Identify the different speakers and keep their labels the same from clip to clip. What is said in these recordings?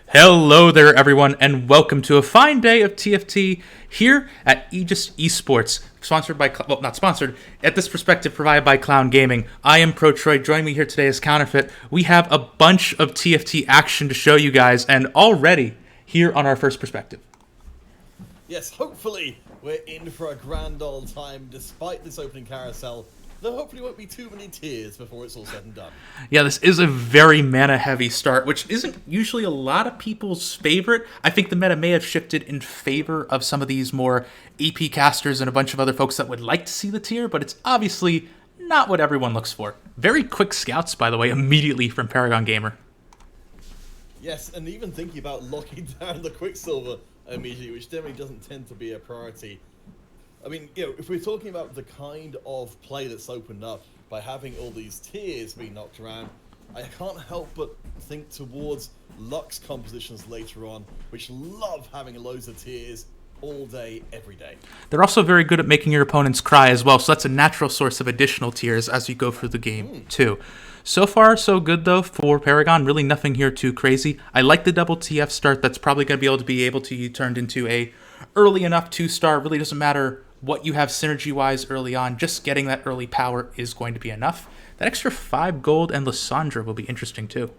Speaker 1: Hello there, everyone, and welcome to a fine day of TFT here at Aegis Esports, sponsored by, well, not sponsored, at this perspective provided by Clown Gaming. I am Protroid. Joining me here today is Counterfeit. We have a bunch of TFT action to show you guys, and already here on our first perspective.
Speaker 2: Yes, hopefully we're in for a grand old time despite this opening carousel. There hopefully won't be too many tears before it's all said and done.
Speaker 1: Yeah, this is a very mana-heavy start, which isn't usually a lot of people's favorite. I think the meta may have shifted in favor of some of these more AP casters and a bunch of other folks that would like to see the tier, but it's obviously not what everyone looks for. Very quick scouts, by the way, immediately from Paragon Gamer.
Speaker 2: Yes, and even thinking about locking down the Quicksilver immediately, which definitely doesn't tend to be a priority. I mean, if we're talking about the kind of play that's opened up by having all these tiers being knocked around, I can't help but think towards Lux compositions later on, which love having loads of tiers all day, every day.
Speaker 1: They're also very good at making your opponents cry as well, so that's a natural source of additional tiers as you go through the game, too. So far, so good, though, for Paragon. Really nothing here too crazy. I like the double TF start. That's probably going to be able to be turned into a early enough 2-star. Really doesn't matter what you have synergy-wise early on. Just getting that early power is going to be enough. That extra 5 gold and Lysandra will be interesting, too.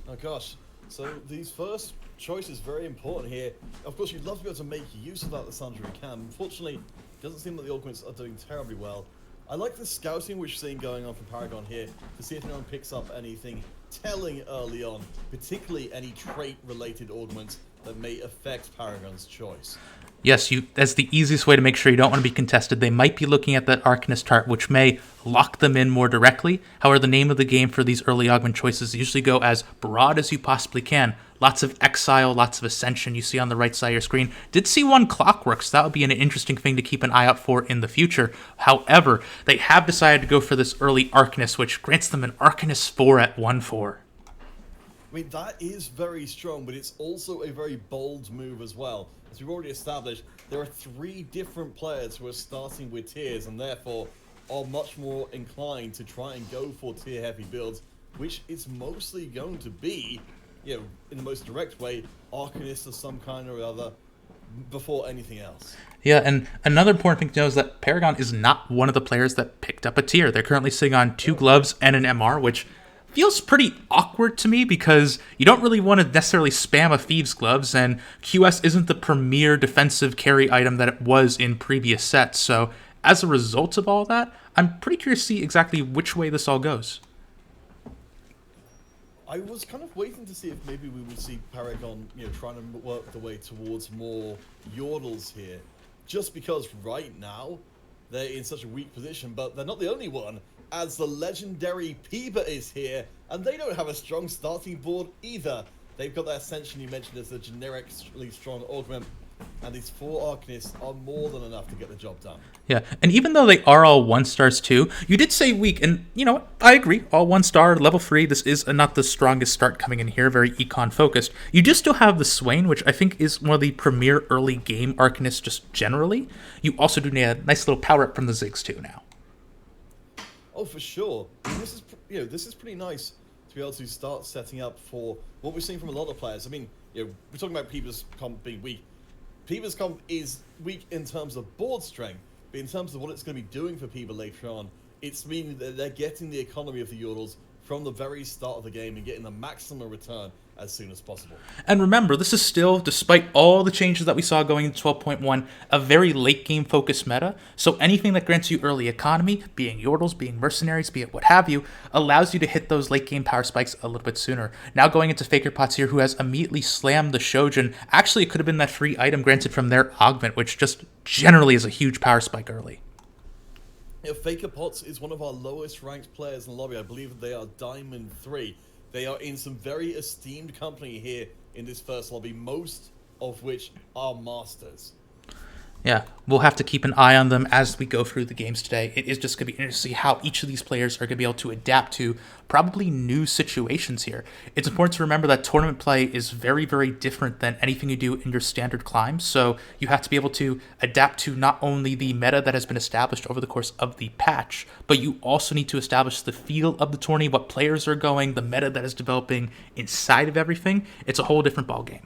Speaker 2: Oh, gosh. So these first choices very important here. Of course, you'd love to be able to make use of that Lysandra you can. Unfortunately, it doesn't seem that the augments are doing terribly well. I like the scouting which we're seeing going on from Paragon here to see if anyone picks up anything telling early on, particularly any trait-related augments that may affect Paragon's choice.
Speaker 1: Yes, that's the easiest way to make sure you don't want to be contested. They might be looking at that Arcanist chart, which may lock them in more directly. However, the name of the game for these early augment choices usually go as broad as you possibly can. Lots of Exile, lots of Ascension you see on the right side of your screen. Did see one Clockwork, so that would be an interesting thing to keep an eye out for in the future. However, they have decided to go for this early Arcanist, which grants them an Arcanist 4 at 1/4.
Speaker 2: I mean, that is very strong, but it's also a very bold move as well. As we've already established, there are 3 different players who are starting with tiers and therefore are much more inclined to try and go for tier-heavy builds, which is mostly going to be, in the most direct way, Arcanist of some kind or other before anything else.
Speaker 1: Yeah, and another important thing to know is that Paragon is not one of the players that picked up a tier. They're currently sitting on 2 gloves and an MR, which feels pretty awkward to me because you don't really want to necessarily spam a Thieves' Gloves, and QS isn't the premier defensive carry item that it was in previous sets. So as a result of all that, I'm pretty curious to see exactly which way this all goes.
Speaker 2: I was kind of waiting to see if maybe we would see Paragon, trying to work the way towards more Yordles here, just because right now they're in such a weak position, but they're not the only one, as the legendary Peeba is here, and they don't have a strong starting board either. They've got that Ascension you mentioned as a generically strong augment, and these 4 Arcanists are more than enough to get the job done.
Speaker 1: Yeah, and even though they are all 1-stars too, you did say weak, and you know what? I agree. All 1-star, level 3. This is not the strongest start coming in here, very econ focused. You do still have the Swain, which I think is one of the premier early game Arcanists just generally. You also do need a nice little power up from the Ziggs too now.
Speaker 2: Oh, for sure. And this is, this is pretty nice to be able to start setting up for what we're seeing from a lot of players. I mean, we're talking about Peeba's comp being weak. Peeba's comp is weak in terms of board strength, but in terms of what it's going to be doing for Peeba later on, it's meaning that they're getting the economy of the Yordles from the very start of the game and getting the maximum return as soon as possible.
Speaker 1: And remember, this is still, despite all the changes that we saw going into 12.1, a very late game focused meta. So anything that grants you early economy, being Yordles, being mercenaries, be it what have you, allows you to hit those late game power spikes a little bit sooner. Now going into Faker Pots here, who has immediately slammed the Shojin. Actually, it could have been that free item granted from their augment, which just generally is a huge power spike early.
Speaker 2: Faker Potts is one of our lowest ranked players in the lobby. I believe that they are Diamond 3. They are in some very esteemed company here in this first lobby, most of which are masters.
Speaker 1: Yeah, we'll have to keep an eye on them as we go through the games today. It is just going to be interesting to see how each of these players are going to be able to adapt to probably new situations here. It's important to remember that tournament play is very, very different than anything you do in your standard climbs. So you have to be able to adapt to not only the meta that has been established over the course of the patch, but you also need to establish the feel of the tourney, what players are going, the meta that is developing inside of everything. It's a whole different ballgame.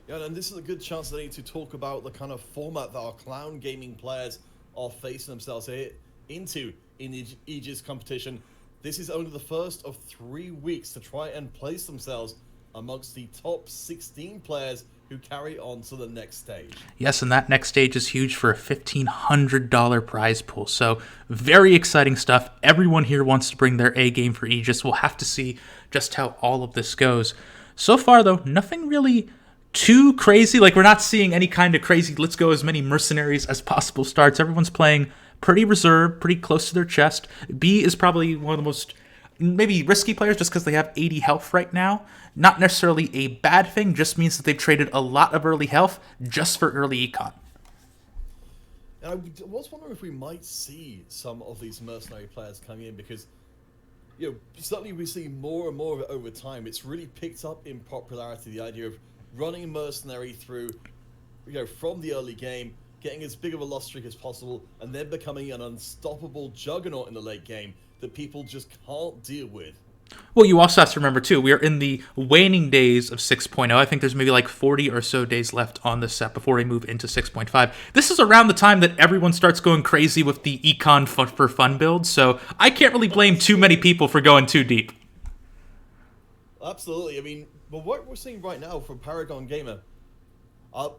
Speaker 2: Yeah, and this is a good chance I need to talk about the kind of format that our clown gaming players are facing themselves here into in the Aegis competition. This is only the first of 3 weeks to try and place themselves amongst the top 16 players who carry on to the next stage.
Speaker 1: Yes, and that next stage is huge for a $1,500 prize pool. So very exciting stuff. Everyone here wants to bring their A game for Aegis. We'll have to see just how all of this goes. So far, though, nothing really too crazy. Like, we're not seeing any kind of crazy, let's go as many mercenaries as possible starts. Everyone's playing pretty reserved, pretty close to their chest. B is probably one of the most maybe risky players just because they have 80 health right now. Not necessarily a bad thing, just means that they've traded a lot of early health just for early econ.
Speaker 2: And I was wondering if we might see some of these mercenary players coming in because, you know, certainly we see more and more of it over time. It's really picked up in popularity, the idea of running mercenary through, you know, from the early game, getting as big of a loss streak as possible, and then becoming an unstoppable juggernaut in the late game that people just can't deal with.
Speaker 1: Well, you also have to remember, too, we are in the waning days of 6.0. I think there's maybe like 40 or so days left on the set before we move into 6.5. This is around the time that everyone starts going crazy with the econ for fun builds, so I can't really blame too many people for going too deep.
Speaker 2: Absolutely. I mean, but what we're seeing right now from Paragon Gamer,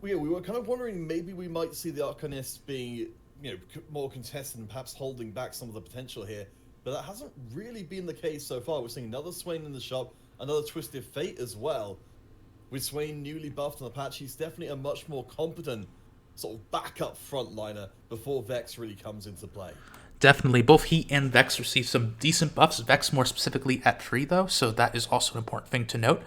Speaker 2: we were kind of wondering maybe we might see the Arcanists being, you know, more contested and perhaps holding back some of the potential here. But that hasn't really been the case so far. We're seeing another Swain in the shop, another Twisted Fate as well. With Swain newly buffed on the patch, he's definitely a much more competent sort of backup frontliner before Vex really comes into play.
Speaker 1: Definitely. Both he and Vex receive some decent buffs. Vex more specifically at 3, though, so that is also an important thing to note.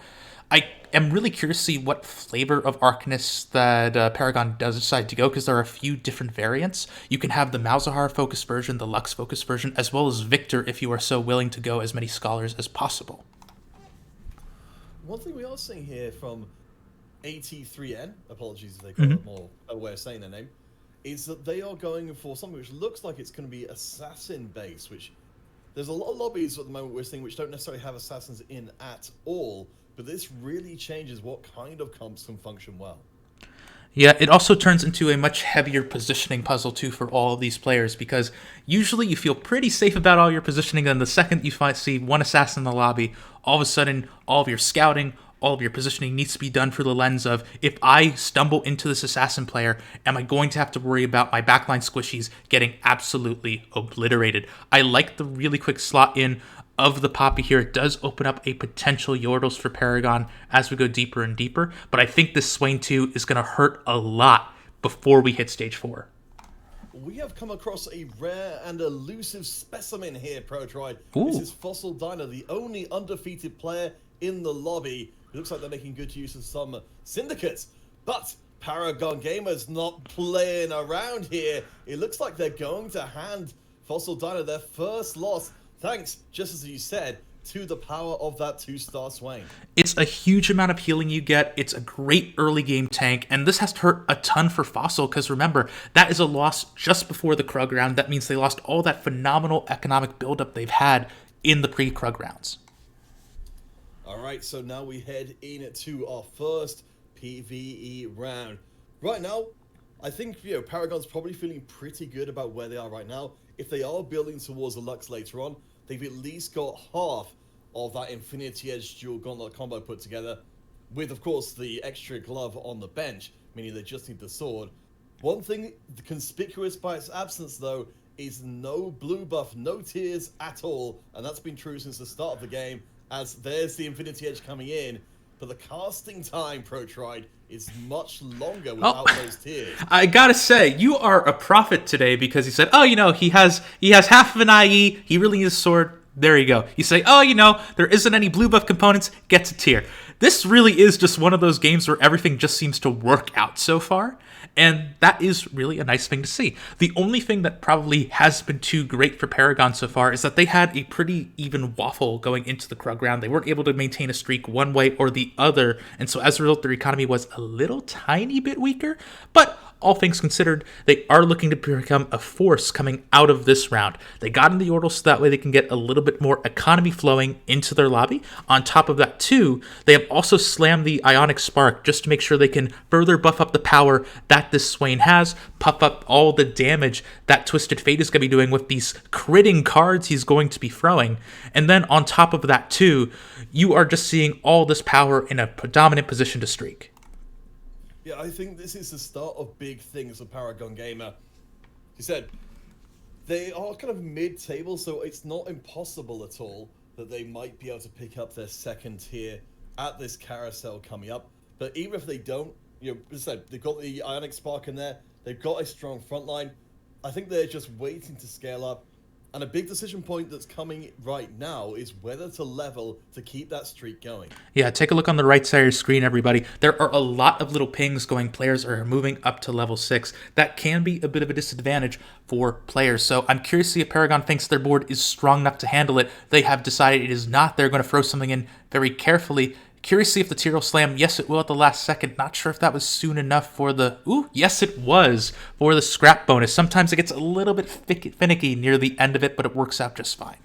Speaker 1: I am really curious to see what flavor of Arcanist that Paragon does decide to go, because there are a few different variants. You can have the Malzahar-focused version, the Lux-focused version, as well as Victor if you are so willing to go as many scholars as possible.
Speaker 2: One thing we are seeing here from AT3N, apologies if they call it more a way of saying their name, is that they are going for something which looks like it's going to be assassin-based, which there's a lot of lobbies at the moment we're seeing which don't necessarily have assassins in at all. But this really changes what kind of comps can function well.
Speaker 1: Yeah, it also turns into a much heavier positioning puzzle, too, for all of these players, because usually you feel pretty safe about all your positioning, and the second you see one assassin in the lobby, all of a sudden, all of your scouting, all of your positioning needs to be done through the lens of, if I stumble into this assassin player, am I going to have to worry about my backline squishies getting absolutely obliterated? I like the really quick slot in of the Poppy here. It does open up a potential Yordles for Paragon as we go deeper and deeper, but I think this Swain 2 is going to hurt a lot before we hit stage 4.
Speaker 2: We have come across a rare and elusive specimen here, Protroid.
Speaker 1: Ooh.
Speaker 2: This is Fossil Diner, the only undefeated player in the lobby. It looks like they're making good use of some syndicates, but Paragon Gamers not playing around here. It looks like they're going to hand Fossil Diner their first loss, thanks, just as you said, to the power of that 2-star Swain.
Speaker 1: It's a huge amount of healing you get. It's a great early game tank, and this has to hurt a ton for Fossil, because remember, that is a loss just before the Krug round. That means they lost all that phenomenal economic buildup they've had in the pre-Krug rounds.
Speaker 2: Alright, so now we head into our first PvE round. Right now, I think, you know, Paragon's probably feeling pretty good about where they are right now. If they are building towards the Lux later on, they've at least got half of that Infinity Edge dual gauntlet combo put together, with, of course, the extra glove on the bench, meaning they just need the sword. One thing conspicuous by its absence, though, is no blue buff, no tears at all, and that's been true since the start of the game, as there's the Infinity Edge coming in, but the casting time, Protroid, is much longer without those tears.
Speaker 1: I gotta say, you are a prophet today, because he said, oh, you know, he has half of an IE, he really needs a sword. There you go. You say, oh, you know, there isn't any blue buff components, gets a tier. This really is just one of those games where everything just seems to work out so far. And that is really a nice thing to see. The only thing that probably has been too great for Paragon so far is that they had a pretty even waffle going into the Krug round. They weren't able to maintain a streak one way or the other, and so as a result, their economy was a little tiny bit weaker. But all things considered, they are looking to become a force coming out of this round. They got in the Yordle so that way they can get a little bit more economy flowing into their lobby. On top of that, too, they have also slammed the Ionic Spark just to make sure they can further buff up the power that this Swain has, puff up all the damage that Twisted Fate is going to be doing with these critting cards he's going to be throwing. And then on top of that, too, you are just seeing all this power in a predominant position to streak.
Speaker 2: Yeah, I think this is the start of big things for Paragon Gamer. He said, they are kind of mid-table, so it's not impossible at all that they might be able to pick up their second tier at this carousel coming up. But even if they don't, as I said, they've got the Ionic Spark in there, they've got a strong front line. I think they're just waiting to scale up. And a big decision point that's coming right now is whether to level to keep that streak going.
Speaker 1: Yeah, take a look on the right side of your screen, everybody. There are a lot of little pings going players are moving up to level 6. That can be a bit of a disadvantage for players. So I'm curious to see if Paragon thinks their board is strong enough to handle it. They have decided it is not. They're going to throw something in very carefully. Curious to see if the tier will slam. Yes, it will at the last second. Not sure if that was soon enough for the... Ooh, yes, it was for the scrap bonus. Sometimes it gets a little bit finicky near the end of it, but it works out just fine.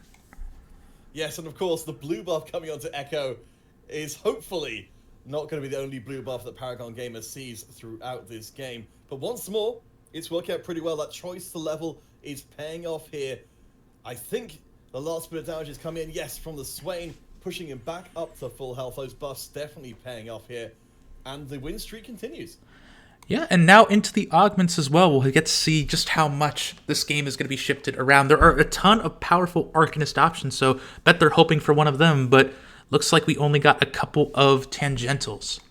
Speaker 2: Yes, and of course, the blue buff coming onto Echo is hopefully not going to be the only blue buff that Paragon Gamer sees throughout this game. But once more, it's working out pretty well. That choice to level is paying off here. I think the last bit of damage is coming in, yes, from the Swain, pushing him back up to full health. Those buffs definitely paying off here. And the win streak continues.
Speaker 1: Yeah, and now into the augments as well. We'll get to see just how much this game is going to be shifted around. There are a ton of powerful Arcanist options, so bet they're hoping for one of them, but looks like we only got a couple of tangentials.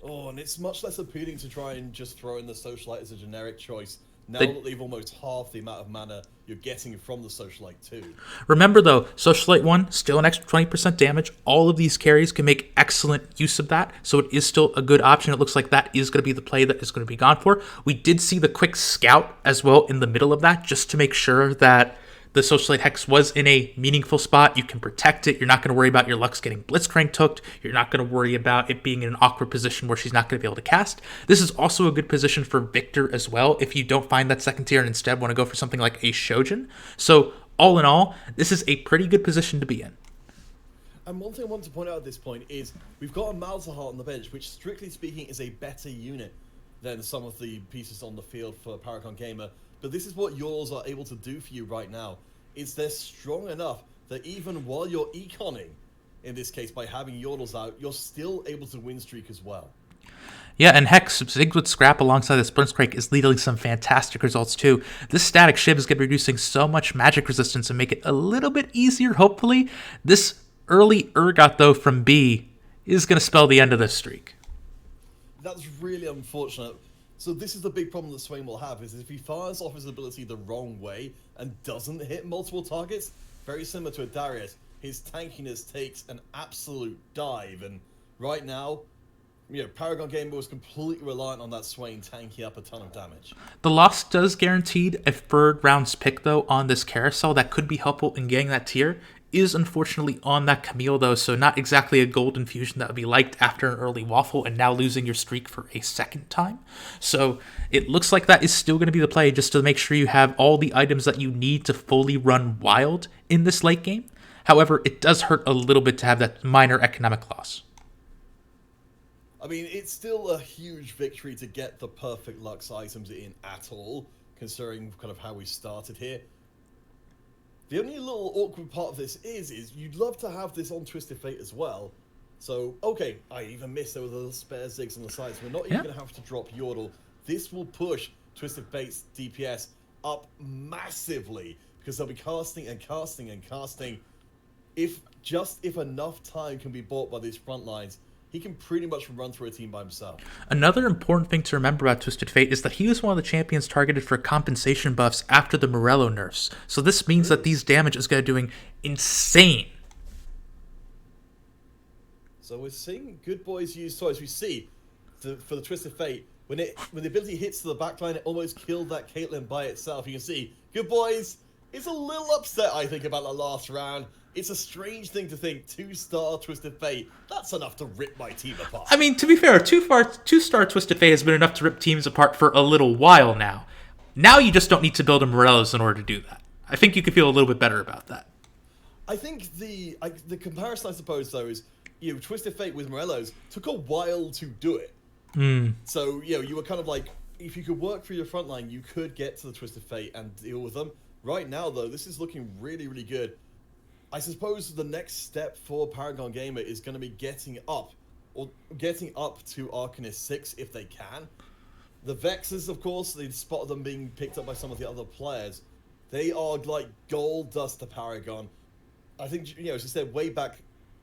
Speaker 2: Oh, and it's much less appealing to try and just throw in the Socialite as a generic choice. Now that they've almost half the amount of mana you're getting from the Socialite too.
Speaker 1: Remember though, Socialite 1, still an extra 20% damage. All of these carries can make excellent use of that, so it is still a good option. It looks like that is going to be the play that is going to be gone for. We did see the quick scout as well in the middle of that, just to make sure that the Socialite Hex was in a meaningful spot. You can protect it. You're not going to worry about your Lux getting Blitzcrank hooked. You're not going to worry about it being in an awkward position where she's not going to be able to cast. This is also a good position for Victor as well if you don't find that second tier and instead want to go for something like a Shojin. So all in all, this is a pretty good position to be in.
Speaker 2: And one thing I want to point out at this point is we've got a Malzahar on the bench, which strictly speaking is a better unit than some of the pieces on the field for Paragon Gamer. But this is what yours are able to do for you right now. Is they're strong enough that even while you're econing, in this case by having Yordles out, you're still able to win streak as well.
Speaker 1: Yeah, and heck, Ziggs with Scrap alongside the Blitzcrank is leading some fantastic results too. This static shiv is going to be reducing so much magic resistance and make it a little bit easier, hopefully. This early Urgot, though, from B is going to spell the end of this streak.
Speaker 2: That's really unfortunate. So this is the big problem that Swain will have, is if he fires off his ability the wrong way and doesn't hit multiple targets, very similar to a Darius, his tankiness takes an absolute dive. And right now, Paragon Gamer was completely reliant on that Swain tanking up a ton of damage.
Speaker 1: The loss does guaranteed a third round's pick, though, on this carousel. That could be helpful in getting that tier. Is unfortunately on that Camille, though, so not exactly a golden fusion that would be liked after an early waffle and now losing your streak for a second time. So it looks like that is still going to be the play, just to make sure you have all the items that you need to fully run wild in this late game. However, it does hurt a little bit to have that minor economic loss.
Speaker 2: I mean, it's still a huge victory to get the perfect Lux items in at all, considering kind of how we started here. The only little awkward part of this is you'd love to have this on Twisted Fate as well. So, okay, I even missed there with a little spare Ziggs on the sides. We're not even going to have to drop Yordle. This will push Twisted Fate's DPS up massively because they'll be casting and casting and casting. If enough time can be bought by these front lines, he can pretty much run through a team by himself.
Speaker 1: Another important thing to remember about Twisted Fate is that he was one of the champions targeted for compensation buffs after the Morello nerfs. So this means that these damage is going to be doing insane.
Speaker 2: So we're seeing good boys use toys. We see, for the Twisted Fate, when the ability hits to the backline, it almost killed that Caitlyn by itself. You can see, good boys, is a little upset, I think, about the last round. It's a strange thing to think, 2-star Twisted Fate, that's enough to rip my team apart.
Speaker 1: I mean, to be fair, 2-star Twisted Fate has been enough to rip teams apart for a little while now. Now you just don't need to build a Morellos in order to do that. I think you could feel a little bit better about that.
Speaker 2: I think the comparison, I suppose, though, is Twisted Fate with Morellos took a while to do it. So, you were kind of like, if you could work through your front line, you could get to the Twisted Fate and deal with them. Right now, though, this is looking really, really good. I suppose the next step for Paragon Gamer is going to be getting up to Arcanist 6 if they can. The Vexes, of course, they spotted them being picked up by some of the other players. They are like gold dust to Paragon. I think, as you said, way back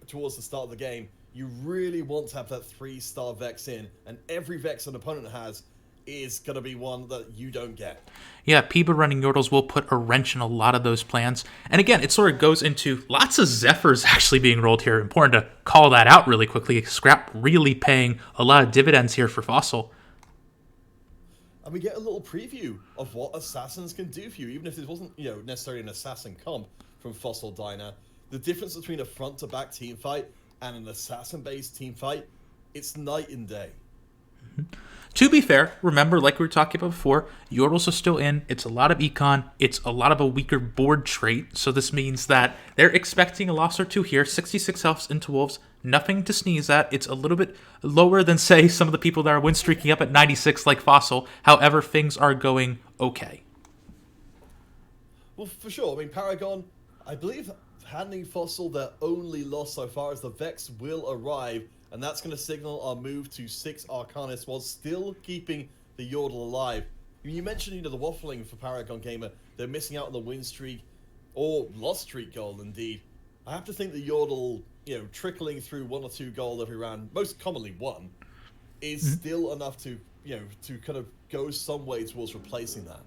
Speaker 2: towards the start of the game, you really want to have that 3-star Vex in, and every Vex an opponent has is going to be one that you don't get.
Speaker 1: Yeah, Piba running Yordles will put a wrench in a lot of those plans. And again, it sort of goes into lots of Zephyrs actually being rolled here. Important to call that out really quickly. Scrap really paying a lot of dividends here for Fossil.
Speaker 2: And we get a little preview of what Assassins can do for you, even if this wasn't, necessarily an Assassin comp from Fossil Dyna. The difference between a front-to-back team fight and an Assassin-based team fight, it's night and day.
Speaker 1: To be fair, remember, like we were talking about before, Yordles are still in. It's a lot of econ. It's a lot of a weaker board trait. So this means that they're expecting a loss or two here. 66 healths into Wolves. Nothing to sneeze at. It's a little bit lower than, say, some of the people that are win streaking up at 96 like Fossil. However, things are going okay.
Speaker 2: Well, for sure. I mean, Paragon, I believe, handing Fossil their only loss so far as the Vex will arrive. And that's going to signal our move to 6 Arcanists while still keeping the Yordle alive. You mentioned, the waffling for Paragon Gamer. They're missing out on the win streak, or loss streak goal, indeed. I have to think the Yordle, trickling through 1 or 2 gold every round, most commonly 1, is still enough to, to kind of go some way towards replacing that.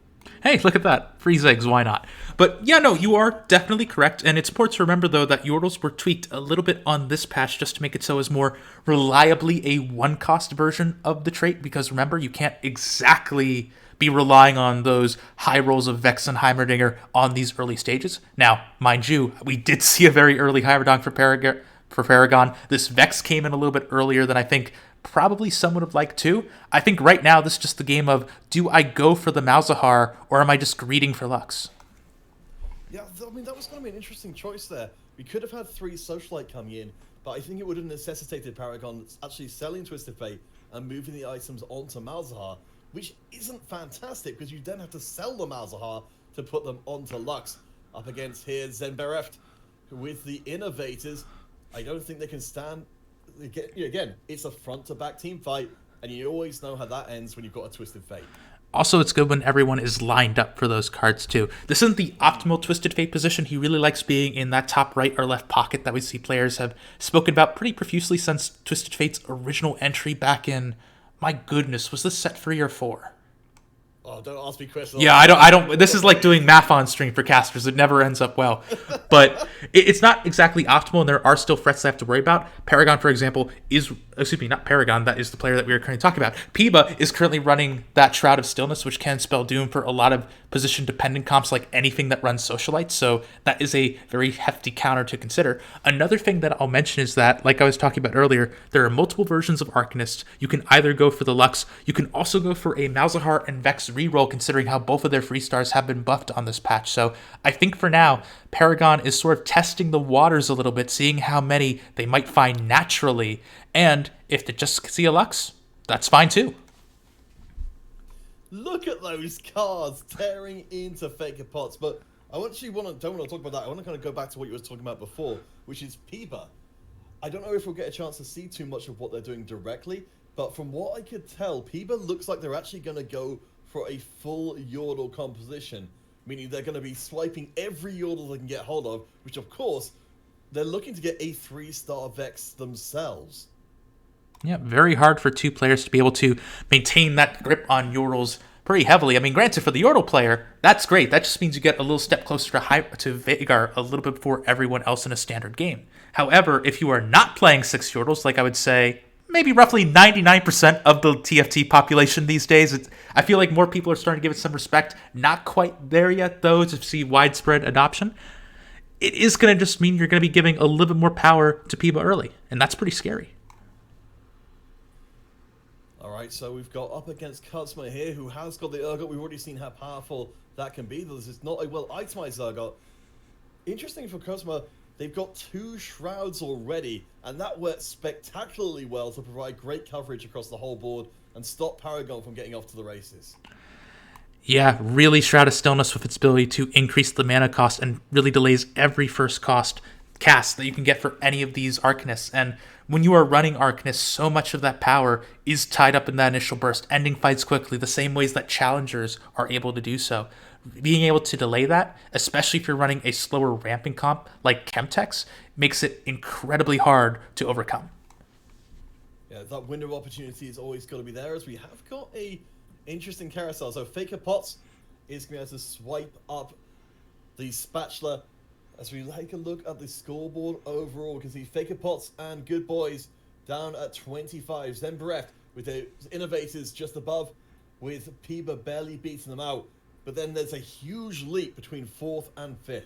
Speaker 1: Hey, look at that. Freeze eggs, why not? But yeah, no, you are definitely correct. And it's important to remember, though, that Yordles were tweaked a little bit on this patch just to make it so it's more reliably a one-cost version of the trait. Because remember, you can't exactly be relying on those high rolls of Vex and Heimerdinger on these early stages. Now, mind you, we did see a very early Heimerdinger for Paragon. This Vex came in a little bit earlier than I think probably some would have liked to. I think right now this is just the game of, do I go for the Malzahar or am I just greeting for Lux?
Speaker 2: Yeah, I mean, that was going to be an interesting choice there. We could have had 3 Socialite coming in, but I think it would have necessitated Paragon actually selling Twisted Fate and moving the items onto Malzahar, which isn't fantastic because you then have to sell the Malzahar to put them onto Lux. Up against here, Zenbereft with the Innovators. I don't think they can stand. Again, it's a front-to-back team fight, and you always know how that ends when you've got a Twisted Fate.
Speaker 1: Also, it's good when everyone is lined up for those cards, too. This isn't the optimal Twisted Fate position. He really likes being in that top right or left pocket that we see players have spoken about pretty profusely since Twisted Fate's original entry back in, my goodness, was this set 3 or 4?
Speaker 2: Oh, don't ask me questions.
Speaker 1: Yeah, I don't. This is like doing math on stream for casters. It never ends up well. But it's not exactly optimal, and there are still threats I have to worry about. Paragon, for example, not Paragon, that is the player that we are currently talking about. Piba is currently running that Shroud of Stillness, which can spell doom for a lot of position-dependent comps like anything that runs Socialites, so that is a very hefty counter to consider. Another thing that I'll mention is that, like I was talking about earlier, there are multiple versions of Arcanists. You can either go for the Lux, you can also go for a Malzahar and Vex reroll, considering how both of their free stars have been buffed on this patch. So I think for now, Paragon is sort of testing the waters a little bit, seeing how many they might find naturally, and if they just see a Lux, that's fine too.
Speaker 2: Look at those cards tearing into Faker Pots, but I don't want to talk about that. I want to kind of go back to what you were talking about before, which is Piba. I don't know if we'll get a chance to see too much of what they're doing directly, but from what I could tell, Piba looks like they're actually going to go for a full Yordle composition, meaning they're going to be swiping every Yordle they can get hold of, which of course, they're looking to get a 3-star Vex themselves.
Speaker 1: Yeah, very hard for 2 players to be able to maintain that grip on Yordles pretty heavily. I mean, granted, for the Yordle player, that's great. That just means you get a little step closer to Veigar a little bit before everyone else in a standard game. However, if you are not playing 6 Yordles, like I would say maybe roughly 99% of the TFT population these days. I feel like more people are starting to give it some respect. Not quite there yet, though, to see widespread adoption. It is going to just mean you're going to be giving a little bit more power to people early, and that's pretty scary.
Speaker 2: All right, so we've got up against Kutsma here, who has got the Urgot. We've already seen how powerful that can be. This is not a well-itemized Urgot. Interesting for Kutsma, they've got 2 Shrouds already, and that worked spectacularly well to provide great coverage across the whole board and stop Paragon from getting off to the races.
Speaker 1: Yeah, really Shroud of Stillness with its ability to increase the mana cost and really delays every first cost cast that you can get for any of these Arcanists. And when you are running Arcanists, so much of that power is tied up in that initial burst, ending fights quickly, the same ways that challengers are able to do so. Being able to delay that, especially if you're running a slower ramping comp like Chemtex, makes it incredibly hard to overcome.
Speaker 2: Yeah, that window of opportunity is always got to be there, as we have got a interesting carousel. So Faker Potts is going to be able to swipe up the spatula. As we take a look at the scoreboard overall, we can see Faker Potts and Good Boys down at 25. Zembreft with the Innovators just above, with Piba barely beating them out. But then there's a huge leap between 4th and 5th.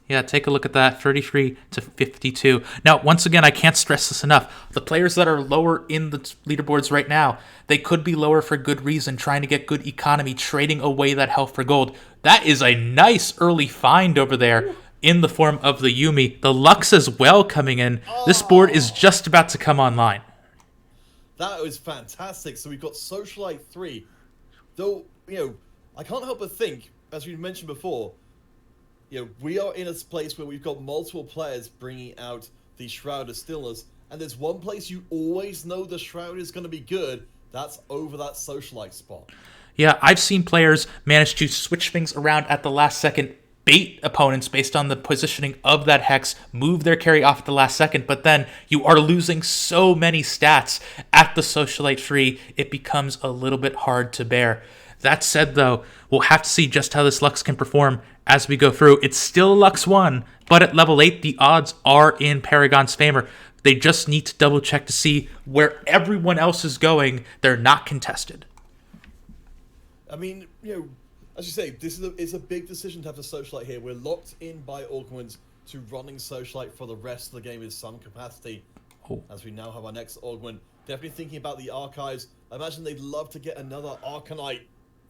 Speaker 1: Yeah, take a look at that, 33 to 52. Now, once again, I can't stress this enough. The players that are lower in the leaderboards right now, they could be lower for good reason, trying to get good economy, trading away that health for gold. That is a nice early find over there in the form of the Yuumi. The Lux as well coming in. This board is just about to come online.
Speaker 2: That was fantastic. So we've got Socialite 3. Though, I can't help but think, as we mentioned before, we are in a place where we've got multiple players bringing out the Shroud of Stillness, and there's one place you always know the Shroud is going to be good. That's over that Socialite spot.
Speaker 1: Yeah, I've seen players manage to switch things around at the last second, bait opponents based on the positioning of that Hex, move their carry off at the last second, but then you are losing so many stats at the Socialite tree, it becomes a little bit hard to bear. That said, though, we'll have to see just how this Lux can perform as we go through. It's still Lux 1, but at level 8, the odds are in Paragon's favor. They just need to double check to see where everyone else is going. They're not contested.
Speaker 2: I mean, as you say, this is a big decision to have the Socialite here. We're locked in by Augments to running Socialite for the rest of the game in some capacity. As we now have our next Augment. Definitely thinking about the archives. I imagine they'd love to get another Arcanite.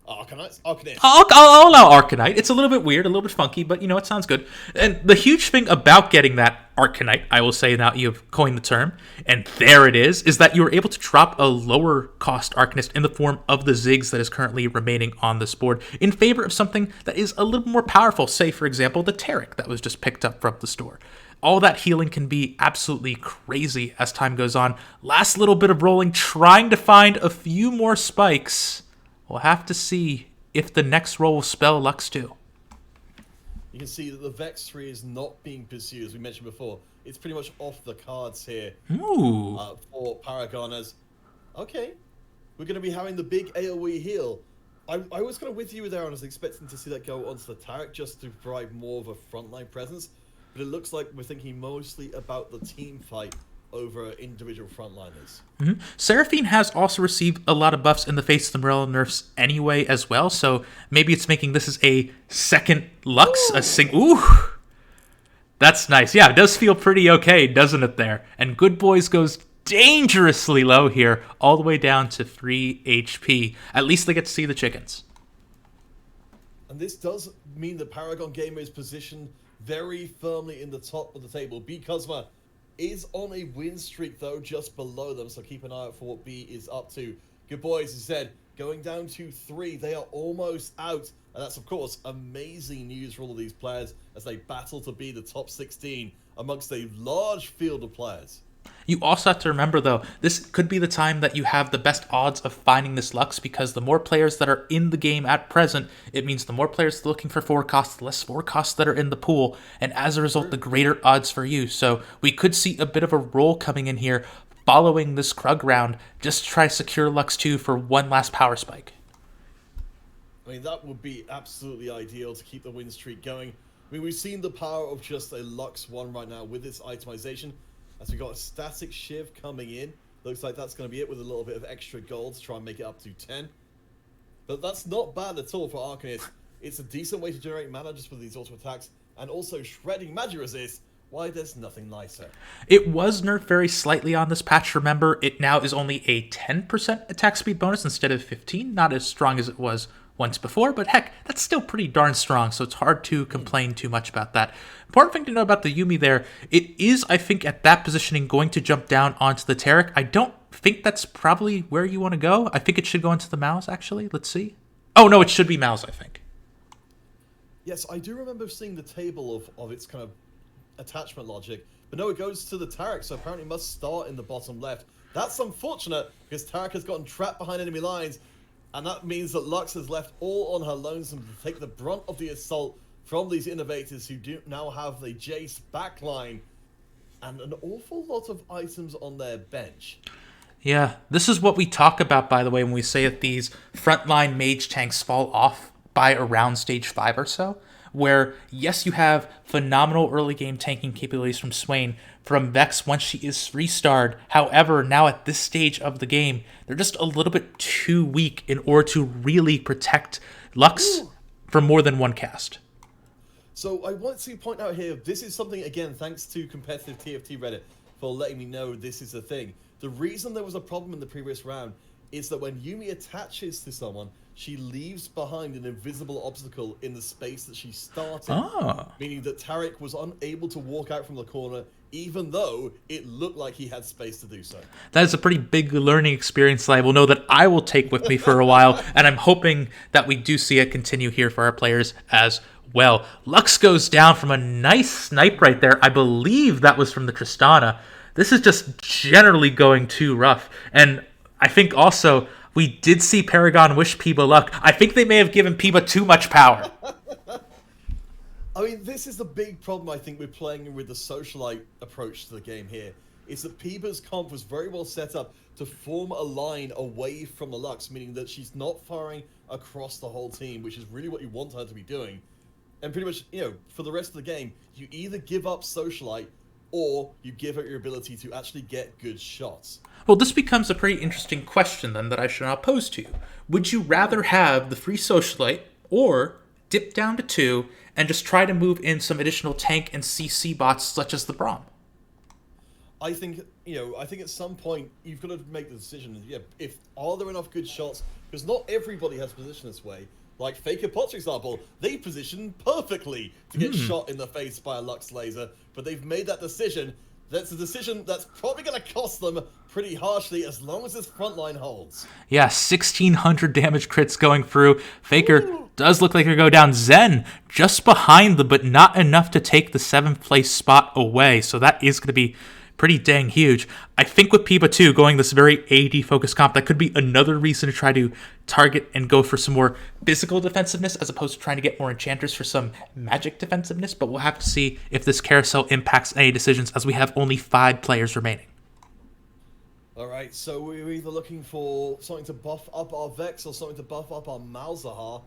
Speaker 2: Arcanite?
Speaker 1: I'll allow Arcanite. It's a little bit weird, a little bit funky, but it sounds good. And the huge thing about getting that Arcanite, I will say now you've coined the term, and there it is that you are able to drop a lower cost Arcanist in the form of the Ziggs that is currently remaining on this board in favor of something that is a little more powerful, say, for example, the Taric that was just picked up from the store. All that healing can be absolutely crazy as time goes on. Last little bit of rolling, trying to find a few more spikes. We'll have to see if the next roll will spell Lux 2.
Speaker 2: You can see that the Vex 3 is not being pursued, as we mentioned before. It's pretty much off the cards here for Paragoners. Okay, we're going to be having the big AoE heal. I was kind of with you there, and I was expecting to see that go onto the Taric just to provide more of a frontline presence. But it looks like we're thinking mostly about the team fight over individual frontliners.
Speaker 1: Seraphine has also received a lot of buffs in the face of the morale nerfs anyway as well, so maybe it's making this as a second Lux, Ooh! That's nice. Yeah, it does feel pretty okay, doesn't it there? And Good Boys goes dangerously low here, all the way down to 3 HP. At least they get to see the chickens.
Speaker 2: And this does mean that Paragon Gamer is positioned very firmly in the top of the table. B Cosma is on a win streak, though, just below them, so keep an eye out for what B is up to. Good Boys, as I said, going down to 3. They are almost out, and that's, of course, amazing news for all of these players as they battle to be the top 16 amongst a large field of players.
Speaker 1: You also have to remember, though, this could be the time that you have the best odds of finding this Lux, because the more players that are in the game at present, it means the more players looking for forecasts, the less forecasts that are in the pool, and as a result, the greater odds for you. So we could see a bit of a roll coming in here following this Krug round, just to try to secure Lux 2 for one last power spike.
Speaker 2: I mean, that would be absolutely ideal to keep the win streak going. I mean, we've seen the power of just a Lux 1 right now with this itemization. As we got a static Shiv coming in, Looks like that's going to be it with a little bit of extra gold to try and make it up to 10. But that's not bad at all for Arcanist. It's a decent way to generate mana just with these auto attacks, and also shredding magic resist. Why, there's nothing nicer.
Speaker 1: It was nerfed very slightly on this patch. Remember, it now is only a 10% attack speed bonus instead of 15. Not as strong as it was once before, but heck, that's still pretty darn strong, so it's hard to complain too much about that. Important thing to know about the Yuumi there, it is, I think, at that positioning going to jump down onto the Taric. I don't think that's probably where you want to go. I think it should go into the Mouse, actually. Let's see. Oh, no, it should be Mouse, I think.
Speaker 2: Yes, I do remember seeing the table of its kind of attachment logic, but no, it goes to the Taric, so apparently it must start in the bottom left. That's unfortunate, because Taric has gotten trapped behind enemy lines, and that means that Lux is left all on her lonesome to take the brunt of the assault from these innovators who do now have the Jace backline and an awful lot of items on their bench.
Speaker 1: Yeah, this is what we talk about, by the way, when we say that these frontline mage tanks fall off by around stage 5 or so, where, yes, you have phenomenal early game tanking capabilities from Swain, from Vex once she is restarred. However, now at this stage of the game, they're just a little bit too weak in order to really protect Lux from more than one cast.
Speaker 2: So I want to point out here, this is something, again, thanks to competitive TFT Reddit for letting me know this is a thing. The reason there was a problem in the previous round is that when Yuumi attaches to someone, she leaves behind an invisible obstacle in the space that she started, meaning that Taric was unable to walk out from the corner, even though it looked like he had space to do so.
Speaker 1: That is a pretty big learning experience that I will know that I will take with me for a while, and I'm hoping that we do see it continue here for our players as well. Lux goes down from a nice snipe right there. I believe that was from the Tristana. This is just generally going too rough, and I think also we did see Paragon wish Piba luck. I think they may have given Piba too much power.
Speaker 2: I mean, this is the big problem, I think, with playing with the socialite approach to the game here. Is that Piba's comp was very well set up to form a line away from the Lux, meaning that she's not firing across the whole team, which is really what you want her to be doing. And pretty much, you know, for the rest of the game, you either give up socialite or you give her your ability to actually get good shots.
Speaker 1: Well, this becomes a pretty interesting question, then, that I should now pose to you. Would you rather have the free socialite or dip down to 2 and just try to move in some additional tank and CC bots such as the Braum?
Speaker 2: I think, you know, I think at some point you've got to make the decision. Yeah, if are there enough good shots? Because not everybody has positioned this way. Like Faker Pots, for example, they position perfectly to get shot in the face by a Lux laser, but they've made that decision. That's a decision that's probably going to cost them pretty harshly as long as this front line holds.
Speaker 1: Yeah, 1,600 damage crits going through. Faker does look like he'll go down. Zen just behind them, but not enough to take the 7th place spot away. So that is going to be pretty dang huge. I think with Piba too, going this very AD focused comp, that could be another reason to try to target and go for some more physical defensiveness as opposed to trying to get more enchanters for some magic defensiveness. But we'll have to see if this carousel impacts any decisions as we have only 5 players remaining.
Speaker 2: All right, so we're either looking for something to buff up our Vex or something to buff up our Malzahar.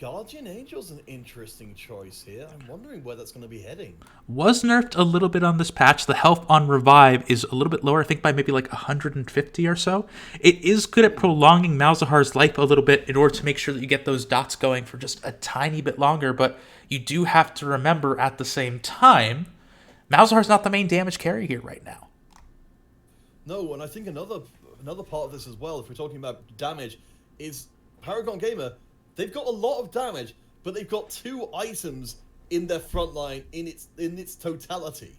Speaker 2: Guardian Angel's an interesting choice here. I'm wondering where that's going to be heading.
Speaker 1: Was nerfed a little bit on this patch. The health on Revive is a little bit lower, I think by maybe like 150 or so. It is good at prolonging Malzahar's life a little bit in order to make sure that you get those dots going for just a tiny bit longer, but you do have to remember at the same time, Malzahar's not the main damage carry here right now.
Speaker 2: No, and I think another part of this as well, if we're talking about damage, is Paragon Gamer. They've got a lot of damage, but they've got 2 items in their front line in its totality.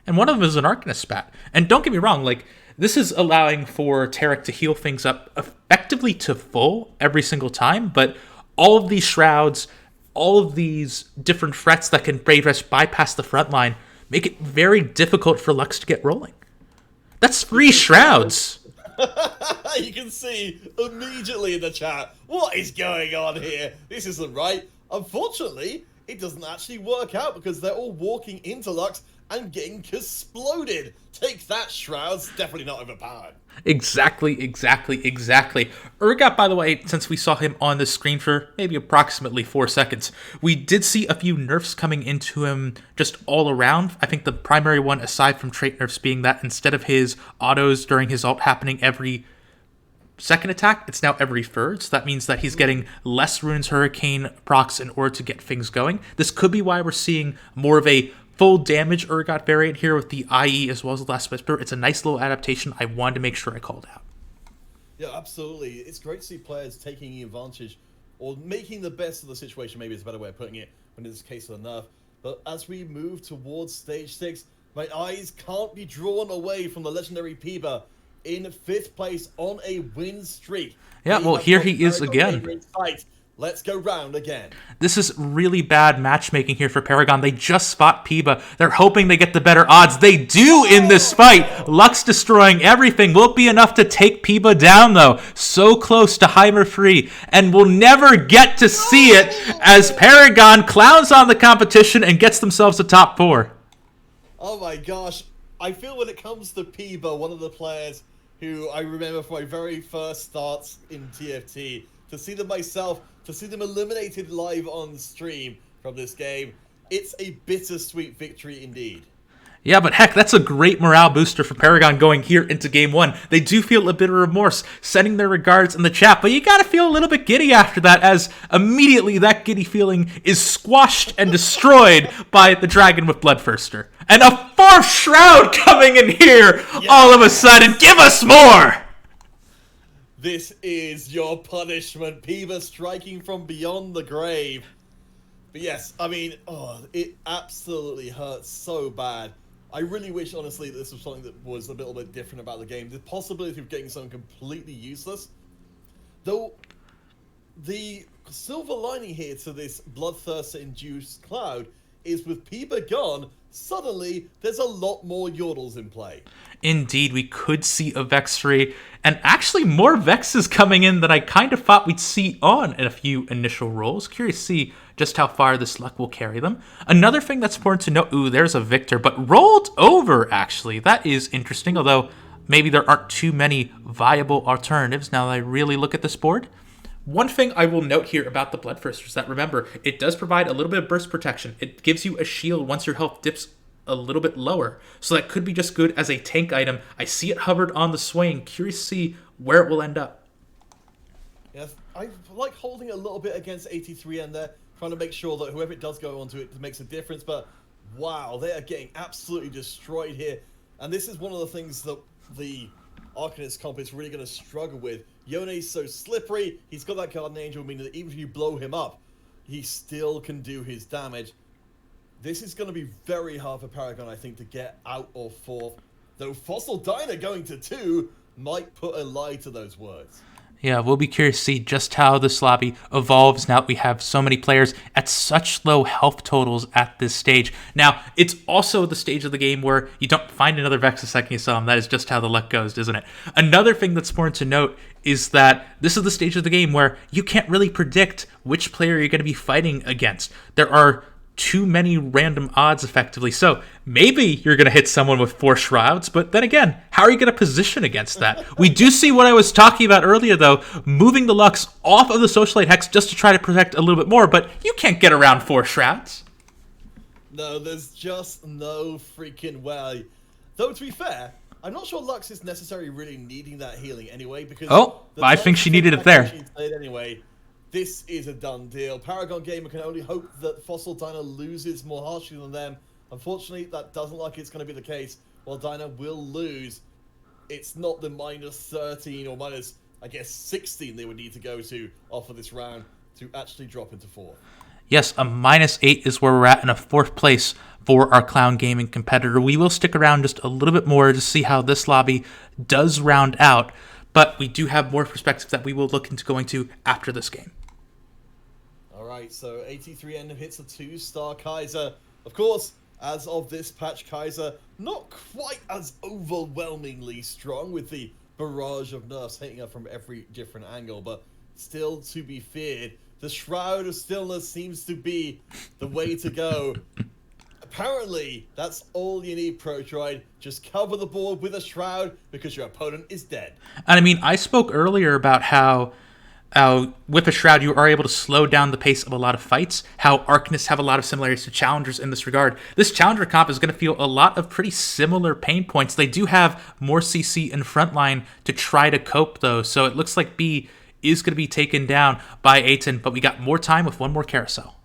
Speaker 1: And one of them is an Arcanist spat. And don't get me wrong, like, this is allowing for Taric to heal things up effectively to full every single time, but all of these shrouds, all of these different threats that can Brave Rush bypass the front line, make it very difficult for Lux to get rolling. That's 3 shrouds.
Speaker 2: You can see immediately in the chat, what is going on here? This isn't right. Unfortunately, it doesn't actually work out because they're all walking into Lux and getting exploded. Take that, Shrouds. Definitely not overpowered.
Speaker 1: Exactly. Urgot, by the way, since we saw him on the screen for maybe approximately 4 seconds, we did see a few nerfs coming into him just all around. I think the primary one, aside from trait nerfs, being that instead of his autos during his ult happening every second attack, it's now every third. So that means that he's getting less Runes Hurricane procs in order to get things going. This could be why we're seeing more of a full damage Urgot variant here with the IE as well as the Last Whisper. It's a nice little adaptation. I wanted to make sure I called out.
Speaker 2: Yeah, absolutely. It's great to see players taking advantage or making the best of the situation, maybe is a better way of putting it, when it's a case of a nerf. But as we move towards stage 6, my eyes can't be drawn away from the legendary Piba in 5th place on a win streak.
Speaker 1: Yeah, well, here he is again.
Speaker 2: Let's go round again.
Speaker 1: This is really bad matchmaking here for Paragon. They just spot Piba. They're hoping they get the better odds. They do in this fight. Lux destroying everything. Won't be enough to take Piba down, though. So close to Heimer free. And we'll never get to see it as Paragon clowns on the competition and gets themselves a top 4.
Speaker 2: Oh my gosh. I feel when it comes to Piba, one of the players who I remember from my very first starts in TFT, to see them myself, to see them eliminated live on stream from this game, it's a bittersweet victory indeed.
Speaker 1: Yeah, but heck, that's a great morale booster for Paragon going here into Game 1. They do feel a bit of remorse, sending their regards in the chat, but you gotta feel a little bit giddy after that, as immediately that giddy feeling is squashed and destroyed by the Dragon with Bloodthirster. And a 4th Shroud coming in here all of a sudden. Give us more!
Speaker 2: This is your punishment, Piba striking from beyond the grave. But yes, I mean, it absolutely hurts so bad. I really wish, honestly, that this was something that was a little bit different about the game. The possibility of getting something completely useless. Though, the silver lining here to this Bloodthirster-induced cloud is with Piba gone, suddenly there's a lot more Yordles in play.
Speaker 1: Indeed, we could see a Vex free, and actually more Vexes coming in than I kind of thought we'd see on in a few initial rolls. Curious to see just how far this luck will carry them. Another thing that's important to note, ooh, there's a Victor, but rolled over, actually. That is interesting, although maybe there aren't too many viable alternatives now that I really look at this board. One thing I will note here about the Bloodthirster is that, remember, it does provide a little bit of burst protection. It gives you a shield once your health dips a little bit lower. So that could be just good as a tank item. I see it hovered on the swing. Curious to see where it will end up.
Speaker 2: Yeah, I like holding it a little bit against 83N there, trying to make sure that whoever it does go onto it makes a difference. But wow, they are getting absolutely destroyed here. And this is one of the things that the Arcanist comp is really going to struggle with. Yone's so slippery. He's got that Guardian Angel, meaning that even if you blow him up, he still can do his damage. This is going to be very hard for Paragon, I think, to get out of 4th. Though Fossil Diner going to 2 might put a lie to those words.
Speaker 1: Yeah, we'll be curious to see just how this lobby evolves now that we have so many players at such low health totals at this stage. Now, it's also the stage of the game where you don't find another Vex the second you saw him. That is just how the luck goes, isn't it? Another thing that's important to note is that this is the stage of the game where you can't really predict which player you're going to be fighting against. There are too many random odds, effectively. So maybe you're going to hit someone with 4 Shrouds, but then again, how are you going to position against that? We do see what I was talking about earlier, though, moving the Lux off of the Socialite Hex just to try to protect a little bit more, but you can't get around 4 Shrouds.
Speaker 2: No, there's just no freaking way. Though, to be fair, I'm not sure Lux is necessarily really needing that healing anyway, because...
Speaker 1: Oh, I think she needed it there.
Speaker 2: Anyway, this is a done deal. Paragon Gamer can only hope that Fossil Diner loses more harshly than them. Unfortunately, that doesn't look like it's going to be the case. While Diner will lose, it's not the minus 13 or minus, I guess, 16 they would need to go to after this round to actually drop into 4.
Speaker 1: Yes, a -8 is where we're at in a 4th place for our Clown Gaming competitor. We will stick around just a little bit more to see how this lobby does round out, but we do have more perspective that we will look into going to after this game.
Speaker 2: Alright, so 83N hits a 2-star Kaiser. Of course, as of this patch, Kaiser not quite as overwhelmingly strong with the barrage of nerfs hitting her from every different angle, but still to be feared. The Shroud of Stillness seems to be the way to go. apparently, that's all you need, Protroid. Just cover the board with a shroud because your opponent is dead.
Speaker 1: And I mean, I spoke earlier about how with a shroud you are able to slow down the pace of a lot of fights. How Arcanists have a lot of similarities to challengers in this regard. This challenger comp is going to feel a lot of pretty similar pain points. They do have more CC in frontline to try to cope though, so it looks like B is going to be taken down by Aiton, but we got more time with one more carousel.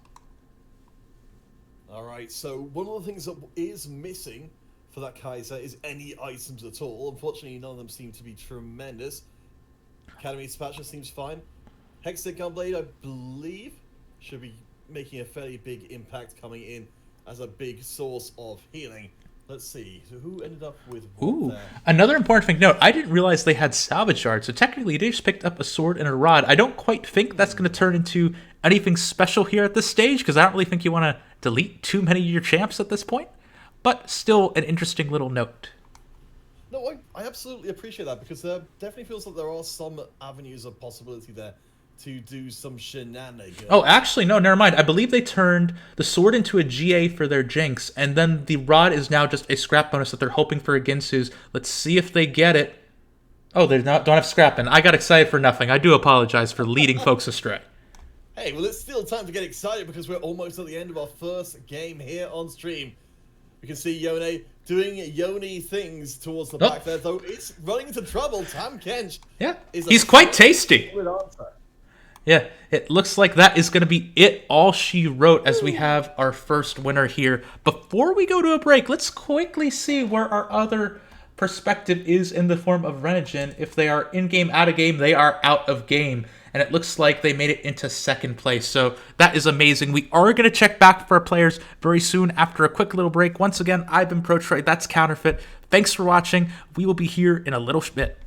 Speaker 2: Alright, so one of the things that is missing for that Kaiser is any items at all. Unfortunately, none of them seem to be tremendous. Academy Dispatcher seems fine. Hextech Gunblade, I believe, should be making a fairly big impact coming in as a big source of healing. Let's see, so who ended up with what there?
Speaker 1: Another important thing to note, I didn't realize they had salvage shards, so technically they just picked up a sword and a rod. I don't quite think that's going to turn into anything special here at this stage, because I don't really think you want to delete too many of your champs at this point, but still an interesting little note.
Speaker 2: No, I absolutely appreciate that, because there definitely feels like there are some avenues of possibility there to do some shenanigans.
Speaker 1: Oh, actually, no, never mind. I believe they turned the sword into a GA for their Jinx, and then the rod is now just a scrap bonus that they're hoping for against Ginsu's. Let's see if they get it. Oh, they don't have scrap, and I got excited for nothing. I do apologize for leading folks astray.
Speaker 2: Hey, well, it's still time to get excited because we're almost at the end of our first game here on stream. We can see Yone doing Yone things towards the back there, though it's running into trouble. Tam Kench.
Speaker 1: Yeah, he's quite tasty. Yeah, it looks like that is going to be it, all she wrote, as we have our first winner here. Before we go to a break, let's quickly see where our other perspective is in the form of Renogen. If they are in-game, out-of-game, they are out of game. And it looks like they made it into second place. So that is amazing. We are going to check back for our players very soon after a quick little break. Once again, I've been Protroid. That's Counterfeit. Thanks for watching. We will be here in a little bit.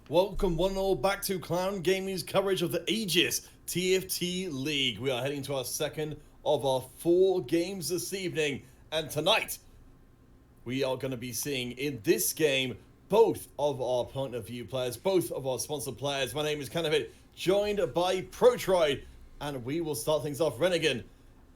Speaker 2: Welcome one and all back to Clown Gaming's coverage of the Aegis TFT League. We are heading to our second of our 4 games this evening. And tonight, we are going to be seeing in this game both of our point of view players, both of our sponsored players. My name is Counterfeit, joined by Protroid. And we will start things off Renegade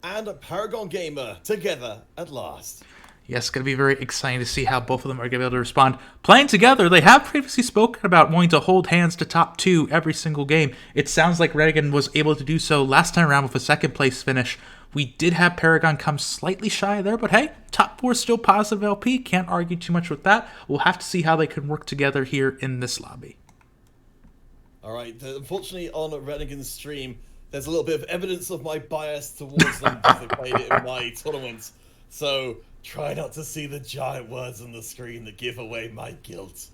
Speaker 2: and Paragon Gamer together at last.
Speaker 1: Yes, it's going to be very exciting to see how both of them are going to be able to respond. Playing together, they have previously spoken about wanting to hold hands to top 2 every single game. It sounds like Renegade was able to do so last time around with a second place finish. We did have Paragon come slightly shy there, but hey, top 4 still positive LP. Can't argue too much with that. We'll have to see how they can work together here in this lobby.
Speaker 2: All right, unfortunately on Renegade's stream, there's a little bit of evidence of my bias towards them because they played it in my tournaments. So try not to see the giant words on the screen that give away my guilt.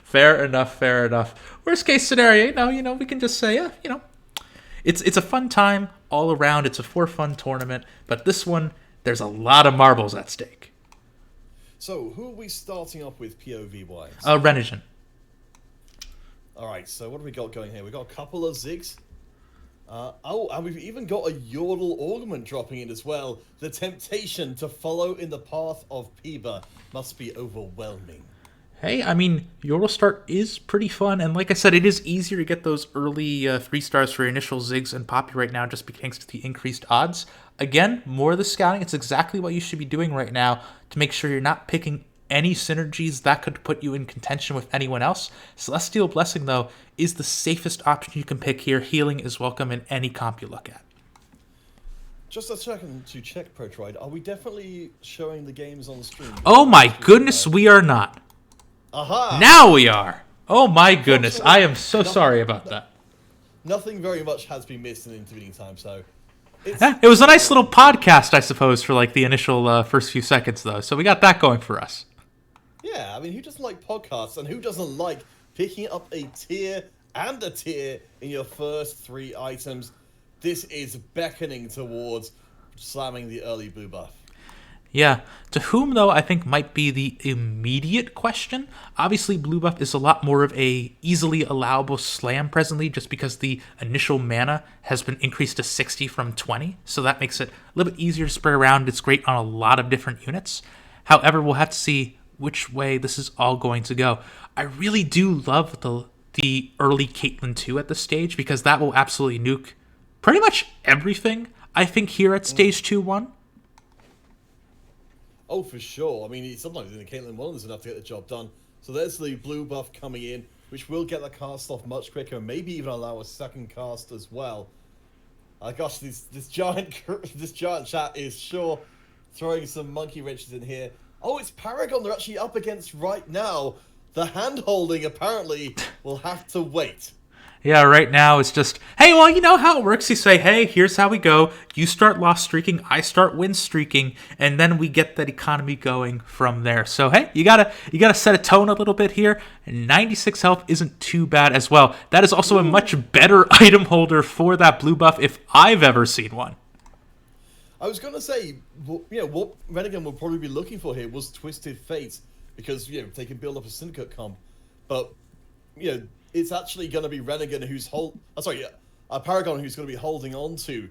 Speaker 1: Fair enough, fair enough. Worst case scenario, we can just say, it's a fun time all around. It's a for fun tournament, but this one, there's a lot of marbles at stake.
Speaker 2: So who are we starting off with POV-wise?
Speaker 1: Renegade.
Speaker 2: All right, so what have we got going here? We've got a couple of Ziggs. And we've even got a Yordle Augment dropping in as well. The temptation to follow in the path of Piba must be overwhelming.
Speaker 1: Hey, I mean, Yordle start is pretty fun, and like I said, it is easier to get those early 3 stars for your initial Ziggs and Poppy right now just thanks to the increased odds. Again, more of the scouting. It's exactly what you should be doing right now to make sure you're not picking any synergies that could put you in contention with anyone else. Celestial Blessing, though, is the safest option you can pick here. Healing is welcome in any comp you look at.
Speaker 2: Just a second to check, Protroid. Are we definitely showing the games on the stream?
Speaker 1: Oh my goodness, we are not.
Speaker 2: Aha!
Speaker 1: Now we are. Oh my goodness, I am so sorry about that.
Speaker 2: Nothing very much has been missed in the intervening time, so...
Speaker 1: It was a nice little podcast, I suppose, for like the initial first few seconds, though. So we got that going for us.
Speaker 2: Yeah, I mean, who doesn't like podcasts, and who doesn't like picking up a tier and a tier in your first 3 items? This is beckoning towards slamming the early blue buff.
Speaker 1: Yeah, to whom, though, I think might be the immediate question. Obviously, blue buff is a lot more of a easily allowable slam presently, just because the initial mana has been increased to 60 from 20, so that makes it a little bit easier to spray around. It's great on a lot of different units. However, we'll have to see which way this is all going to go. I really do love the early Caitlyn 2 at this stage, because that will absolutely nuke pretty much everything, I think, here at stage 2-1.
Speaker 2: Oh, for sure. I mean, sometimes in the Caitlyn 1 is enough to get the job done. So there's the blue buff coming in, which will get the cast off much quicker, and maybe even allow a second cast as well. Gosh, this giant chat is sure throwing some monkey wrenches in here. Oh, it's Paragon they're actually up against right now. The hand-holding, apparently, will have to wait.
Speaker 1: Yeah, right now it's just, hey, well, you know how it works. You say, hey, here's how we go. You start loss streaking, I start win streaking, and then we get that economy going from there. So, hey, you gotta set a tone a little bit here. And 96 health isn't too bad as well. That is also a much better item holder for that blue buff if I've ever seen one.
Speaker 2: I was going to say, what Renegade would probably be looking for here was Twisted Fate, because, they can build up a Syndicate comp. But, it's actually going to be Renegade who's Paragon who's going to be holding on to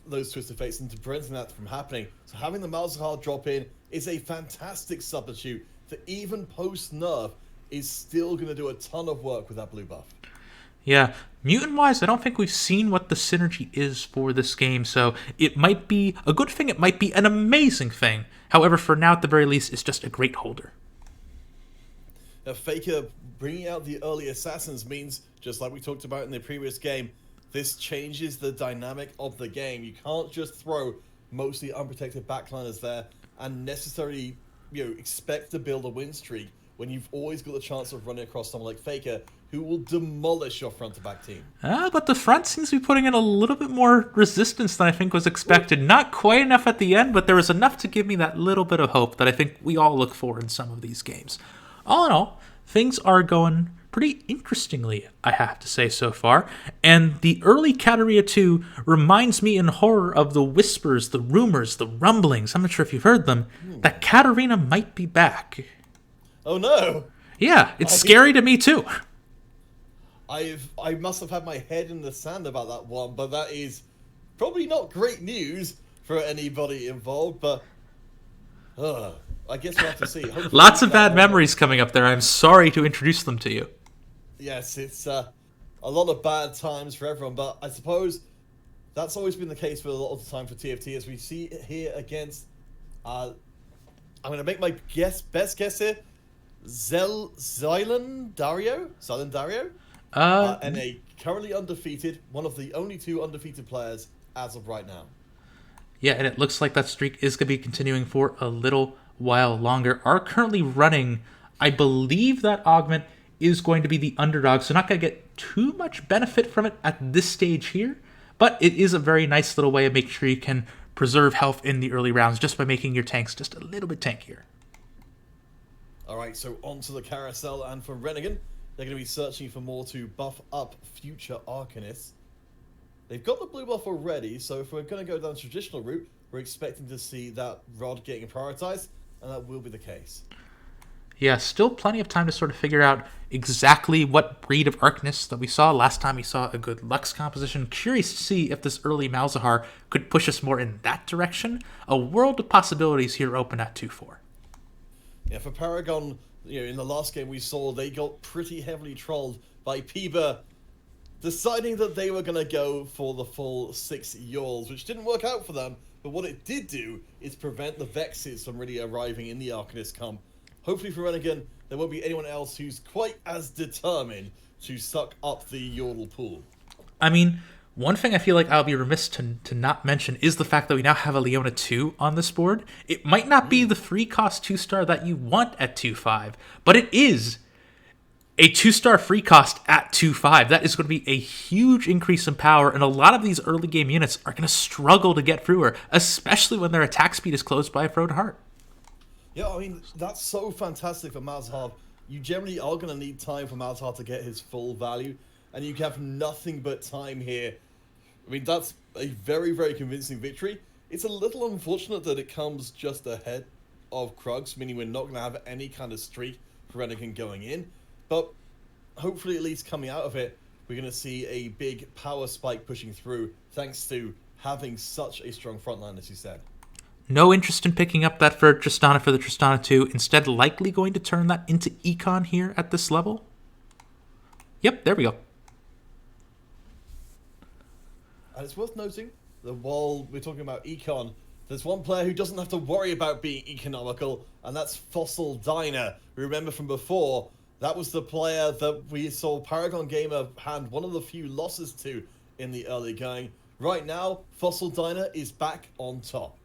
Speaker 2: those Twisted Fates and to preventing that from happening. So having the Malzahar drop in is a fantastic substitute that even post-nerf is still going to do a ton of work with that blue buff.
Speaker 1: Yeah, mutant-wise, I don't think we've seen what the synergy is for this game, so it might be a good thing, it might be an amazing thing. However, for now, at the very least, it's just a great holder.
Speaker 2: Faker bringing out the early assassins means, just like we talked about in the previous game, this changes the dynamic of the game. You can't just throw mostly unprotected backliners there and necessarily expect to build a win streak when you've always got the chance of running across someone like Faker, who will demolish your front-to-back team.
Speaker 1: But the front seems to be putting in a little bit more resistance than I think was expected. Not quite enough at the end, but there was enough to give me that little bit of hope that I think we all look for in some of these games. All in all, things are going pretty interestingly, I have to say so far. And the early Katarina 2 reminds me in horror of the whispers, the rumors, the rumblings, I'm not sure if you've heard them, that Katarina might be back.
Speaker 2: Oh no!
Speaker 1: Yeah, it's scary to me too.
Speaker 2: I must have had my head in the sand about that one, but that is probably not great news for anybody involved. But I guess we'll have to see. Hopefully, at
Speaker 1: Lots
Speaker 2: least
Speaker 1: of
Speaker 2: that
Speaker 1: bad
Speaker 2: one.
Speaker 1: memories coming up there. I'm sorry to introduce them to you.
Speaker 2: Yes, it's a lot of bad times for everyone, but I suppose that's always been the case for a lot of the time for TFT, as we see it here against. I'm going to make my best guess here. Zylan Dario,
Speaker 1: Uh,
Speaker 2: and a currently undefeated, one of the only two undefeated players as of right now.
Speaker 1: Yeah, and it looks like that streak is going to be continuing for a little while longer. Are currently running, I believe that Augment is going to be the underdog, so not going to get too much benefit from it at this stage here, but it is a very nice little way of making sure you can preserve health in the early rounds just by making your tanks just a little bit tankier.
Speaker 2: All right, so onto the carousel, and for Rennigan, they're going to be searching for more to buff up future Arcanists. They've got the blue buff already, so if we're going to go down the traditional route, we're expecting to see that Rod getting prioritized, and that will be the case.
Speaker 1: Yeah, still plenty of time to sort of figure out exactly what breed of Arcanist that we saw. Last time we saw a good Lux composition. Curious to see if this early Malzahar could push us more in that direction. A world of possibilities here open at 2-4.
Speaker 2: Yeah, for Paragon, in the last game we saw, they got pretty heavily trolled by Piba deciding that they were going to go for the full 6 Yawls, which didn't work out for them, but what it did do is prevent the Vexes from really arriving in the Arcanist comp. Hopefully for Rennigan, there won't be anyone else who's quite as determined to suck up the Yordle pool.
Speaker 1: I mean, one thing I feel like I'll be remiss to not mention is the fact that we now have a Leona 2 on this board. It might not be the free cost 2-star that you want at 2-5, but it is a 2-star free cost at 2-5. That is going to be a huge increase in power, and a lot of these early game units are going to struggle to get through her, especially when their attack speed is closed by a Frode Heart.
Speaker 2: Yeah, I mean, that's so fantastic for Malzahar. You generally are going to need time for Malzahar to get his full value, and you have nothing but time here. I mean, that's a very, very convincing victory. It's a little unfortunate that it comes just ahead of Krugs, meaning we're not going to have any kind of streak for Rennigan going in, but hopefully at least coming out of it, we're going to see a big power spike pushing through, thanks to having such a strong frontline, as you said.
Speaker 1: No interest in picking up that for Tristana for the Tristana 2. Instead, likely going to turn that into Econ here at this level. Yep, there we go.
Speaker 2: And it's worth noting that while we're talking about Econ, there's one player who doesn't have to worry about being economical, and that's Fossil Diner. Remember from before, that was the player that we saw Paragon Gamer hand one of the few losses to in the early going. Right now, Fossil Diner is back on top.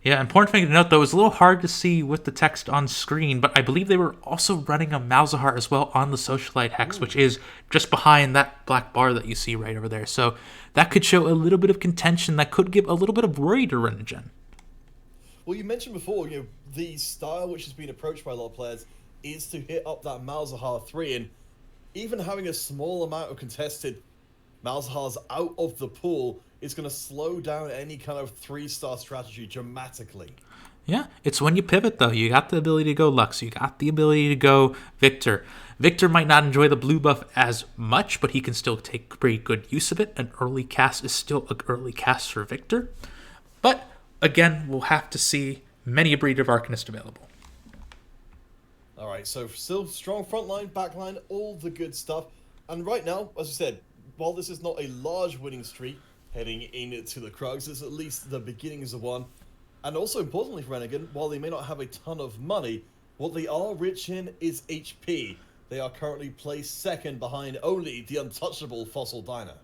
Speaker 1: Yeah, important thing to note, though, is a little hard to see with the text on screen, but I believe they were also running a Malzahar as well on the Socialite Hex, which is just behind that black bar that you see right over there. So that could show a little bit of contention that could give a little bit of worry to Rennigan.
Speaker 2: Well, you mentioned before, the style which has been approached by a lot of players is to hit up that Malzahar 3, and even having a small amount of contested Malzahars out of the pool is going to slow down any kind of 3-star strategy dramatically.
Speaker 1: Yeah, it's when you pivot, though. You got the ability to go Lux. You got the ability to go Victor. Victor might not enjoy the blue buff as much, but he can still take pretty good use of it. An early cast is still an early cast for Victor. But, again, we'll have to see many a breed of Arcanist available.
Speaker 2: Alright, so still strong frontline, backline, all the good stuff. And right now, as I said, while this is not a large winning streak heading into the Krugs, it's at least the beginnings of one. And also importantly for Rennigan, while they may not have a ton of money, what they are rich in is HP. They are currently placed second behind only the untouchable Fossil Diner.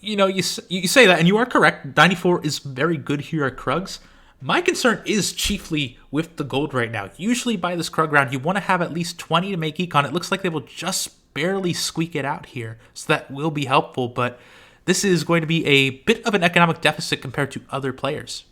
Speaker 1: You say that, and you are correct. 94 is very good here at Krugs. My concern is chiefly with the gold right now. Usually by this Krug round, you want to have at least 20 to make Econ. It looks like they will just barely squeak it out here, so that will be helpful, but this is going to be a bit of an economic deficit compared to other players.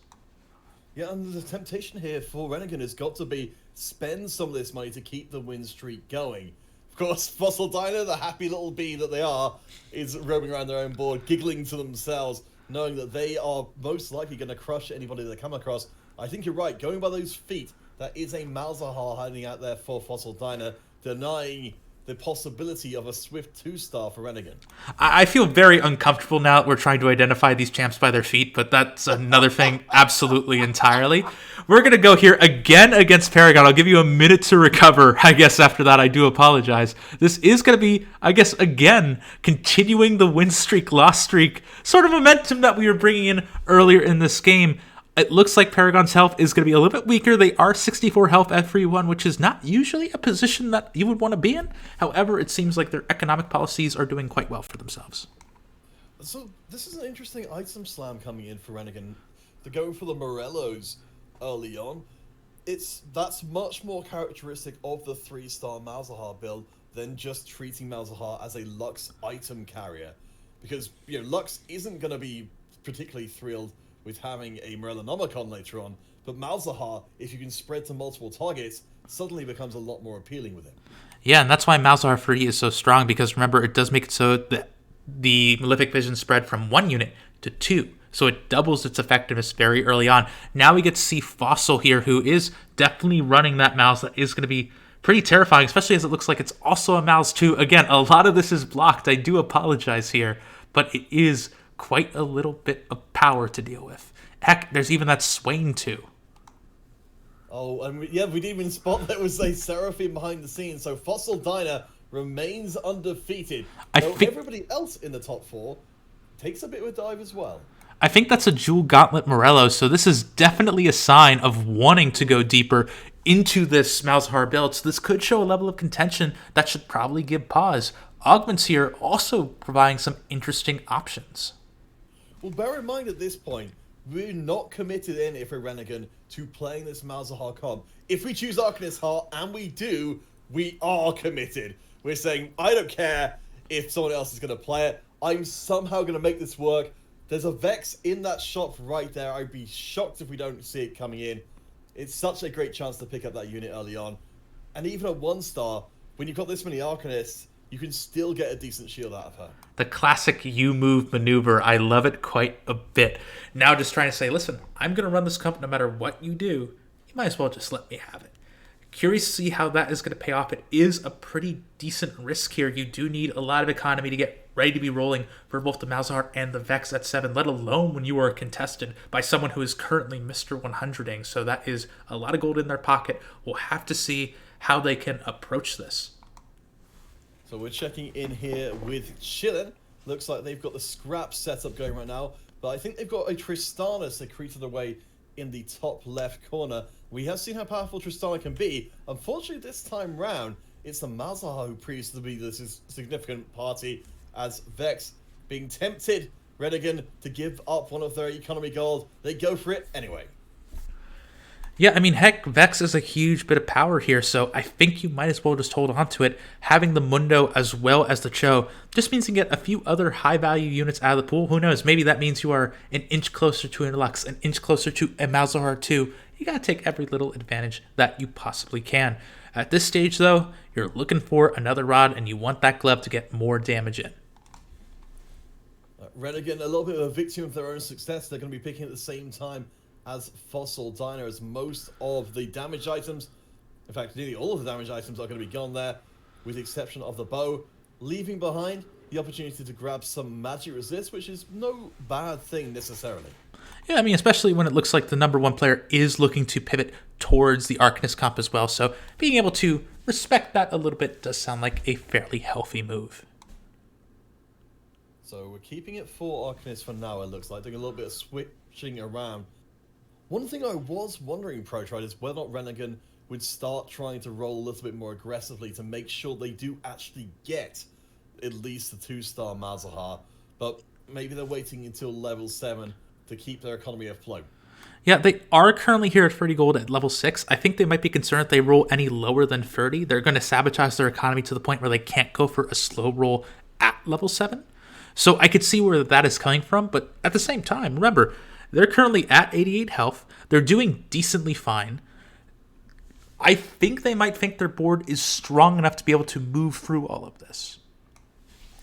Speaker 2: Yeah, and the temptation here for Rennigan has got to be spend some of this money to keep the win streak going. Of course, Fossil Diner, the happy little bee that they are, is roaming around their own board, giggling to themselves, knowing that they are most likely going to crush anybody they come across. I think you're right. Going by those feet, that is a Malzahar hiding out there for Fossil Diner, denying the possibility of a swift 2-star for Renegade.
Speaker 1: I feel very uncomfortable now that we're trying to identify these champs by their feet, but that's another thing absolutely entirely. We're going to go here again against Paragon. I'll give you a minute to recover, I guess, after that. I do apologize. This is going to be, I guess, again, continuing the win streak, loss streak, sort of momentum that we were bringing in earlier in this game. It looks like Paragon's health is going to be a little bit weaker. They are 64 health everyone, which is not usually a position that you would want to be in. However, it seems like their economic policies are doing quite well for themselves.
Speaker 2: So this is an interesting item slam coming in for Renegade. They're going for the Morellos early on. That's much more characteristic of the 3-star Malzahar build than just treating Malzahar as a Lux item carrier. Because, Lux isn't going to be particularly thrilled with having a Morellonomicon later on, but Malzahar, if you can spread to multiple targets, suddenly becomes a lot more appealing with it.
Speaker 1: Yeah, and that's why Malzahar 3 is so strong, because remember, it does make it so that the Malefic Vision spread from 1 unit to 2, so it doubles its effectiveness very early on. Now we get to see Fossil here, who is definitely running that Malz that is going to be pretty terrifying, especially as it looks like it's also a Malz 2. Again, a lot of this is blocked. I do apologize here, but it is quite a little bit of power to deal with. Heck, there's even that Swain too.
Speaker 2: Oh, and we didn't even spot there was a Seraphim behind the scenes, so Fossil Diner remains undefeated. Everybody else in the top 4 takes a bit of a dive as well.
Speaker 1: I think that's a Jewel Gauntlet Morello, so this is definitely a sign of wanting to go deeper into this Malzahar build, so this could show a level of contention that should probably give pause. Augments here also providing some interesting options.
Speaker 2: Well, bear in mind at this point, we're not committed in, if we're Renegade, to playing this Malzahar comp. If we choose Arcanist Heart, and we do, we are committed. We're saying, I don't care if someone else is going to play it. I'm somehow going to make this work. There's a Vex in that shop right there. I'd be shocked if we don't see it coming in. It's such a great chance to pick up that unit early on. And even at 1-star, when you've got this many Arcanists, you can still get a decent shield out of her.
Speaker 1: The classic U-move maneuver. I love it quite a bit. Now just trying to say, listen, I'm going to run this comp no matter what you do. You might as well just let me have it. Curious to see how that is going to pay off. It is a pretty decent risk here. You do need a lot of economy to get ready to be rolling for both the Malzahar and the Vex at 7, let alone when you are contested by someone who is currently Mr. 100ing. So that is a lot of gold in their pocket. We'll have to see how they can approach this.
Speaker 2: So we're checking in here with Chillin. Looks like they've got the scrap setup going right now, but I think they've got a Tristana secreted away in the top left corner. We have seen how powerful Tristana can be. Unfortunately, this time round, it's the Malzahar who proves to be this significant party, as Vex being tempted, Renegade, to give up one of their economy gold. They go for it anyway.
Speaker 1: Yeah, I mean, heck, Vex is a huge bit of power here, so I think you might as well just hold on to it. Having the Mundo as well as the Cho just means you can get a few other high-value units out of the pool. Who knows? Maybe that means you are an inch closer to a Lux, an inch closer to a Malzahar 2. You got to take every little advantage that you possibly can. At this stage, though, you're looking for another rod, and you want that glove to get more damage in.
Speaker 2: Renegade, a little bit of a victim of their own success. They're going to be picking at the same time as Fossil Diner, as most of the damage items, in fact, nearly all of the damage items are going to be gone there, with the exception of the bow, leaving behind the opportunity to grab some magic resist, which is no bad thing necessarily.
Speaker 1: Yeah, I mean, especially when it looks like the number 1 player is looking to pivot towards the Arcanist comp as well, so being able to respect that a little bit does sound like a fairly healthy move.
Speaker 2: So we're keeping it for Arcanist for now, it looks like, doing a little bit of switching around. One thing I was wondering, Protroid, is whether or not Renegade would start trying to roll a little bit more aggressively to make sure they do actually get at least the 2-star Malzahar, but maybe they're waiting until level 7 to keep their economy afloat.
Speaker 1: Yeah, they are currently here at 30 gold at level 6. I think they might be concerned if they roll any lower than 30. They're going to sabotage their economy to the point where they can't go for a slow roll at level 7. So I could see where that is coming from, but at the same time, remember, they're currently at 88 health. They're doing decently fine. I think they might think their board is strong enough to be able to move through all of this.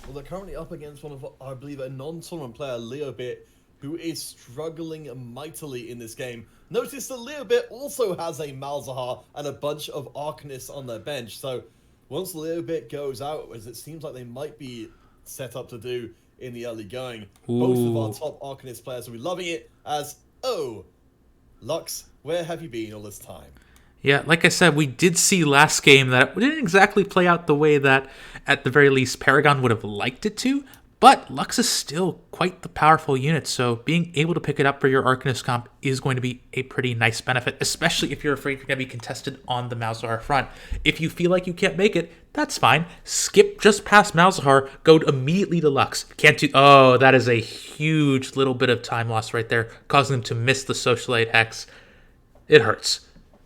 Speaker 2: Well, they're currently up against one of, I believe, a non-tournament player, Leobit, who is struggling mightily in this game. Notice that Leobit also has a Malzahar and a bunch of Arcanists on their bench, so once the little bit goes out, as it seems like they might be set up to do in the early going, both of our top Arcanist players will be loving it as, oh, Lux, where have you been all this time?
Speaker 1: Yeah, like I said, we did see last game that it didn't exactly play out the way that, at the very least, Paragon would have liked it to, but Lux is still quite the powerful unit, so being able to pick it up for your Arcanist comp is going to be a pretty nice benefit, especially if you're afraid you're going to be contested on the Malzahar front. If you feel like you can't make it, that's fine. Skip just past Malzahar, go immediately to Lux. Can't do... Oh, that is a huge little bit of time loss right there, causing them to miss the Socialite Hex. It hurts.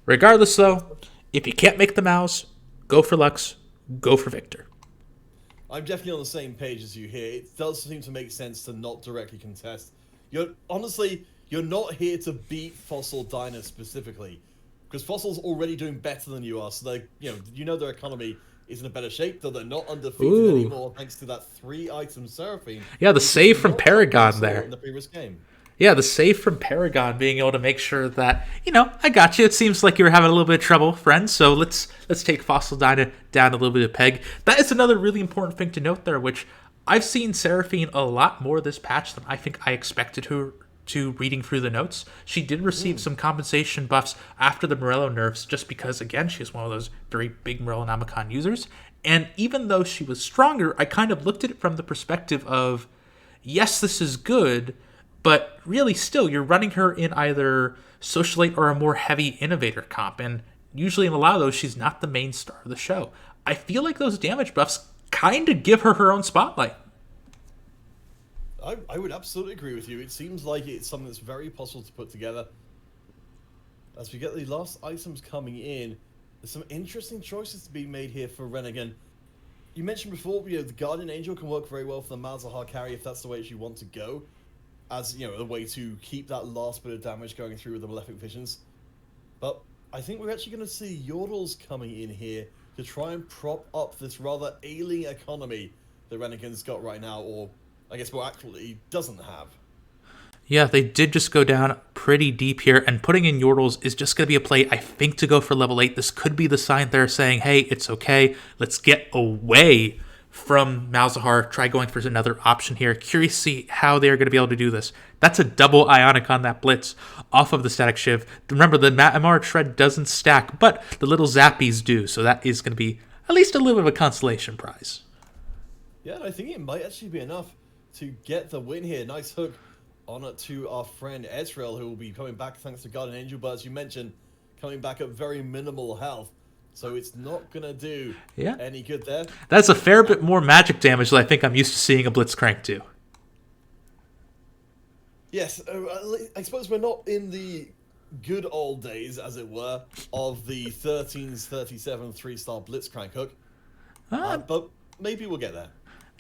Speaker 1: Regardless, though, if you can't make the Mouse, go for Lux, go for Victor.
Speaker 2: I'm definitely on the same page as you here. It does seem to make sense to not directly contest. You're not here to beat Fossil Dyna specifically, because Fossil's already doing better than you are. So their economy is in a better shape, though they're not undefeated anymore thanks to that 3-item Seraphine.
Speaker 1: Yeah, the save from Paragon there
Speaker 2: in the previous game.
Speaker 1: Yeah, the save from Paragon being able to make sure that, I got you. It seems like you were having a little bit of trouble, friend. So let's take Fossil Dyna down a little bit of peg. That is another really important thing to note there, which I've seen Seraphine a lot more this patch than I think I expected her to reading through the notes. She did receive some compensation buffs after the Morello nerfs just because, again, she is one of those very big Morellonomicon users. And even though she was stronger, I kind of looked at it from the perspective of, yes, this is good, but really still, you're running her in either Socialite or a more heavy Innovator comp, and usually in a lot of those, she's not the main star of the show. I feel like those damage buffs kind of give her her own spotlight.
Speaker 2: I would absolutely agree with you. It seems like it's something that's very possible to put together. As we get the last items coming in, there's some interesting choices to be made here for Renegan. You mentioned before, the Guardian Angel can work very well for the Malzahar carry if that's the way you want to go, as a way to keep that last bit of damage going through with the Malefic Visions. But I think we're actually going to see Yordles coming in here to try and prop up this rather ailing economy that Renegan's got right now, or I guess more accurately, doesn't have.
Speaker 1: Yeah, they did just go down pretty deep here, and putting in Yordles is just going to be a play, I think, to go for level 8. This could be the sign they're saying, hey, it's okay, let's get away from Malzahar, try going for another option here. Curious to see how they're going to be able to do this. That's a double Ionic on that Blitz off of the Static Shiv. Remember, the MR Shred doesn't stack, but the little Zappies do, so that is going to be at least a little bit of a consolation prize.
Speaker 2: Yeah, I think it might actually be enough to get the win here. Nice hook on it to our friend Ezreal, who will be coming back thanks to Guardian Angel, but as you mentioned, coming back at very minimal health. So it's not going to do any good there.
Speaker 1: That's a fair bit more magic damage than I think I'm used to seeing a Blitzcrank do.
Speaker 2: Yes, I suppose we're not in the good old days, as it were, of the 1337 3-star Blitzcrank hook. But maybe we'll get there.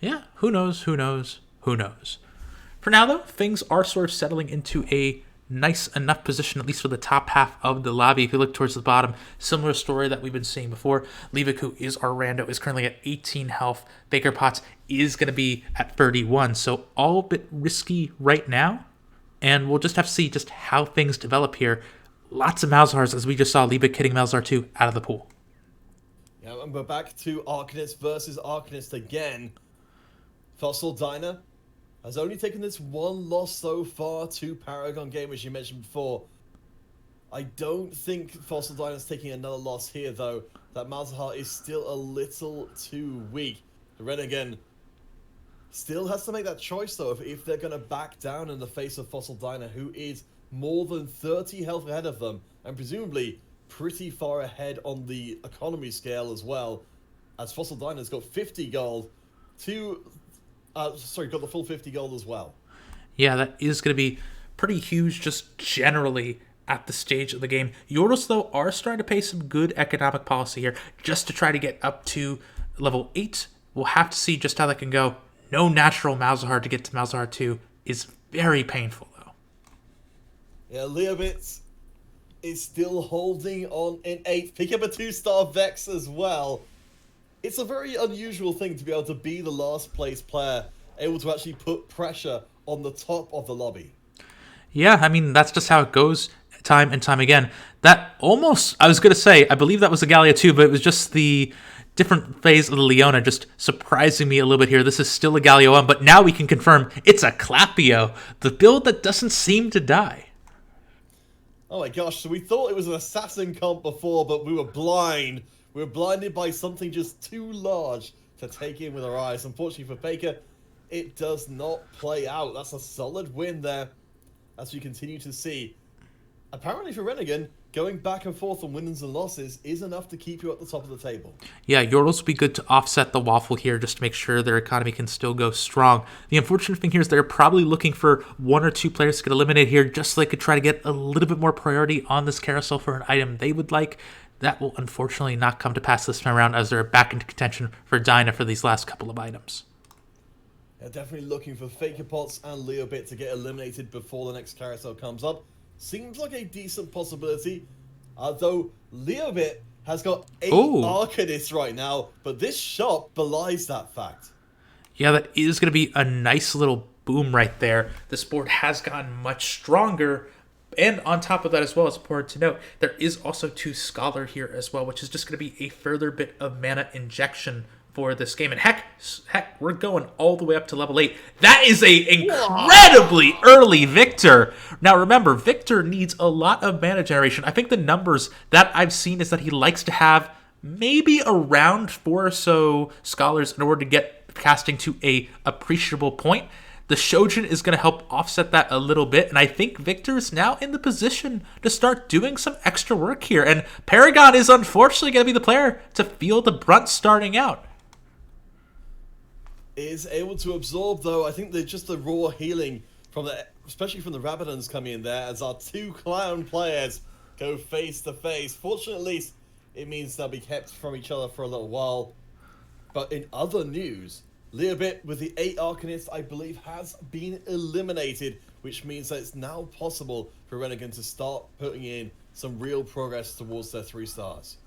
Speaker 1: Yeah, who knows? For now, though, things are sort of settling into a nice enough position, at least for the top half of the lobby. If you look towards the bottom, similar story that we've been seeing before. Levick, who is our rando, is currently at 18 health. Baker Potts is going to be at 31, so all a bit risky right now. And we'll just have to see just how things develop here. Lots of Malzahars, as we just saw Levick hitting Malzahar 2 out of the pool.
Speaker 2: Yeah, and we're back to Arcanist versus Arcanist again. Fossil Dyna has only taken this one loss so far to Paragon game, as you mentioned before. I don't think Fossil Dyna's taking another loss here, though. That Malzahar is still a little too weak. The Renegan still has to make that choice, though, if they're going to back down in the face of Fossil Dyna, who is more than 30 health ahead of them, and presumably pretty far ahead on the economy scale as well, as Fossil Dyna's got 50 gold got the full 50 gold as well.
Speaker 1: Yeah, that is going to be pretty huge just generally at the stage of the game. Yordles, though, are starting to pay some good economic policy here just to try to get up to level 8. We'll have to see just how that can go. No natural Malzahar to get to Malzahar 2 is very painful, though.
Speaker 2: Yeah, Leobit is still holding on in 8th. Pick up a 2-star Vex as well. It's a very unusual thing to be able to be the last place player, able to actually put pressure on the top of the lobby.
Speaker 1: Yeah, I mean, that's just how it goes time and time again. That almost, I was going to say, I believe that was the Gallia too, but it was just the different phase of the Leona just surprising me a little bit here. This is still a Galio 1, but now we can confirm it's a Clapio, the build that doesn't seem to die.
Speaker 2: Oh my gosh, so we thought it was an assassin comp before, but we were blind. We were blinded by something just too large to take in with our eyes. Unfortunately for Faker, it does not play out. That's a solid win there, as we continue to see. Apparently for Renegade, going back and forth on wins and losses is enough to keep you at the top of the table.
Speaker 1: Yeah, Yordles will be good to offset the waffle here just to make sure their economy can still go strong. The unfortunate thing here is they're probably looking for 1 or 2 players to get eliminated here just so they could try to get a little bit more priority on this carousel for an item they would like. That will unfortunately not come to pass this time around as they're back into contention for Dyna for these last couple of items.
Speaker 2: They're definitely looking for Faker Pots and Leobit to get eliminated before the next carousel comes up. Seems like a decent possibility, though Leobit has got 8 Arcanists right now, but this shop belies that fact.
Speaker 1: Yeah, that is going to be a nice little boom right there. This board has gotten much stronger, and on top of that as well, it's important to note, there is also 2 Scholar here as well, which is just going to be a further bit of mana injection for this game. And heck, we're going all the way up to level 8. That is a incredibly early Victor. Now remember, Victor needs a lot of mana generation. I think the numbers that I've seen is that he likes to have maybe around 4 or so Scholars in order to get casting to a appreciable point. The Shojin is going to help offset that a little bit, and I think Victor is now in the position to start doing some extra work here. And Paragon is unfortunately going to be the player to feel the brunt starting out.
Speaker 2: Is able to absorb, though. I think just the raw healing from especially from the Rabadons coming in there as our 2 clown players go face to face. Fortunately, it means they'll be kept from each other for a little while. But in other news, Leobit with the 8 Arcanists, I believe, has been eliminated, which means that it's now possible for Renegade to start putting in some real progress towards their 3 stars.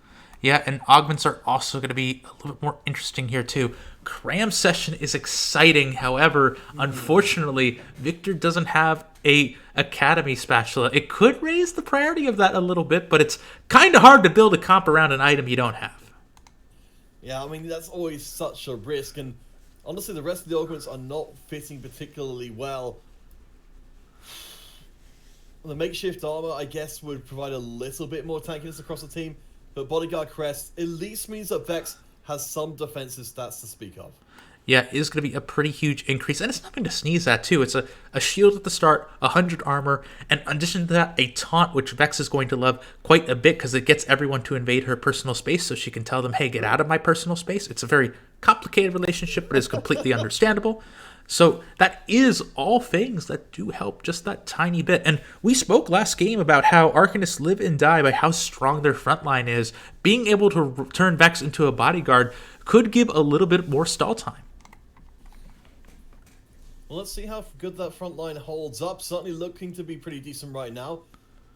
Speaker 1: Yeah, and augments are also going to be a little bit more interesting here too. Cram Session is exciting. However, unfortunately, Victor doesn't have a Academy Spatula. It could raise the priority of that a little bit, but it's kind of hard to build a comp around an item you don't have.
Speaker 2: Yeah, I mean, that's always such a risk, and honestly, the rest of the augments are not fitting particularly well. The makeshift armor, I guess, would provide a little bit more tankiness across the team, but Bodyguard Crest at least means that Vex has some defensive stats to speak of.
Speaker 1: Yeah, it is going to be a pretty huge increase, and it's nothing to sneeze at, too. It's a shield at the start, 100 armor, and in addition to that, a taunt, which Vex is going to love quite a bit because it gets everyone to invade her personal space, so she can tell them, hey, get out of my personal space. It's a very complicated relationship, but it's completely understandable. So that is all things that do help just that tiny bit. And we spoke last game about how Arcanists live and die by how strong their front line is. Being able to turn Vex into a bodyguard could give a little bit more stall time.
Speaker 2: Well, let's see how good that front line holds up. Certainly looking to be pretty decent right now.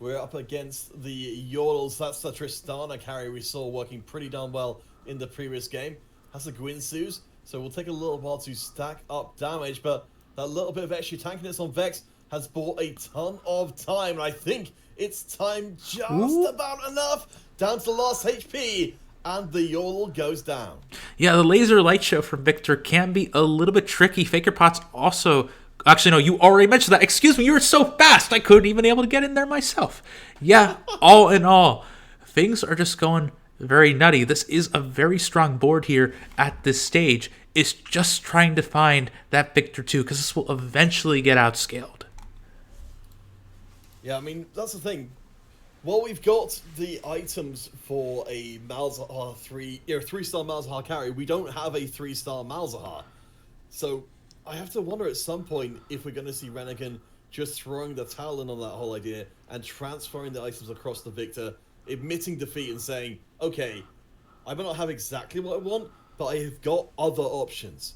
Speaker 2: We're up against the Yordles. That's the Tristana carry we saw working pretty darn well in the previous game. Has the Gwynsus. So we'll take a little while to stack up damage, but that little bit of extra tankiness on Vex has bought a ton of time. And I think it's time just about enough. Down to the last HP, and the Yordle goes down.
Speaker 1: Yeah, the laser light show from Victor can be a little bit tricky. Faker Pot's also... Actually, no, you already mentioned that. Excuse me, you were so fast, I couldn't even able to get in there myself. Yeah, all in all, things are just going very nutty. This is a very strong board here at this stage. It's just trying to find that Victor 2, because this will eventually get outscaled.
Speaker 2: Yeah, I mean, that's the thing. Well, we've got the items for a Malzahar 3-star Malzahar carry. We don't have a 3-star Malzahar. So I have to wonder at some point if we're going to see Renegade just throwing the towel in on that whole idea and transferring the items across to Victor, admitting defeat and saying, okay, I may not have exactly what I want, but I have got other options.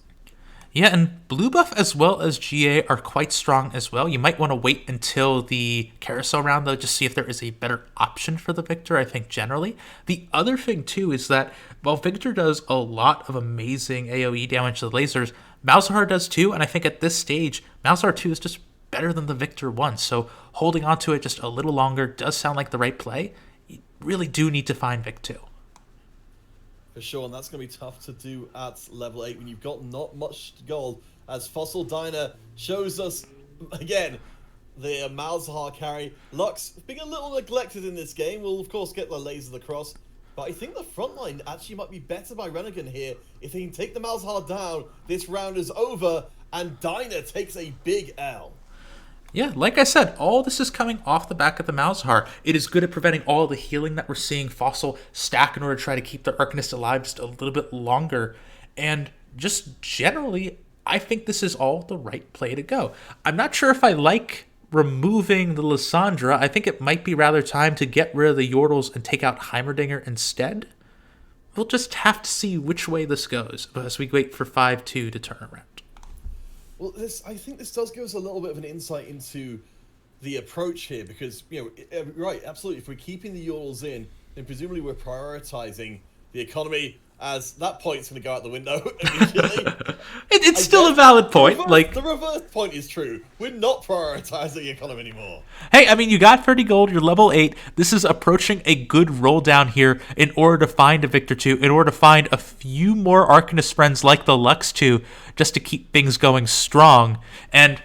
Speaker 1: Yeah, and blue buff as well as GA are quite strong as well. You might want to wait until the carousel round, though, just see if there is a better option for the Victor, I think, generally. The other thing, too, is that while Victor does a lot of amazing AoE damage to the lasers, Malzahar does too, and I think at this stage, Malzahar 2 is just better than the Victor 1, so holding on to it just a little longer does sound like the right play. You really do need to find Vic 2.
Speaker 2: for sure, and that's going to be tough to do at level 8 when you've got not much gold. As Fossil Diner shows us, again, the Malzahar carry. Lux being a little neglected in this game. We'll, of course, get the lasers across. But I think the front line actually might be better by Renegade here. If they can take the Malzahar down, this round is over, and Diner takes a big L.
Speaker 1: Yeah, like I said, all this is coming off the back of the Malzahar. It is good at preventing all the healing that we're seeing Fossil stack in order to try to keep the Arcanist alive just a little bit longer. And just generally, I think this is all the right play to go. I'm not sure if I like removing the Lissandra. I think it might be rather time to get rid of the Yordles and take out Heimerdinger instead. We'll just have to see which way this goes as we wait for 5-2 to turn around.
Speaker 2: Well, I think this does give us a little bit of an insight into the approach here, because, right, absolutely, if we're keeping the Yordles in, then presumably we're prioritizing the economy, as that point's going to go out the window immediately.
Speaker 1: It's still a valid point.
Speaker 2: The reverse point is true. We're not prioritizing economy anymore.
Speaker 1: Hey, I mean, you got 30 gold, you're level 8. This is approaching a good roll down here in order to find a Victor 2, in order to find a few more Arcanist friends like the Lux 2, just to keep things going strong. And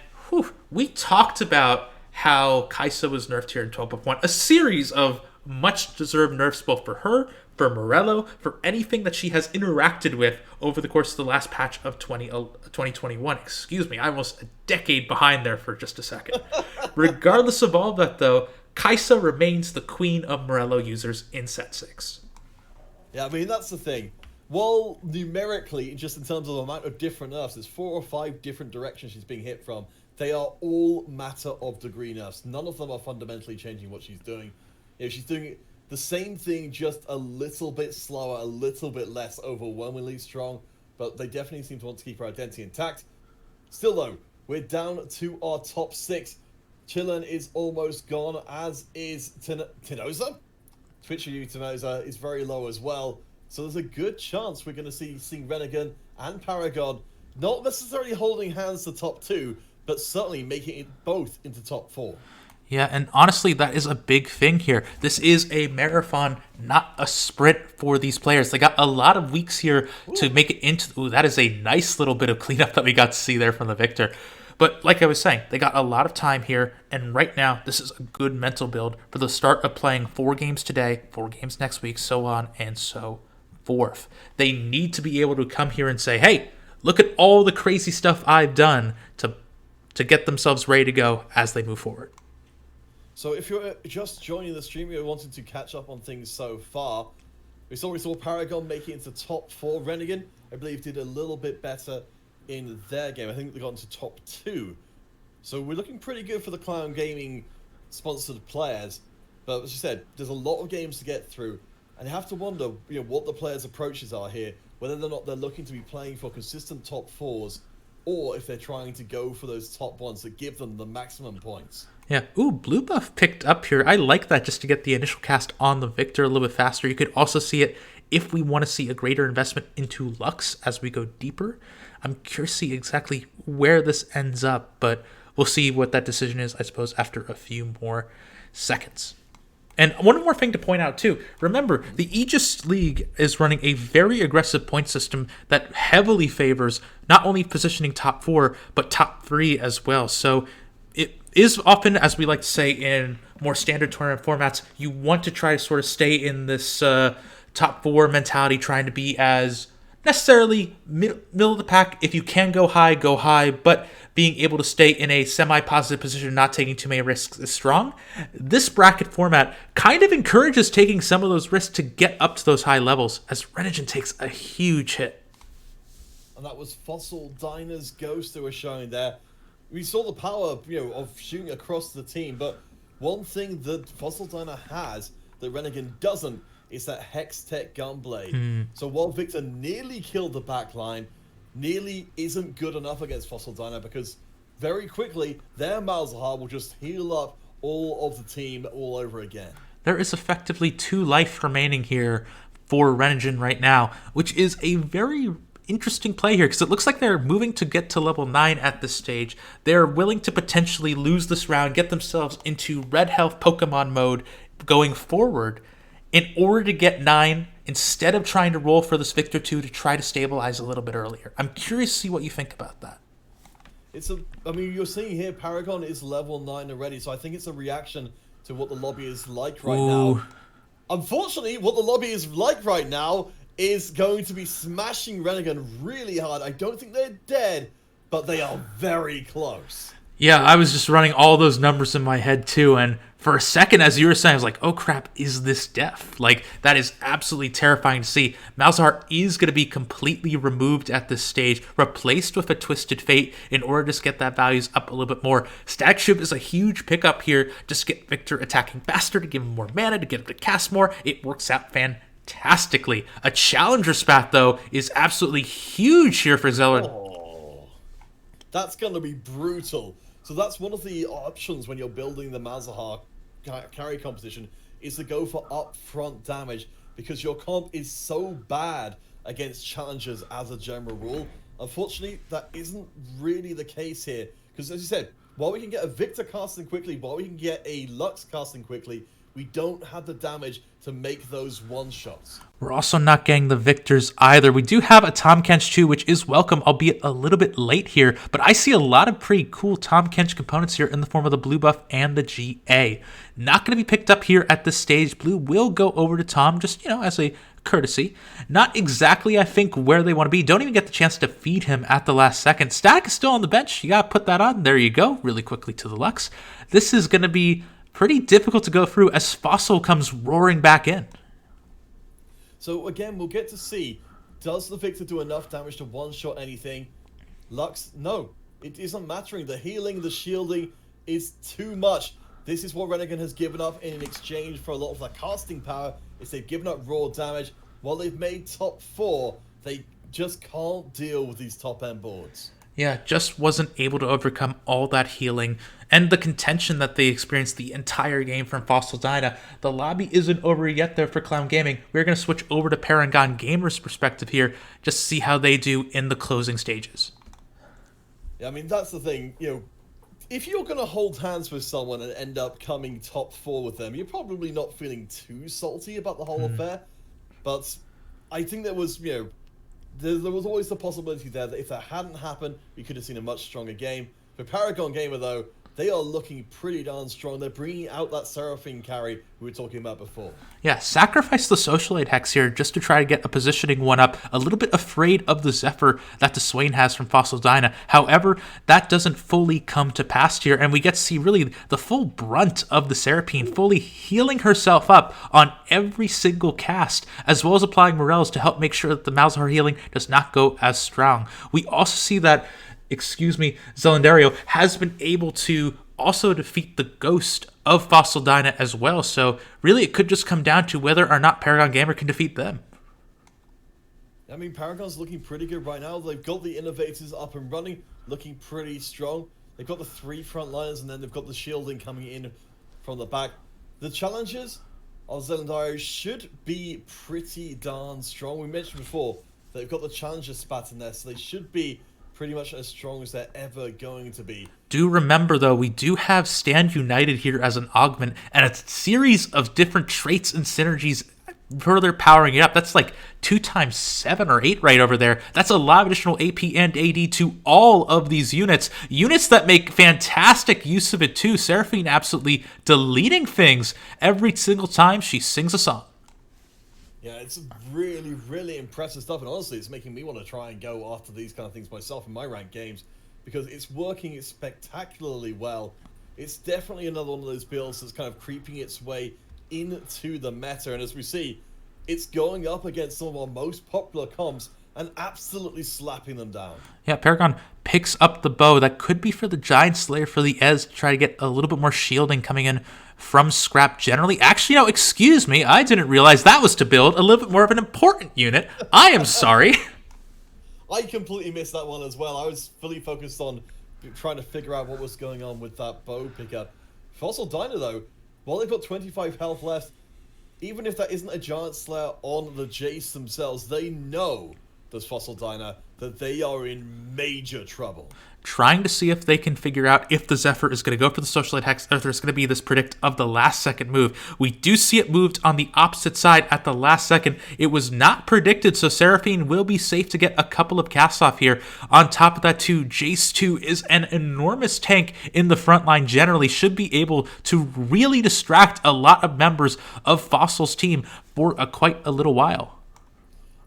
Speaker 1: we talked about how Kai'Sa was nerfed here in 12.1. A series of much-deserved nerfs both for her, for Morello, for anything that she has interacted with over the course of the last patch of 2021. Excuse me, I'm almost a decade behind there for just a second. Regardless of all that, though, Kai'Sa remains the queen of Morello users in Set 6.
Speaker 2: Yeah, I mean, that's the thing. While numerically, just in terms of the amount of different nerfs, there's 4 or 5 different directions she's being hit from. They are all matter of degree nerfs. None of them are fundamentally changing what she's doing. She's doing the same thing, just a little bit slower, a little bit less overwhelmingly strong, but they definitely seem to want to keep her identity intact. Still, though, we're down to our top 6. Chillin is almost gone, as is Tinoza. Twitch review Tinoza is very low as well, so there's a good chance we're going to see Renegade and Paragon not necessarily holding hands to top 2, but certainly making it both into top 4.
Speaker 1: Yeah, and honestly, that is a big thing here. This is a marathon, not a sprint for these players. They got a lot of weeks here to make it into... Ooh, that is a nice little bit of cleanup that we got to see there from the Victor. But like I was saying, they got a lot of time here, and right now, this is a good mental build for the start of playing 4 games today, 4 games next week, so on and so forth. They need to be able to come here and say, hey, look at all the crazy stuff I've done to get themselves ready to go as they move forward.
Speaker 2: So if you're just joining the stream, you're wanting to catch up on things so far, we saw Paragon make it into top 4. Renegade, I believe, did a little bit better in their game. I think they got into top 2. So we're looking pretty good for the Clown Gaming sponsored players. But as you said, there's a lot of games to get through, and you have to wonder, what the players' approaches are here, whether or not they're looking to be playing for consistent top 4s, or if they're trying to go for those top 1s that give them the maximum points.
Speaker 1: Yeah. Ooh, blue buff picked up here. I like that, just to get the initial cast on the Victor a little bit faster. You could also see it if we want to see a greater investment into Lux as we go deeper. I'm curious to see exactly where this ends up, but we'll see what that decision is, I suppose, after a few more seconds. And one more thing to point out, too. Remember, the Aegis League is running a very aggressive point system that heavily favors not only positioning top 4, but top 3 as well. So it is often, as we like to say in more standard tournament formats, you want to try to sort of stay in this top 4 mentality, trying to be as necessarily middle of the pack. If you can go high, but being able to stay in a semi-positive position, not taking too many risks is strong. This bracket format kind of encourages taking some of those risks to get up to those high levels, as Renegade takes a huge hit.
Speaker 2: And that was Fossil Diner's Ghost they were showing there. We saw the power, of shooting across the team, but one thing that Fossil Diner has that Renegade doesn't is that Hex Tech Gunblade. So while Victor nearly killed the backline, nearly isn't good enough against Fossil Diner, because very quickly their Malzahar will just heal up all of the team all over again.
Speaker 1: There is effectively 2 life remaining here for Renegade right now, which is a very interesting play here, because it looks like they're moving to get to level 9 at this stage. They're willing to potentially lose this round, get themselves into red health Pokemon mode going forward in order to get 9 instead of trying to roll for this Victor 2 to try to stabilize a little bit earlier. I'm curious to see what you think about that.
Speaker 2: I mean, you're seeing here Paragon is level 9 already, so I think it's a reaction to what the lobby is like right now. Unfortunately, what the lobby is like right now is going to be smashing Renegade really hard. I don't think they're dead, but they are very close.
Speaker 1: Yeah, I was just running all those numbers in my head too, and for a second, as you were saying, I was like, oh crap, is this death? Like, that is absolutely terrifying to see. Malzahar is going to be completely removed at this stage, replaced with a Twisted Fate in order to get that values up a little bit more. Static Shiv is a huge pickup here, just to get Victor attacking faster, to give him more mana, to get him to cast more. It works out fantastically. A Challenger Spat, though, is absolutely huge here for Zeller.
Speaker 2: Oh, that's going to be brutal. So that's one of the options when you're building the Malzahar carry composition, is to go for upfront damage, because your comp is so bad against challengers as a general rule. Unfortunately, that isn't really the case here, because as you said, while we can get a Victor casting quickly, while we can get a Lux casting quickly, we don't have the damage to make those one-shots.
Speaker 1: We're also not getting the Victors either. We do have a Tahm Kench too, which is welcome, albeit a little bit late here, but I see a lot of pretty cool Tahm Kench components here in the form of the blue buff and the GA. Not going to be picked up here at this stage. Blue will go over to Tahm, just, as a courtesy. Not exactly, I think, where they want to be. Don't even get the chance to feed him at the last second. Static is still on the bench. You got to put that on. There you go. Really quickly to the Lux. This is going to be pretty difficult to go through as Fossil comes roaring back in.
Speaker 2: So again, we'll get to see, does the Victor do enough damage to one-shot anything? Lux, no. It isn't mattering. The healing, the shielding is too much. This is what Renegade has given up in exchange for a lot of their casting power, is they've given up raw damage. While they've made top 4, they just can't deal with these top-end boards.
Speaker 1: Yeah, just wasn't able to overcome all that healing and the contention that they experienced the entire game from Fossil Dyna. The lobby isn't over yet there for Clown Gaming. We're going to switch over to Paragon Gamers' perspective here, just to see how they do in the closing stages.
Speaker 2: Yeah, I mean, that's the thing. If you're going to hold hands with someone and end up coming top 4 with them, you're probably not feeling too salty about the whole affair. But I think there was, there was always the possibility there that if that hadn't happened, we could have seen a much stronger game. For Paragon Gamer, though, they are looking pretty darn strong. They're bringing out that Seraphine carry we were talking about before.
Speaker 1: Yeah, sacrifice the Social Aid Hex here just to try to get a positioning one up. A little bit afraid of the Zephyr that the Swain has from Fossil Dyna. However, that doesn't fully come to pass here, and we get to see really the full brunt of the Seraphine fully healing herself up on every single cast, as well as applying Morels to help make sure that the Malzahar healing does not go as strong. We also see that Zelendario has been able to also defeat the ghost of Fossil Dyna as well. So really it could just come down to whether or not Paragon Gamer can defeat them.
Speaker 2: I mean, Paragon's looking pretty good right now. They've got the Innovators up and running, looking pretty strong. They've got the 3 frontliners, and then they've got the shielding coming in from the back. The challenges of Zelendario should be pretty darn strong. We mentioned before that they've got the Challenger spat in there, so they should be pretty much as strong as they're ever going to be.
Speaker 1: Do remember, though, we do have Stand United here as an augment, and a series of different traits and synergies further powering it up. That's like 2 times 7 or 8 right over there. That's a lot of additional AP and AD to all of these units. Units that make fantastic use of it, too. Seraphine absolutely deleting things every single time she sings a song.
Speaker 2: Yeah, it's really, really impressive stuff, and honestly, it's making me want to try and go after these kind of things myself in my ranked games, because it's working spectacularly well. It's definitely another one of those builds that's kind of creeping its way into the meta, and as we see, it's going up against some of our most popular comps and absolutely slapping them down.
Speaker 1: Yeah, Paragon picks up the bow. That could be for the Giant Slayer for the Ez to try to get a little bit more shielding coming in from scrap generally. Actually, no, excuse me. I didn't realize that was to build a little bit more of an important unit. I am sorry.
Speaker 2: I completely missed that one as well. I was fully focused on trying to figure out what was going on with that bow pickup. Fossil Dyna, though, while they've got 25 health left, even if that isn't a Giant Slayer on the Jace themselves, they know does Fossil Diner, that they are in major trouble.
Speaker 1: Trying to see if they can figure out if the Zephyr is going to go for the Socialite Hex, or if there's going to be this predict of the last second move. We do see it moved on the opposite side at the last second. It was not predicted, so Seraphine will be safe to get a couple of casts off here. On top of that, too, Jace 2 is an enormous tank in the front line generally, should be able to really distract a lot of members of Fossil's team for quite a little while.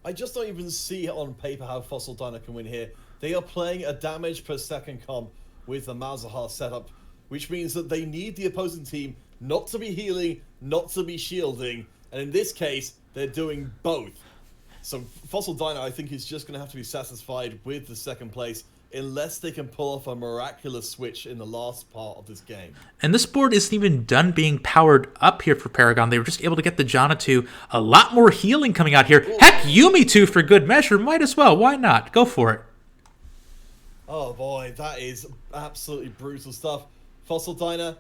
Speaker 2: I just don't even see on paper how Fossil Diner can win here. They are playing a damage per second comp with the Malzahar setup, which means that they need the opposing team not to be healing, not to be shielding, and in this case, they're doing both. So Fossil Diner, I think, is just going to have to be satisfied with the second place unless they can pull off a miraculous switch in the last part of this game.
Speaker 1: And this board isn't even done being powered up here for Paragon. They were just able to get the Janna 2. A lot more healing coming out here. Ooh. Heck, Yuumi 2 for good measure. Might as well. Why not? Go for it.
Speaker 2: Oh boy, that is absolutely brutal stuff. Fossil Diner,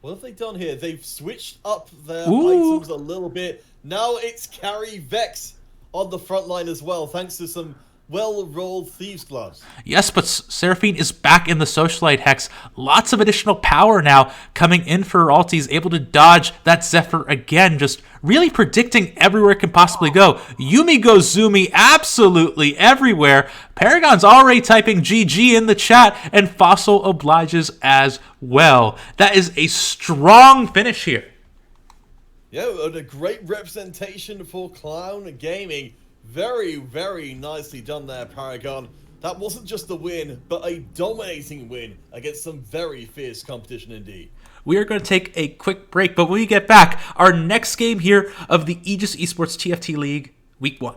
Speaker 2: what have they done here? They've switched up their items a little bit. Now it's Carry Vex on the front line as well, thanks to some well-rolled Thieves' Gloves.
Speaker 1: Yes, but Seraphine is back in the Socialite Hex. Lots of additional power now coming in for Altis, able to dodge that Zephyr again, just really predicting everywhere it can possibly go. Yuumi goes Zoomy absolutely everywhere. Paragon's already typing GG in the chat, and Fossil obliges as well. That is a strong finish here.
Speaker 2: Yeah, and a great representation for Clown Gaming. Very, very nicely done there, Paragon. That wasn't just a win, but a dominating win against some very fierce competition indeed.
Speaker 1: We are going to take a quick break, but when we get back, our next game here of the Aegis Esports TFT League, Week 1.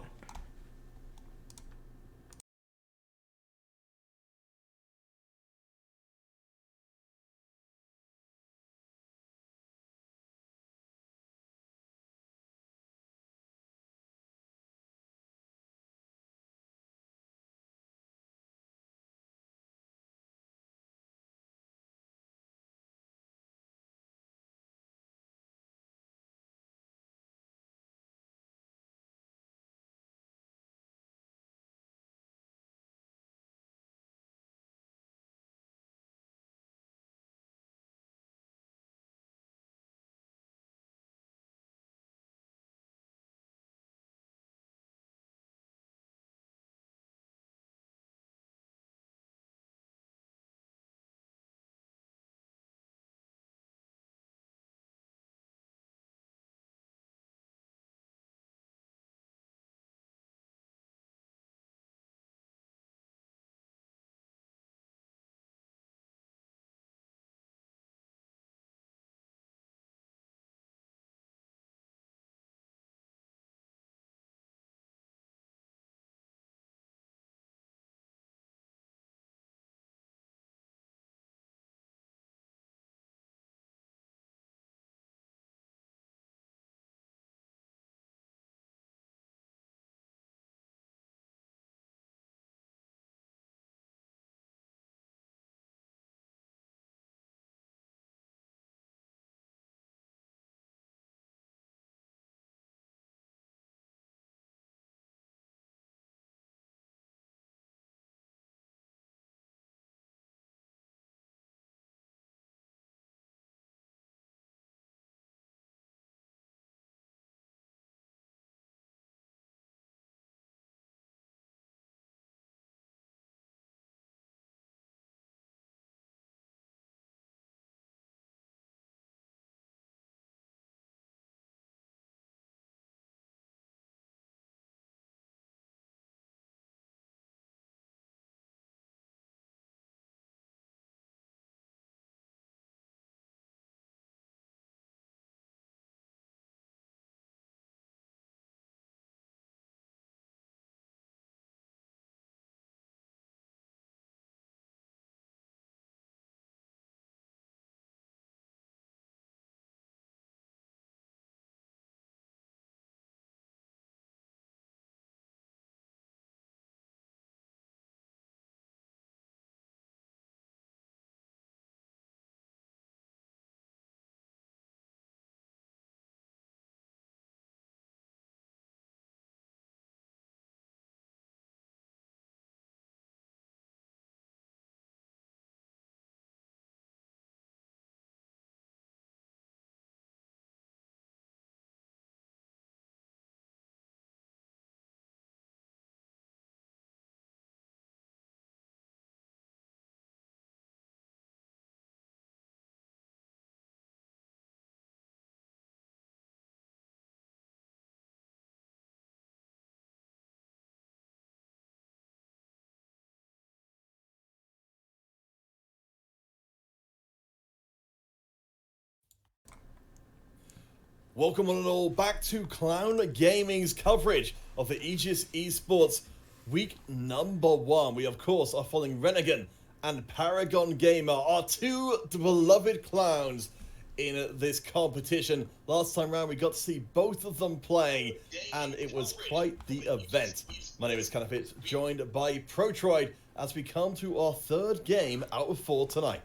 Speaker 2: Welcome one and all back to Clown Gaming's coverage of the Aegis Esports week number 1. We of course are following Renegan and Paragon Gamer, our two beloved clowns in this competition. Last time round we got to see both of them playing and it was quite the event. My name is Counterfeit, joined by Protroid as we come to our third game out of 4 tonight.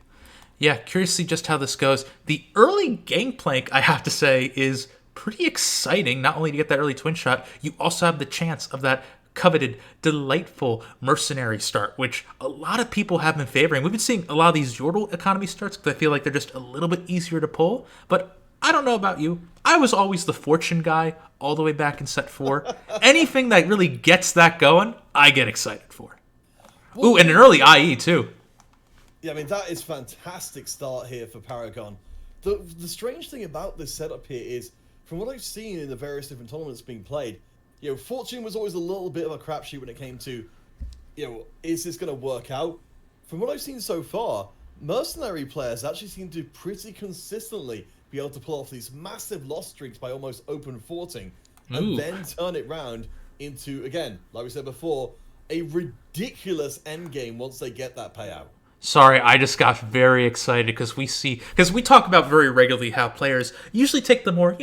Speaker 1: Yeah, curious to see just how this goes. The early gangplank, I have to say, is pretty exciting. Not only to get that early twin shot, you also have the chance of that coveted, delightful mercenary start, which a lot of people have been favoring. We've been seeing a lot of these Yordle economy starts because I feel like they're just a little bit easier to pull. But I don't know about you. I was always the fortune guy all the way back in set 4. Anything that really gets that going, I get excited for. Ooh, and an early IE too.
Speaker 2: Yeah, I mean, that is fantastic start here for Paragon. The strange thing about this setup here is, from what I've seen in the various different tournaments being played, Fortune was always a little bit of a crapshoot when it came to, is this going to work out? From what I've seen so far, mercenary players actually seem to pretty consistently be able to pull off these massive loss streaks by almost open forting, and then turn it round into, again, like we said before, a ridiculous endgame once they get that payout.
Speaker 1: Sorry, I just got very excited because we talk about very regularly how players usually take the more,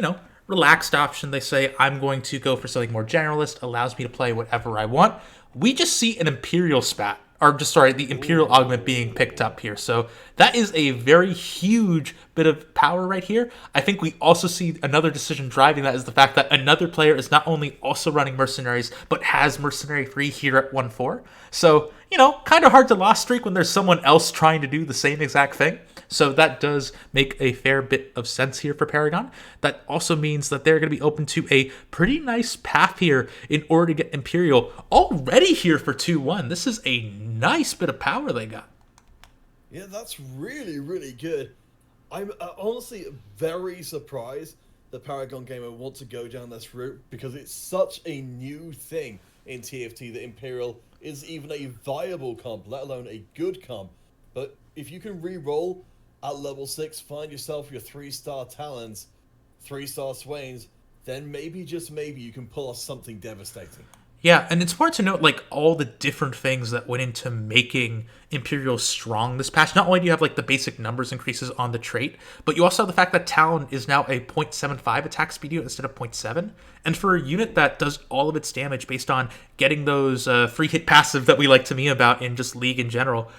Speaker 1: relaxed option. They say, I'm going to go for something more generalist, allows me to play whatever I want. We just see an Imperial spat, the Imperial augment being picked up here. So that is a very huge bit of power right here. I think we also see another decision driving that is the fact that another player is not only also running mercenaries, but has mercenary free here at 1-4. So, kind of hard to loss streak when there's someone else trying to do the same exact thing. So that does make a fair bit of sense here for Paragon. That also means that they're going to be open to a pretty nice path here in order to get Imperial already here for 2-1. This is a nice bit of power they got.
Speaker 2: Yeah, that's really, really good. I'm honestly very surprised that Paragon Gamer want to go down this route because it's such a new thing in TFT that Imperial is even a viable comp, let alone a good comp. But if you can re-roll at level 6, find yourself your 3-star talents, 3-star Swains, then maybe, just maybe, you can pull off something devastating.
Speaker 1: Yeah, and it's important to note, all the different things that went into making Imperial strong this patch. Not only do you have, the basic numbers increases on the trait, but you also have the fact that Talon is now a 0.75 attack speed unit instead of 0.7. And for a unit that does all of its damage based on getting those free hit passive that we like to meme about in just League in general,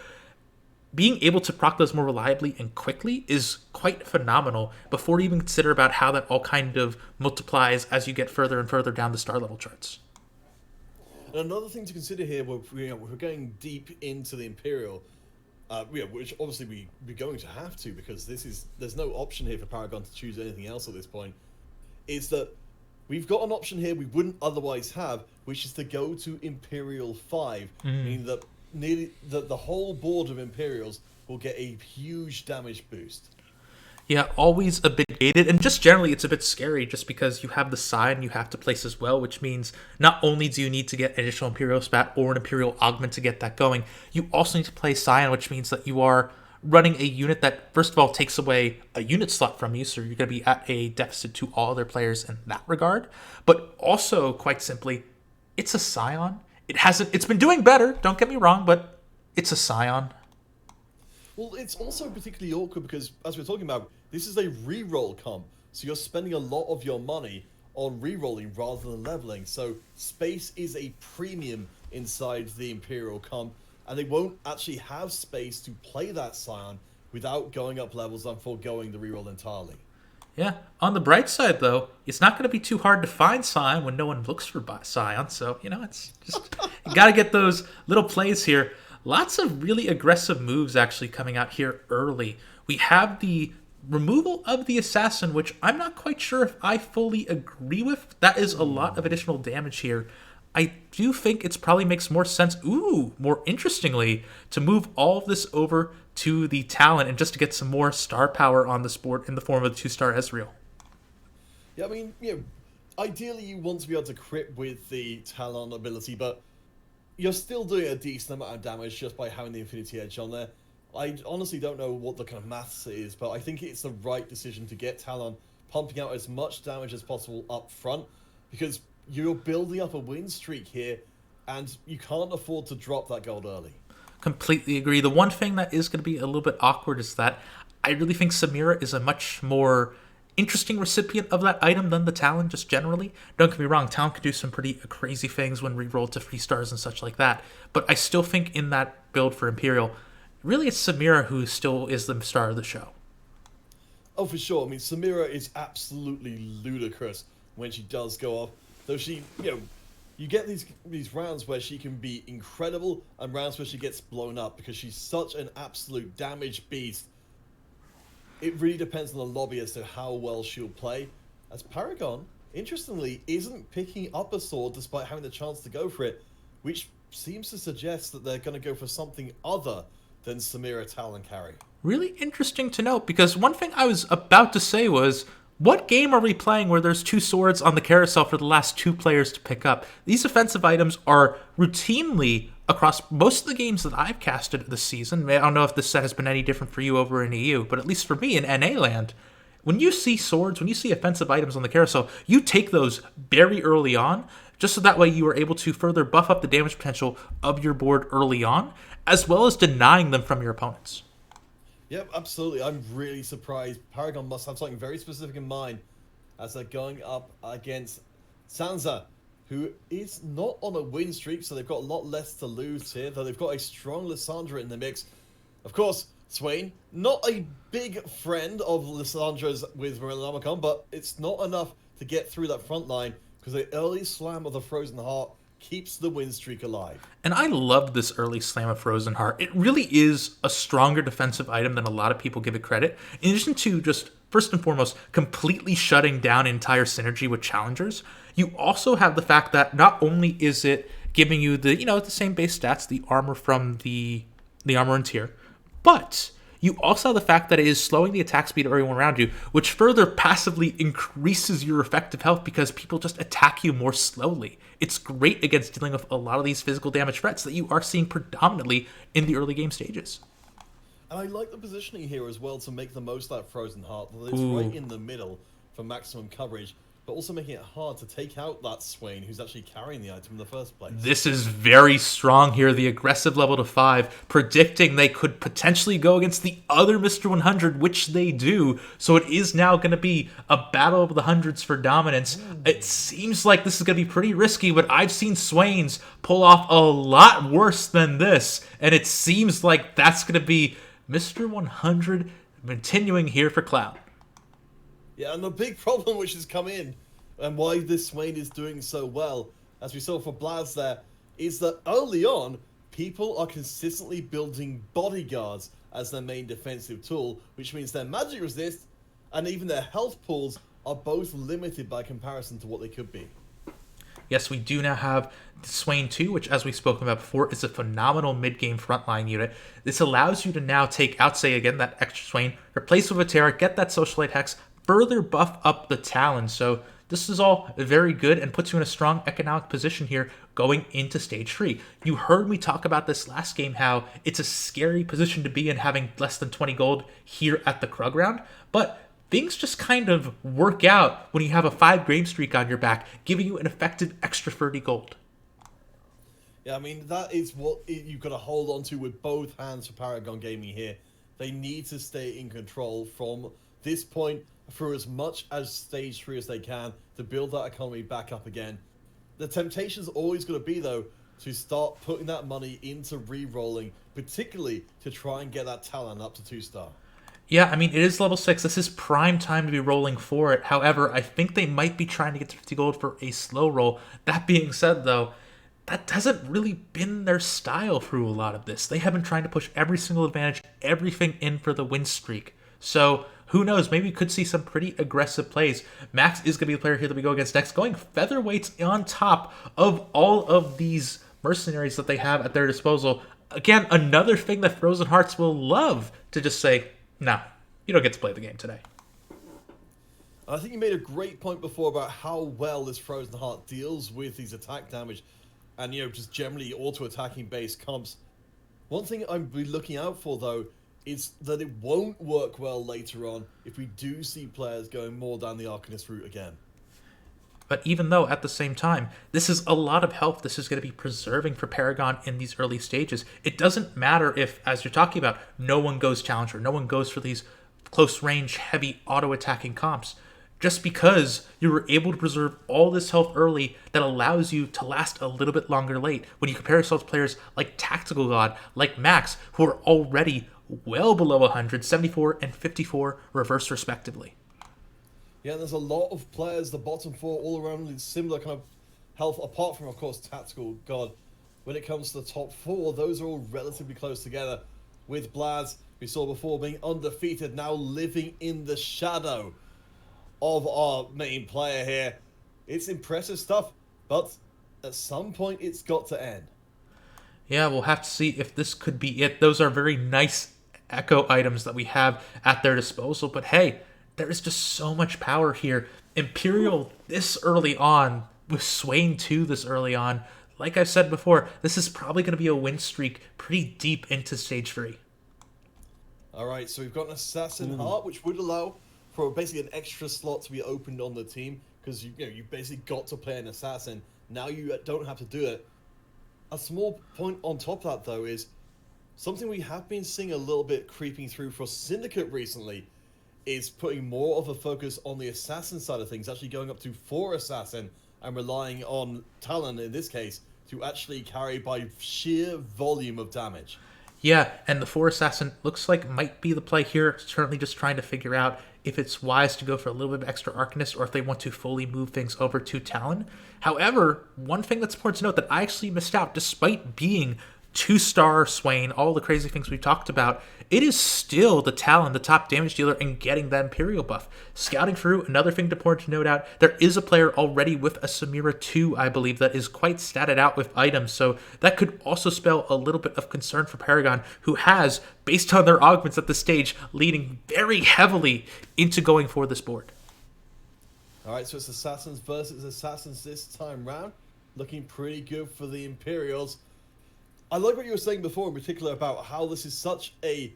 Speaker 1: being able to proc those more reliably and quickly is quite phenomenal before you even consider about how that all kind of multiplies as you get further and further down the star level charts.
Speaker 2: And another thing to consider here, we're going deep into the Imperial, which obviously we're going to have to because there's no option here for Paragon to choose anything else at this point, is that we've got an option here we wouldn't otherwise have, which is to go to Imperial 5, meaning that nearly the whole board of Imperials will get a huge damage boost.
Speaker 1: Yeah, always a bit gated, and just generally it's a bit scary just because you have the sign you have to place as well, which means not only do you need to get additional Imperial Spat or an Imperial Augment to get that going, you also need to play Scion, which means that you are running a unit that, first of all, takes away a unit slot from you, so you're going to be at a deficit to all other players in that regard, but also, quite simply, it's a Scion. It's been doing better, don't get me wrong, but it's a Scion.
Speaker 2: Well, it's also particularly awkward because, as we're talking about, this is a reroll comp, so you're spending a lot of your money on rerolling rather than leveling. So space is a premium inside the Imperial comp, and they won't actually have space to play that Scion without going up levels and foregoing the reroll entirely.
Speaker 1: Yeah, on the bright side, though, it's not going to be too hard to find Scion when no one looks for Scion, so, it's just, you got to get those little plays here. Lots of really aggressive moves actually coming out here early. We have the removal of the Assassin, which I'm not quite sure if I fully agree with. That is a lot of additional damage here. I do think it probably makes more sense, more interestingly, to move all of this over to the Talon and just to get some more star power on this board in the form of the 2-star Ezreal.
Speaker 2: Yeah, I mean, ideally you want to be able to crit with the Talon ability, but you're still doing a decent amount of damage just by having the Infinity Edge on there. I honestly don't know what the kind of maths is, but I think it's the right decision to get Talon pumping out as much damage as possible up front, because you're building up a win streak here, and you can't afford to drop that gold early.
Speaker 1: Completely agree. The one thing that is going to be a little bit awkward is that I really think Samira is a much more interesting recipient of that item than the Talon, just generally. Don't get me wrong, Talon can do some pretty crazy things when re-rolled to 3 stars and such like that, but I still think in that build for Imperial, really it's Samira who still is the star of the show.
Speaker 2: Oh, for sure. I mean, Samira is absolutely ludicrous when she does go off. Though she, you get these rounds where she can be incredible and rounds where she gets blown up because she's such an absolute damage beast. It really depends on the lobby as to how well she'll play. As Paragon, interestingly, isn't picking up a sword despite having the chance to go for it, which seems to suggest that they're going to go for something other than Samira Talon carry.
Speaker 1: Really interesting to note, because one thing I was about to say was, what game are we playing where there's 2 swords on the carousel for the last 2 players to pick up? These offensive items are routinely across most of the games that I've casted this season. I don't know if this set has been any different for you over in EU, but at least for me in NA land, when you see swords, when you see offensive items on the carousel, you take those very early on, just so that way you are able to further buff up the damage potential of your board early on, as well as denying them from your opponents.
Speaker 2: Yep, absolutely. I'm really surprised. Paragon must have something very specific in mind as they're going up against Sansa, who is not on a win streak, so they've got a lot less to lose here, though they've got a strong Lissandra in the mix. Of course, Swain, not a big friend of Lissandra's with Marilamacon, but it's not enough to get through that front line, because the early slam of the Frozen Heart keeps the win streak alive.
Speaker 1: And I love this early slam of Frozen Heart. It really is a stronger defensive item than a lot of people give it credit. In addition to just, first and foremost, completely shutting down entire synergy with challengers, you also have the fact that not only is it giving you the, the same base stats, the armor from the armor and tier, but you also have the fact that it is slowing the attack speed of everyone around you, which further passively increases your effective health because people just attack you more slowly. It's great against dealing with a lot of these physical damage threats that you are seeing predominantly in the early game stages.
Speaker 2: And I like the positioning here as well to make the most of that Frozen Heart. It's right in the middle for maximum coverage, but also making it hard to take out that Swain who's actually carrying the item in the first place.
Speaker 1: This is very strong here, the aggressive level to 5, predicting they could potentially go against the other Mr. 100, which they do. So it is now going to be a battle of the hundreds for dominance. It seems like this is going to be pretty risky, but I've seen Swains pull off a lot worse than this, and it seems like that's going to be Mr. 100 continuing here for Cloud.
Speaker 2: Yeah, and the big problem which has come in, and why this Swain is doing so well, as we saw for Blaz there, is that early on, people are consistently building bodyguards as their main defensive tool, which means their magic resist and even their health pools are both limited by comparison to what they could be.
Speaker 1: Yes, we do now have Swain 2, which, as we've spoken about before, is a phenomenal mid-game frontline unit. This allows you to now take out, say, again, that extra Swain, replace with a Terra, get that Socialite Hex, further buff up the Talon. So this is all very good and puts you in a strong economic position here going into Stage 3. You heard me talk about this last game, how it's a scary position to be in having less than 20 gold here at the Krug round, but things just kind of work out when you have a 5 game streak on your back, giving you an effective extra 30 gold.
Speaker 2: Yeah, I mean, that is what you've got to hold on to with both hands for Paragon Gaming here. They need to stay in control from this point through as much as Stage 3 as they can to build that economy back up again. The temptation's always going to be, though, to start putting that money into re-rolling, particularly to try and get that Talon up to 2-star.
Speaker 1: Yeah, I mean, it is level 6. This is prime time to be rolling for it. However, I think they might be trying to get to 50 gold for a slow roll. That being said, though, that hasn't really been their style through a lot of this. They have been trying to push every single advantage, everything in for the win streak. So, who knows? Maybe we could see some pretty aggressive plays. Max is going to be the player here that we go against next, going featherweights on top of all of these mercenaries that they have at their disposal. Again, another thing that Frozen Hearts will love to just say, no, you don't get to play the game today.
Speaker 2: I think you made a great point before about how well this Frozen Heart deals with these attack damage and, just generally auto-attacking base comps. One thing I'd be looking out for, though, It's that it won't work well later on if we do see players going more down the Arcanist route again.
Speaker 1: But even though at the same time, this is a lot of health this is going to be preserving for Paragon in these early stages. It doesn't matter if, as you're talking about, no one goes Challenger, no one goes for these close range, heavy auto attacking comps. Just because you were able to preserve all this health early that allows you to last a little bit longer late. When you compare yourself to players like Tactical God, like Max, who are already well below 100, 74 and 54 reverse respectively.
Speaker 2: Yeah, there's a lot of players, the bottom four, all around with similar kind of health, apart from, of course, Tactical God. When it comes to the top four, those are all relatively close together. With Blaz, we saw before, being undefeated, now living in the shadow of our main player here. It's impressive stuff, but at some point it's got to end.
Speaker 1: Yeah, we'll have to see if this could be it. Those are very nice echo items that we have at their disposal, but hey, there is just so much power here. Imperial this early on, with Swain 2 this early on, like I've said before, this is probably going to be a win streak pretty deep into stage 3.
Speaker 2: Alright, so we've got an Assassin Heart, which would allow for basically an extra slot to be opened on the team, because you basically got to play an Assassin. Now you don't have to do it. A small point on top of that, though, is something we have been seeing a little bit creeping through for Syndicate recently, is putting more of a focus on the Assassin side of things, actually going up to 4 Assassin and relying on Talon, in this case, to actually carry by sheer volume of damage.
Speaker 1: Yeah, and the 4 Assassin looks like might be the play here. Certainly just trying to figure out if it's wise to go for a little bit of extra Arcanist or if they want to fully move things over to Talon. However, one thing that's important to note that I actually missed out, despite being 2-star Swain, all the crazy things we talked about, it is still the Talon, the top damage dealer, and getting that Imperial buff. Scouting through, another thing important to note out, there is a player already with a Samira 2, I believe, that is quite statted out with items, so that could also spell a little bit of concern for Paragon, who has, based on their augments at this stage, leading very heavily into going for this board.
Speaker 2: Alright, so it's Assassins versus Assassins this time round. Looking pretty good for the Imperials. I like what you were saying before, in particular, about how this is such a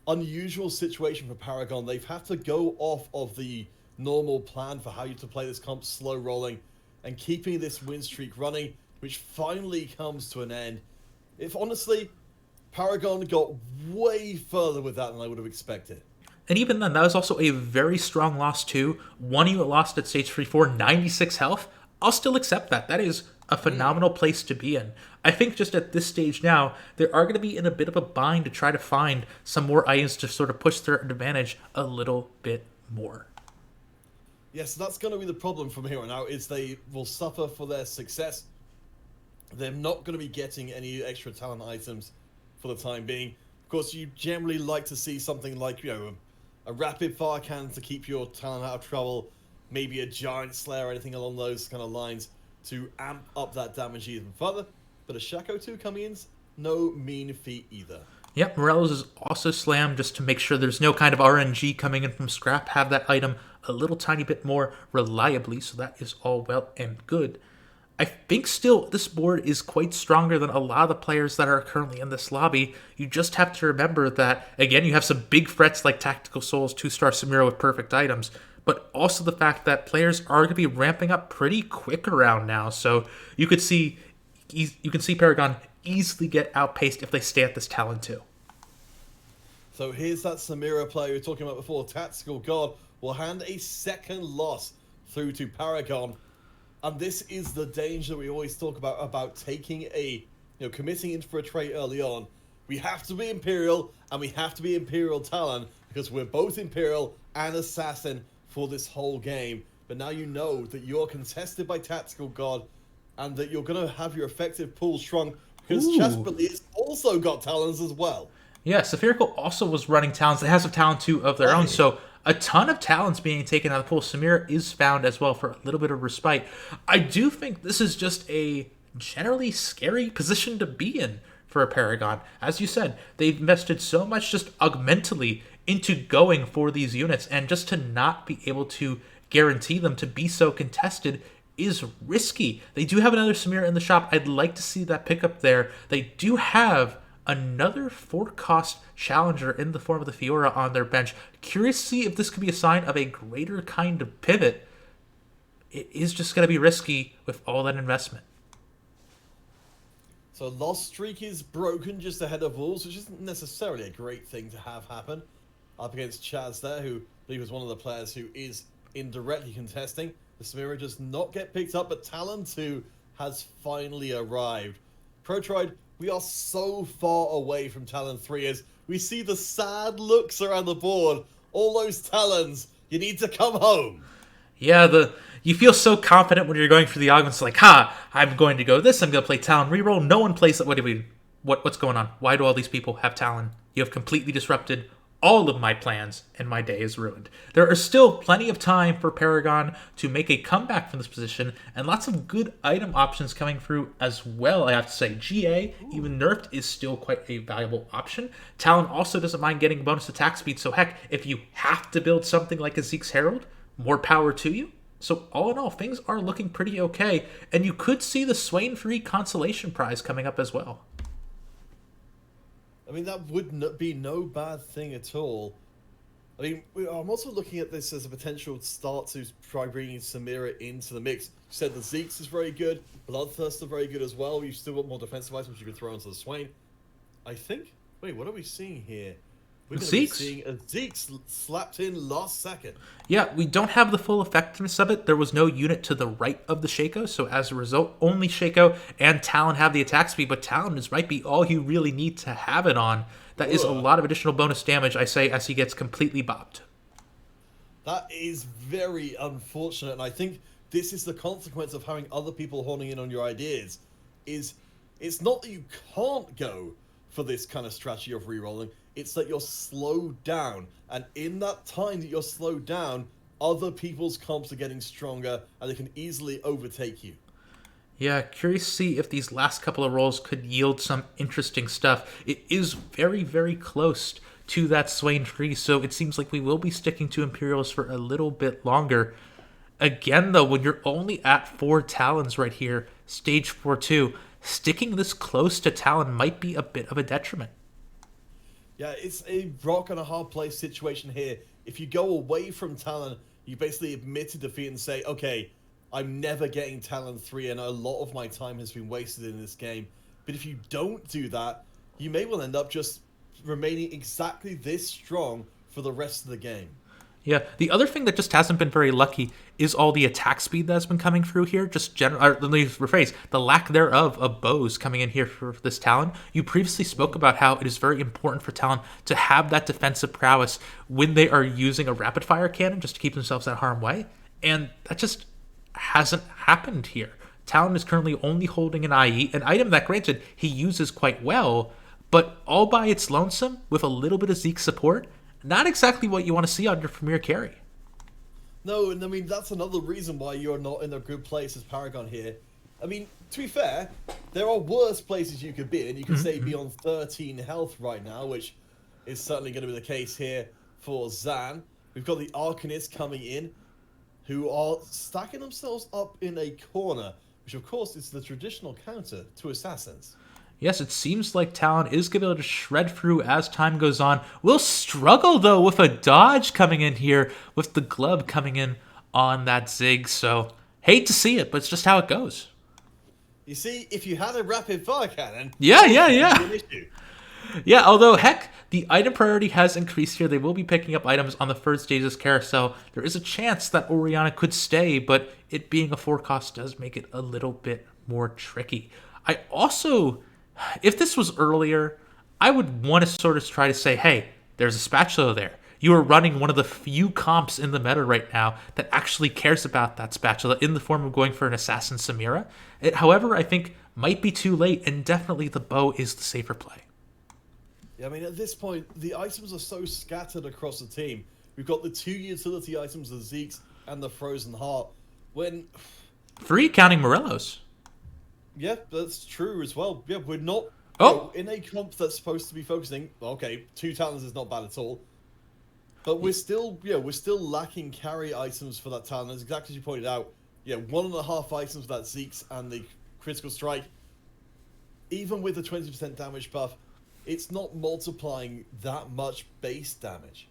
Speaker 2: unusual situation for Paragon. They've had to go off of the normal plan for how you to play this comp, slow rolling, and keeping this win streak running, which finally comes to an end. If honestly, Paragon got way further with that than I would have expected.
Speaker 1: And even then, that was also a very strong loss too. One you lost at stage 3 for 96 health. I'll still accept that. That is a phenomenal place to be in. I think just at this stage now, they are going to be in a bit of a bind to try to find some more items to sort of push their advantage a little bit more.
Speaker 2: Yes, that's going to be the problem from here on out, is they will suffer for their success. They're not going to be getting any extra talent items for the time being. Of course, you generally like to see something like, a rapid fire cannon to keep your talent out of trouble, maybe a giant slayer or anything along those kind of lines to amp up that damage even further. But a Shaco 2 coming in's no mean feat either.
Speaker 1: Yep, Morello's is also slammed just to make sure there's no kind of RNG coming in from scrap. Have that item a little tiny bit more reliably, so that is all well and good. I think still this board is quite stronger than a lot of the players that are currently in this lobby. You just have to remember that, again, you have some big threats like Tactical Souls, 2-star Samira with perfect items, but also the fact that players are going to be ramping up pretty quick around now. So you can see Paragon easily get outpaced if they stay at this Talon too.
Speaker 2: So here's that Samira player we were talking about before. Tactical God will hand a second loss through to Paragon. And this is the danger we always talk about taking committing in for a trade early on. We have to be Imperial, and we have to be Imperial Talon, because we're both Imperial and Assassin for this whole game. But now you know that you're contested by Tactical God, and that you're going to have your effective pool shrunk, because Chasperly has also got Talons as well.
Speaker 1: Yeah, Spherical also was running Talons. It has a Talon too of their own, so a ton of Talons being taken out of the pool. Samira is found as well for a little bit of respite. I do think this is just a generally scary position to be in for a Paragon. As you said, they've invested so much just augmentally into going for these units, and just to not be able to guarantee them to be so contested is risky. They do have another Samira in the shop. I'd like to see that pickup there. They do have another 4-cost challenger in the form of the Fiora on their bench. Curious to see if this could be a sign of a greater kind of pivot. It is just going to be risky with all that investment.
Speaker 2: So Lost Streak is broken just ahead of Wolves, which isn't necessarily a great thing to have happen. Up against Chaz there, who I believe is one of the players who is indirectly contesting. The Samira does not get picked up, but Talon 2 has finally arrived. Protroid, we are so far away from Talon 3 as we see the sad looks around the board. All those Talons, you need to come home.
Speaker 1: Yeah, you feel so confident when you're going for the augments, like, I'm going to go this, I'm going to play Talon reroll. No one plays it. What's going on? Why do all these people have Talon? You have completely disrupted all of my plans, and my day is ruined. There are still plenty of time for Paragon to make a comeback from this position, and lots of good item options coming through as well, I have to say. GA, even nerfed, is still quite a valuable option. Talon also doesn't mind getting bonus attack speed, so heck, if you have to build something like a Zeke's Herald, more power to you. So all in all, things are looking pretty okay, and you could see the Swain Free Consolation Prize coming up as well.
Speaker 2: I mean, that would be no bad thing at all. I mean, I'm also looking at this as a potential start to try bringing Samira into the mix. You said the Zeke's is very good, Bloodthirst are very good as well. You've still got more defensive items you can throw into the Swain. I think... Wait, what are we seeing here? We're going to be seeing a Zeke slapped in last second.
Speaker 1: Yeah, we don't have the full effectiveness of it. There was no unit to the right of the Shaco, so as a result, only Shaco and Talon have the attack speed, but Talon might be all you really need to have it on. That is a lot of additional bonus damage, I say, as he gets completely bopped.
Speaker 2: That is very unfortunate, and I think this is the consequence of having other people honing in on your ideas. It's not that you can't go for this kind of strategy of rerolling, it's that you're slowed down, and in that time that you're slowed down, other people's comps are getting stronger, and they can easily overtake you.
Speaker 1: Yeah, curious to see if these last couple of rolls could yield some interesting stuff. It is very, very close to that Swain Free, so it seems like we will be sticking to Imperials for a little bit longer. Again, though, when you're only at 4 Talons right here, stage 4-2, sticking this close to Talon might be a bit of a detriment.
Speaker 2: Yeah, it's a rock and a hard place situation here. If you go away from Talon, you basically admit to defeat and say, okay, I'm never getting Talon 3 and a lot of my time has been wasted in this game. But if you don't do that, you may well end up just remaining exactly this strong for the rest of the game.
Speaker 1: Yeah, the other thing that just hasn't been very lucky is all the attack speed that's been coming through here. Just let me rephrase, the lack thereof of bows coming in here for this Talon. You previously spoke about how it is very important for Talon to have that defensive prowess when they are using a rapid fire cannon just to keep themselves out of harm's way. And that just hasn't happened here. Talon is currently only holding an IE, an item that, granted, he uses quite well, but all by its lonesome with a little bit of Zeke support, not exactly what you want to see on your premier carry.
Speaker 2: No, and I mean, that's another reason why you're not in a good place as Paragon here. I mean, to be fair, there are worse places you could be in. You could say be on 13 health right now, which is certainly going to be the case here for Zan. We've got the Arcanists coming in, who are stacking themselves up in a corner, which of course is the traditional counter to Assassins.
Speaker 1: Yes, it seems like Talon is going to be able to shred through as time goes on. We'll struggle, though, with a dodge coming in here, with the glove coming in on that Zig. So, hate to see it, but it's just how it goes.
Speaker 2: You see, if you had a rapid fire cannon...
Speaker 1: Yeah.
Speaker 2: An issue.
Speaker 1: Yeah, although, heck, the item priority has increased here. They will be picking up items on the third stage's carousel. There is a chance that Orianna could stay, but it being a 4-cost does make it a little bit more tricky. I also... If this was earlier, I would want to sort of try to say, hey, there's a spatula there. You are running one of the few comps in the meta right now that actually cares about that spatula in the form of going for an Assassin Samira. It, however, I think might be too late, and definitely the bow is the safer play.
Speaker 2: Yeah, I mean, at this point, the items are so scattered across the team. We've got the 2 utility items, the Zeke's and the Frozen Heart. When...
Speaker 1: 3 counting Morelos.
Speaker 2: Yeah, that's true as well. Yeah, we're not in a comp that's supposed to be focusing. Okay, 2 Talons is not bad at all, but we're still lacking carry items for that Talon. As exactly as you pointed out, 1.5 items for that Zeke's and the critical strike. Even with the 20% damage buff, it's not multiplying that much base damage.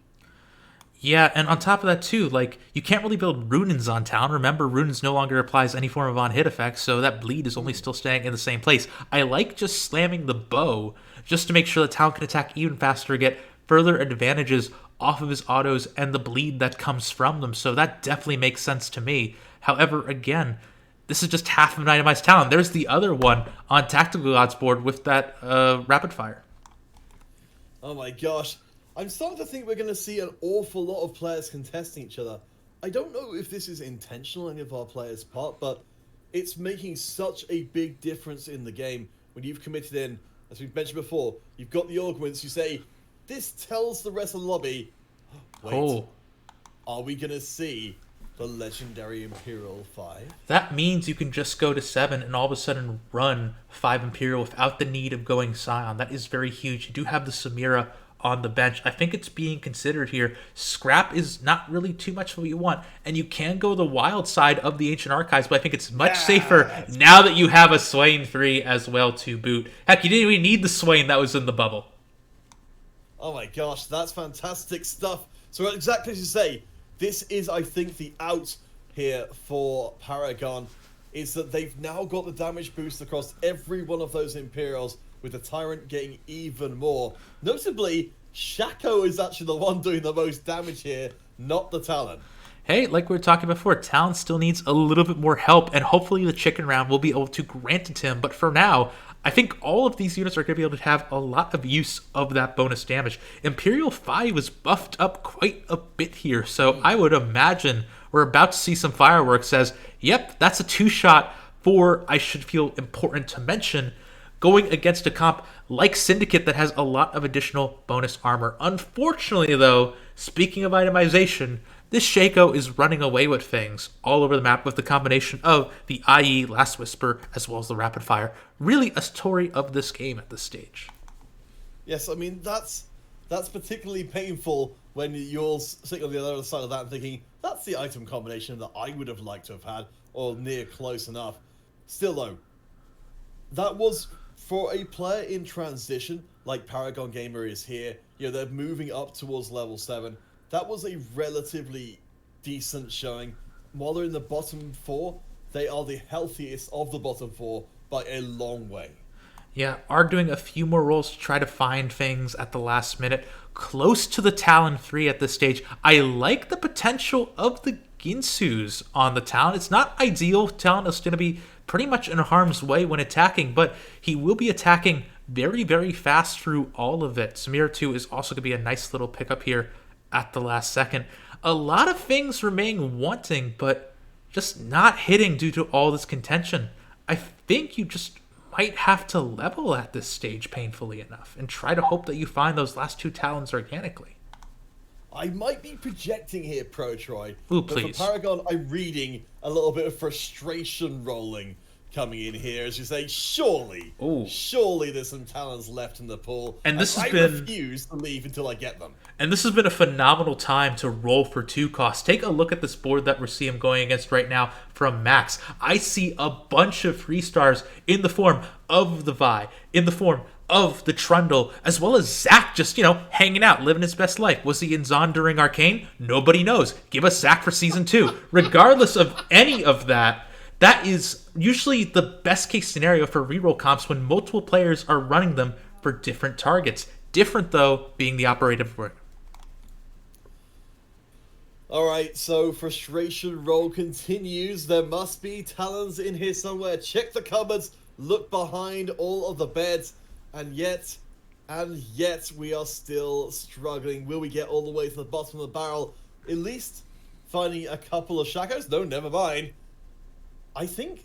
Speaker 1: Yeah, and on top of that too, like, you can't really build Runins on Talon. Remember, Runins no longer applies any form of on-hit effect, so that bleed is only still staying in the same place. I like just slamming the bow, just to make sure that Talon can attack even faster, get further advantages off of his autos and the bleed that comes from them, so that definitely makes sense to me. However, again, this is just half of an itemized Talon. There's the other one on Tactical Gods board with that rapid fire.
Speaker 2: Oh my gosh. I'm starting to think we're going to see an awful lot of players contesting each other. I don't know if this is intentional on any of our players' part, but it's making such a big difference in the game when you've committed in, as we've mentioned before, you've got the augments, you say, this tells the rest of the lobby, wait, are we going to see the legendary Imperial 5?
Speaker 1: That means you can just go to 7 and all of a sudden run 5 Imperial without the need of going Scion. That is very huge. You do have the Samira on the bench. I think it's being considered here. Scrap is not really too much of what you want, and you can go the wild side of the Ancient Archives, but I think it's much safer now that you have a Swain 3 as well to boot. Heck, you didn't even need the Swain that was in the bubble.
Speaker 2: Oh my gosh, that's fantastic stuff. So exactly as you say, this is, I think, the out here for Paragon, is that they've now got the damage boost across every one of those Imperials, with the Tyrant getting even more. Notably, Shaco is actually the one doing the most damage here, not the Talon.
Speaker 1: Hey, like we were talking before, Talon still needs a little bit more help, and hopefully the chicken round will be able to grant it to him. But for now, I think all of these units are going to be able to have a lot of use of that bonus damage. Imperial 5 is buffed up quite a bit here, so I would imagine we're about to see some fireworks as, yep, that's a 2-shot for, I should feel important to mention, going against a comp like Syndicate that has a lot of additional bonus armor. Unfortunately, though, speaking of itemization, this Shaco is running away with things all over the map with the combination of the IE, Last Whisper, as well as the Rapid Fire. Really a story of this game at this stage.
Speaker 2: Yes, I mean, that's particularly painful when you're sitting on the other side of that and thinking, that's the item combination that I would have liked to have had, or near close enough. Still, though, that was, for a player in transition, like Paragon Gamer is here, they're moving up towards level 7, that was a relatively decent showing. While they're in the bottom 4, they are the healthiest of the bottom 4 by a long way.
Speaker 1: Yeah, are doing a few more rolls to try to find things at the last minute. Close to the Talon 3 at this stage. I like the potential of the Ginsus on the Talon. It's not ideal. Talon is going to be pretty much in harm's way when attacking, but he will be attacking very, very fast through all of it. Samir 2 is also going to be a nice little pickup here at the last second. A lot of things remain wanting, but just not hitting due to all this contention. I think you just might have to level at this stage painfully enough and try to hope that you find those last 2 Talons organically.
Speaker 2: I might be projecting here, Protroid.
Speaker 1: Ooh,
Speaker 2: but
Speaker 1: please.
Speaker 2: for Paragon, I'm reading a little bit of frustration rolling coming in here as you say, surely there's some Talons left in the pool.
Speaker 1: And this has
Speaker 2: I
Speaker 1: been...
Speaker 2: refuse to leave until I get them.
Speaker 1: And this has been a phenomenal time to roll for 2 costs. Take a look at this board that we're seeing him going against right now from Max. I see a bunch of 3 stars in the form of the Vi, in the form of the Trundle, as well as Zac just, hanging out, living his best life. Was he in Zon during Arcane? Nobody knows. Give us Zac for Season 2. Regardless of any of that, that is usually the best case scenario for reroll comps when multiple players are running them for different targets. Different, though, being the operative word.
Speaker 2: Alright, so frustration roll continues. There must be Talons in here somewhere. Check the cupboards, look behind all of the beds, and yet we are still struggling. Will we get all the way to the bottom of the barrel? At least finding a couple of Shacos? No, never mind. I think,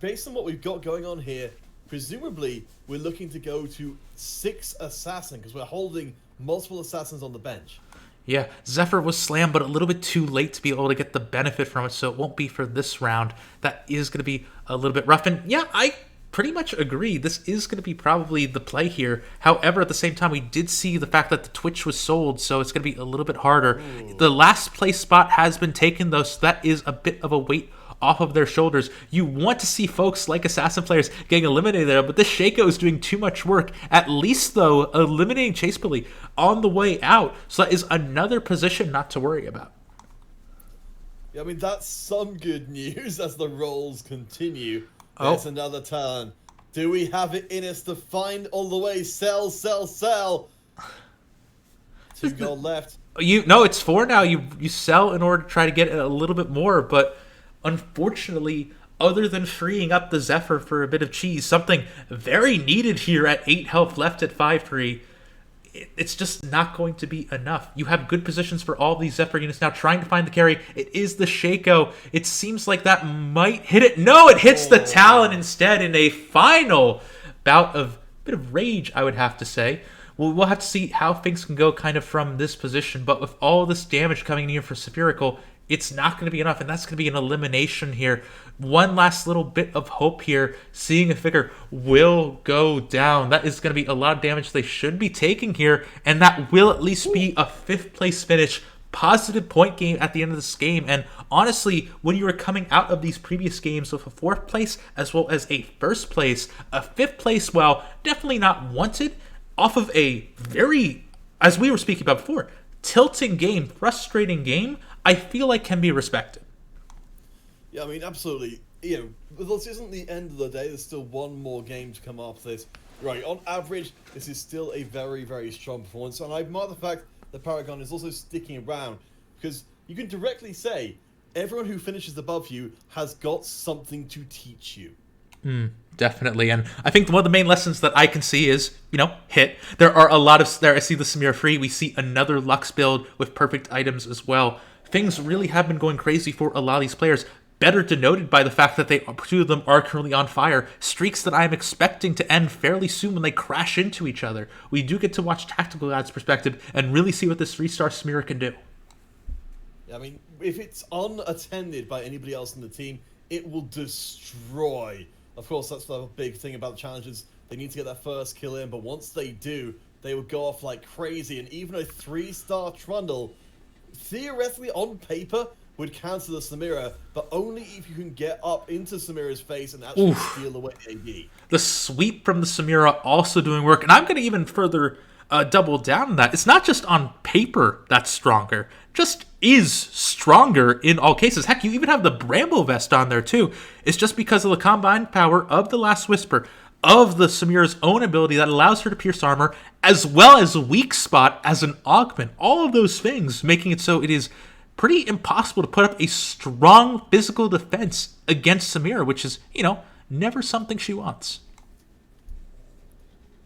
Speaker 2: based on what we've got going on here, presumably we're looking to go to 6 Assassin, because we're holding multiple Assassins on the bench.
Speaker 1: Yeah, Zephyr was slammed, but a little bit too late to be able to get the benefit from it, so it won't be for this round. That is going to be a little bit rough, and yeah, I pretty much agree. This is going to be probably the play here. However, at the same time, we did see the fact that the Twitch was sold, so it's going to be a little bit harder. The last place spot has been taken, though, so that is a bit of a weight off of their shoulders. You want to see folks like Assassin players getting eliminated there, but this Shaco is doing too much work. At least, though, eliminating Chase Billy on the way out. So that is another position not to worry about.
Speaker 2: Yeah, I mean, that's some good news as the rolls continue.
Speaker 1: Oh.
Speaker 2: There's another turn. Do we have it in us to find all the way? Sell, sell, sell. 2 gold left.
Speaker 1: No, it's 4 now. You sell in order to try to get a little bit more, but unfortunately, other than freeing up the Zephyr for a bit of cheese, something very needed here at 8 health left at 5-3, it's just not going to be enough. You have good positions for all these Zephyr units now, trying to find the carry. It is the Shaco. It seems like that might hit it. No, it hits the Talon instead in a final bout of bit of rage, I would have to say. We'll have to see how things can go kind of from this position, but with all this damage coming in here for Spherical, it's not going to be enough, and that's going to be an elimination here. One last little bit of hope here, seeing if Vicar will go down. That is going to be a lot of damage they should be taking here, and that will at least be a 5th place finish. Positive point game at the end of this game, and honestly, when you were coming out of these previous games with a 4th place as well as a 1st place, a 5th place, well, definitely not wanted, off of a very, as we were speaking about before, tilting game, frustrating game, I feel like can be respected.
Speaker 2: Yeah, I mean, absolutely. You know, but this isn't the end of the day. There's still one more game to come after this. Right, on average, this is still a very, very strong performance. And I admire the fact that Paragon is also sticking around, because you can directly say everyone who finishes above you has got something to teach you.
Speaker 1: Definitely, and I think one of the main lessons that I can see is, hit. There are a lot of, there I see the Samira free, we see another Lux build with perfect items as well. Things really have been going crazy for a lot of these players, better denoted by the fact that 2 of them are currently on fire, streaks that I'm expecting to end fairly soon when they crash into each other. We do get to watch Tactical God's perspective and really see what this 3-star Samira can do.
Speaker 2: I mean, if it's unattended by anybody else in the team, it will destroy. Of course, that's the big thing about the challenges. They need to get that first kill in, but once they do, they will go off like crazy. And even a 3-star Trundle, theoretically, on paper, would cancel the Samira, but only if you can get up into Samira's face and actually steal away AD.
Speaker 1: The sweep from the Samira also doing work, and I'm going to even further double down on that. It's not just on paper that's stronger, just is stronger in all cases. Heck, you even have the Bramble Vest on there too. It's just because of the combined power of the Last Whisper, of the Samira's own ability that allows her to pierce armor, as well as a weak spot as an augment. All of those things making it so it is pretty impossible to put up a strong physical defense against Samira, which is, never something she wants.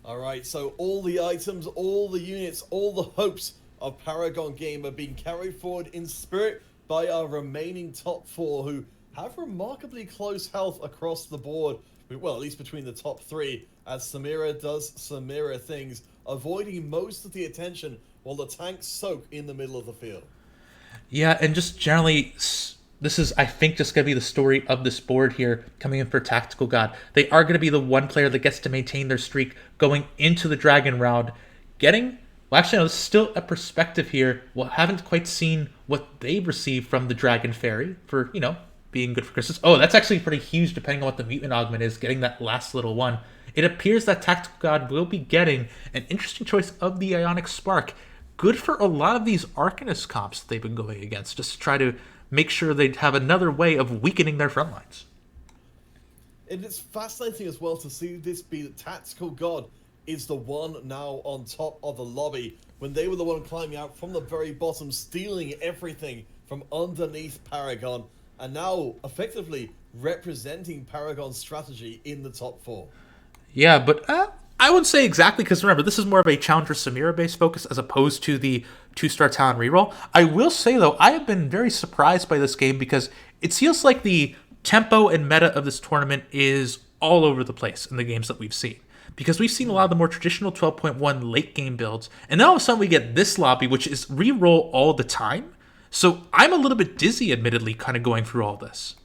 Speaker 2: Alright, so all the items, all the units, all the hopes of Paragon Game are being carried forward in spirit by our remaining top 4, who have remarkably close health across the board. Well, at least between the top 3, as Samira does Samira things, avoiding most of the attention while the tanks soak in the middle of the field.
Speaker 1: Yeah, and just generally, this is, I think, just going to be the story of this board here, coming in for Tactical God. They are going to be the one player that gets to maintain their streak going into the Dragon round, getting... Well, actually, no, this is still a perspective here. Well, haven't quite seen what they received from the Dragon Fairy for, being good for Christmas. Oh, that's actually pretty huge depending on what the Mutant Augment is, getting that last little one. It appears that Tactical God will be getting an interesting choice of the Ionic Spark. Good for a lot of these Arcanist comps that they've been going against, just to try to make sure they have another way of weakening their front lines.
Speaker 2: And it's fascinating as well to see this be that Tactical God is the one now on top of the lobby, when they were the one climbing out from the very bottom, stealing everything from underneath Paragon, and now effectively representing Paragon's strategy in the top 4.
Speaker 1: Yeah, but I wouldn't say exactly, because remember, this is more of a Challenger Samira-based focus as opposed to the 2-star Talon reroll. I will say, though, I have been very surprised by this game because it feels like the tempo and meta of this tournament is all over the place in the games that we've seen. Because we've seen a lot of the more traditional 12.1 late game builds, and then all of a sudden we get this lobby, which is reroll all the time. So I'm a little bit dizzy, admittedly, kind of going through all this.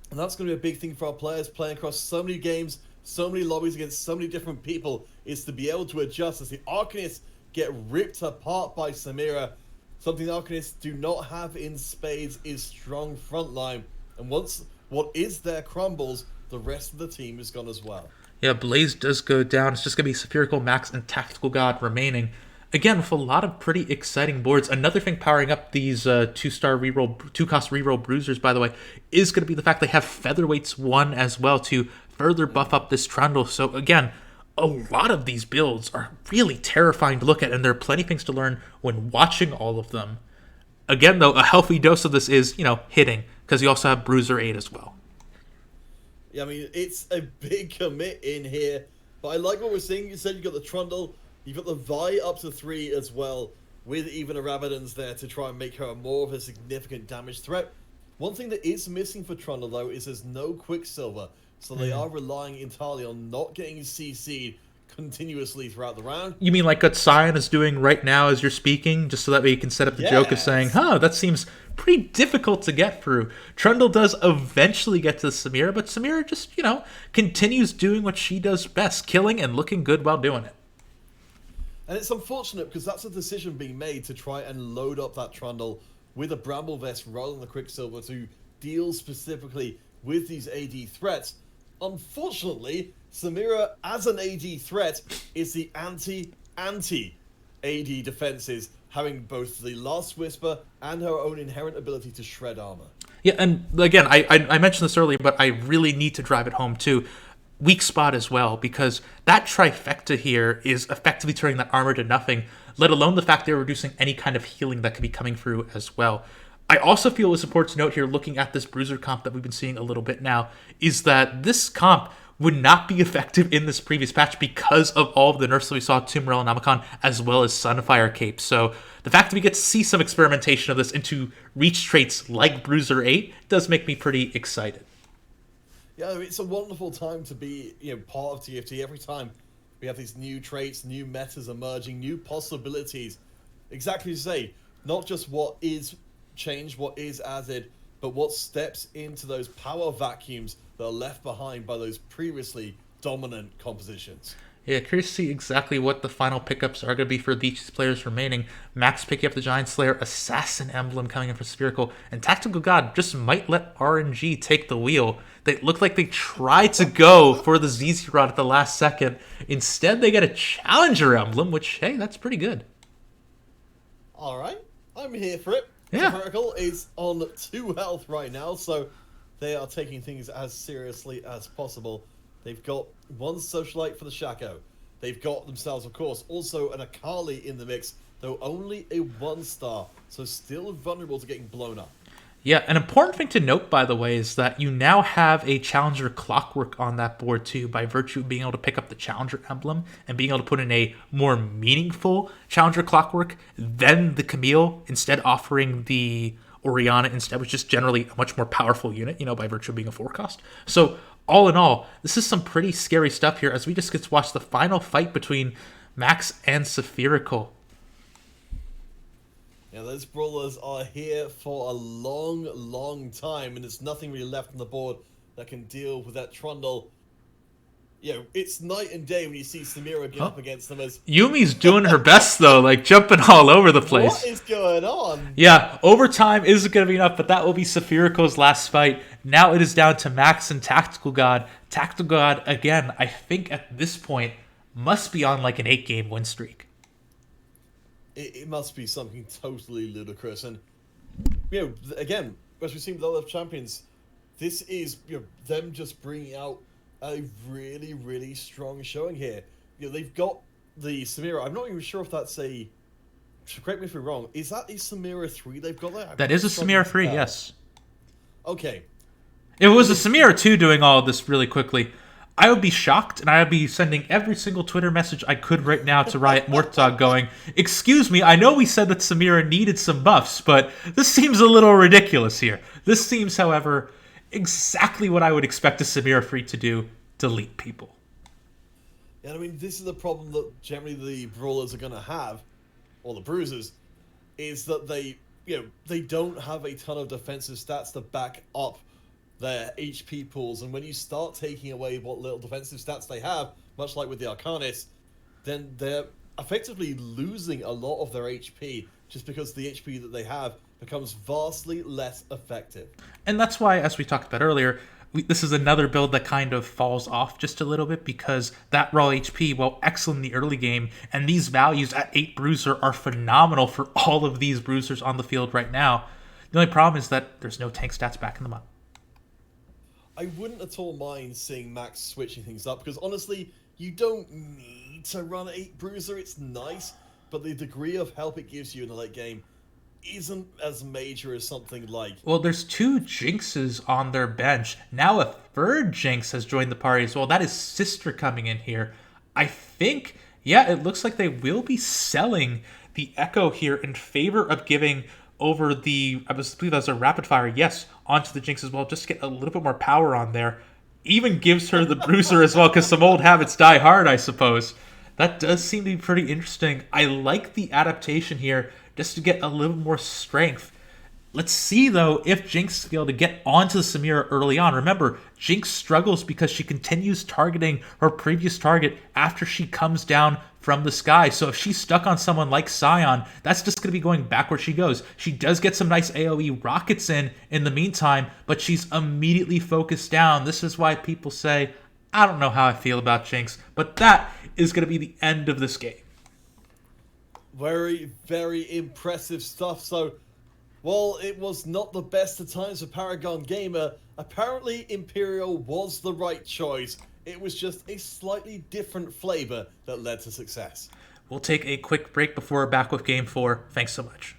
Speaker 2: And that's going to be a big thing for our players playing across so many games, so many lobbies against so many different people, is to be able to adjust as the Arcanists get ripped apart by Samira. Something the Arcanists do not have in spades is strong frontline. And once what is there crumbles, the rest of the team is gone as well.
Speaker 1: Yeah, Blaze does go down. It's just going to be Spherical, Max, and Tactical God remaining. Again, with a lot of pretty exciting boards. Another thing powering up these two-star reroll, two-cost reroll bruisers, by the way, is going to be the fact they have Featherweights 1 as well to further buff up this Trundle. So again, a lot of these builds are really terrifying to look at, and there are plenty of things to learn when watching all of them. Again, though, a healthy dose of this is, hitting, because you also have Bruiser 8 as well.
Speaker 2: Yeah, I mean, it's a big commit in here. But I like what we're seeing. You said you've got the Trundle, you've got the Vi up to 3 as well, with even a Rabadon's there to try and make her more of a significant damage threat. One thing that is missing for Trundle, though, is there's no Quicksilver. So they are relying entirely on not getting CC'd continuously throughout the round.
Speaker 1: You mean like what Cyan is doing right now as you're speaking, just so that way you can set up the joke of saying, that seems pretty difficult to get through. Trundle does eventually get to Samira, but Samira just, continues doing what she does best, killing and looking good while doing it.
Speaker 2: And it's unfortunate because that's a decision being made to try and load up that Trundle with a Bramble Vest rather than the Quicksilver to deal specifically with these AD threats. Unfortunately, Samira, as an AD threat, is the anti-AD defenses, having both the Last Whisper and her own inherent ability to shred armor.
Speaker 1: Yeah, and again, I mentioned this earlier, but I really need to drive it home too. Weak spot as well, because that trifecta here is effectively turning that armor to nothing, let alone the fact they're reducing any kind of healing that could be coming through as well. I also feel it's important to note here, looking at this Bruiser comp that we've been seeing a little bit now, is that this comp would not be effective in this previous patch because of all of the nerfs that we saw to Morel and Namicon, as well as Sunfire Cape. So the fact that we get to see some experimentation of this into reach traits like Bruiser 8 does make me pretty excited.
Speaker 2: Yeah, it's a wonderful time to be, part of TFT. Every time we have these new traits, new metas emerging, new possibilities. Exactly as you say, not just what is changed, what is added, but what steps into those power vacuums that are left behind by those previously dominant compositions.
Speaker 1: Yeah, curious to see exactly what the final pickups are going to be for these players remaining. Max picking up the Giant Slayer, Assassin Emblem coming in for Spherical, and Tactical God just might let RNG take the wheel. They look like they tried to go for the ZZ Rod at the last second. Instead, they get a Challenger Emblem, which, hey, that's pretty good.
Speaker 2: All right, I'm here for it.
Speaker 1: Yeah.
Speaker 2: Vertical is on 2 health right now, so they are taking things as seriously as possible. They've got one Socialite for the Shaco. They've got themselves, of course, also an Akali in the mix, though only a 1-star, so still vulnerable to getting blown up.
Speaker 1: Yeah, an important thing to note, by the way, is that you now have a Challenger Clockwork on that board, too, by virtue of being able to pick up the Challenger Emblem and being able to put in a more meaningful Challenger Clockwork than the Camille, instead offering the Oriana instead, which is generally a much more powerful unit, by virtue of being a 4-cost. So, all in all, this is some pretty scary stuff here as we just get to watch the final fight between Max and Spherical.
Speaker 2: Yeah, those brawlers are here for a long, long time, and there's nothing really left on the board that can deal with that Trundle. It's night and day when you see Samira get up against them as...
Speaker 1: Yumi's doing her best, though, jumping all over the place.
Speaker 2: What is going on?
Speaker 1: Yeah, overtime isn't going to be enough, but that will be Sphirical's last fight. Now it is down to Max and Tactical God. Tactical God, again, I think at this point, must be on an 8-game win streak.
Speaker 2: It must be something totally ludicrous. And, again, as we've seen with other champions, this is them just bringing out a really, really strong showing here. They've got the Samira. I'm not even sure if that's a... Correct me if I'm wrong. Is that a Samira 3 they've got there?
Speaker 1: That is a Samira 3, yes.
Speaker 2: Okay.
Speaker 1: If it was a Samira 2 doing all of this really quickly, I would be shocked, and I would be sending every single Twitter message I could right now to Riot Mortog going, excuse me, I know we said that Samira needed some buffs, but this seems a little ridiculous here. This seems, however, exactly what I would expect a Samira free to do, delete people.
Speaker 2: Yeah, I mean, this is the problem that generally the brawlers are going to have, or the bruisers, is that they don't have a ton of defensive stats to back up their HP pools, and when you start taking away what little defensive stats they have, much like with the Arcanis, then they're effectively losing a lot of their HP just because the HP that they have becomes vastly less effective.
Speaker 1: And that's why, as we talked about earlier, this is another build that kind of falls off just a little bit because that raw HP, while excellent in the early game, and these values at 8 Bruiser are phenomenal for all of these Bruisers on the field right now. The only problem is that there's no tank stats backing them up.
Speaker 2: I wouldn't at all mind seeing Max switching things up because honestly, you don't need to run 8 Bruiser. It's nice, but the degree of help it gives you in the late game isn't as major as something like.
Speaker 1: Well, there's 2 Jinxes on their bench. Now a third Jinx has joined the party as well. That is Sister coming in here. I think, yeah, it looks like they will be selling the Echo here in favor of giving over the, I believe that's a rapid fire, yes, onto the Jinx as well, just to get a little bit more power on there. Even gives her the Bruiser as well, because some old habits die hard, I suppose. That does seem to be pretty interesting. I like the adaptation here, just to get a little more strength. Let's see, though, if Jinx is able to get onto Samira early on. Remember, Jinx struggles because she continues targeting her previous target after she comes down from the sky. So if she's stuck on someone like Sion, that's just going to be going back where she goes. She does get some nice AoE rockets in the meantime, but she's immediately focused down. This is why people say, I don't know how I feel about Jinx, but that is going to be the end of this game.
Speaker 2: Very, very impressive stuff. So, while it was not the best of times for Paragon Gamer, apparently Imperial was the right choice. It was just a slightly different flavor that led to success.
Speaker 1: We'll take a quick break before we're back with Game 4. Thanks so much.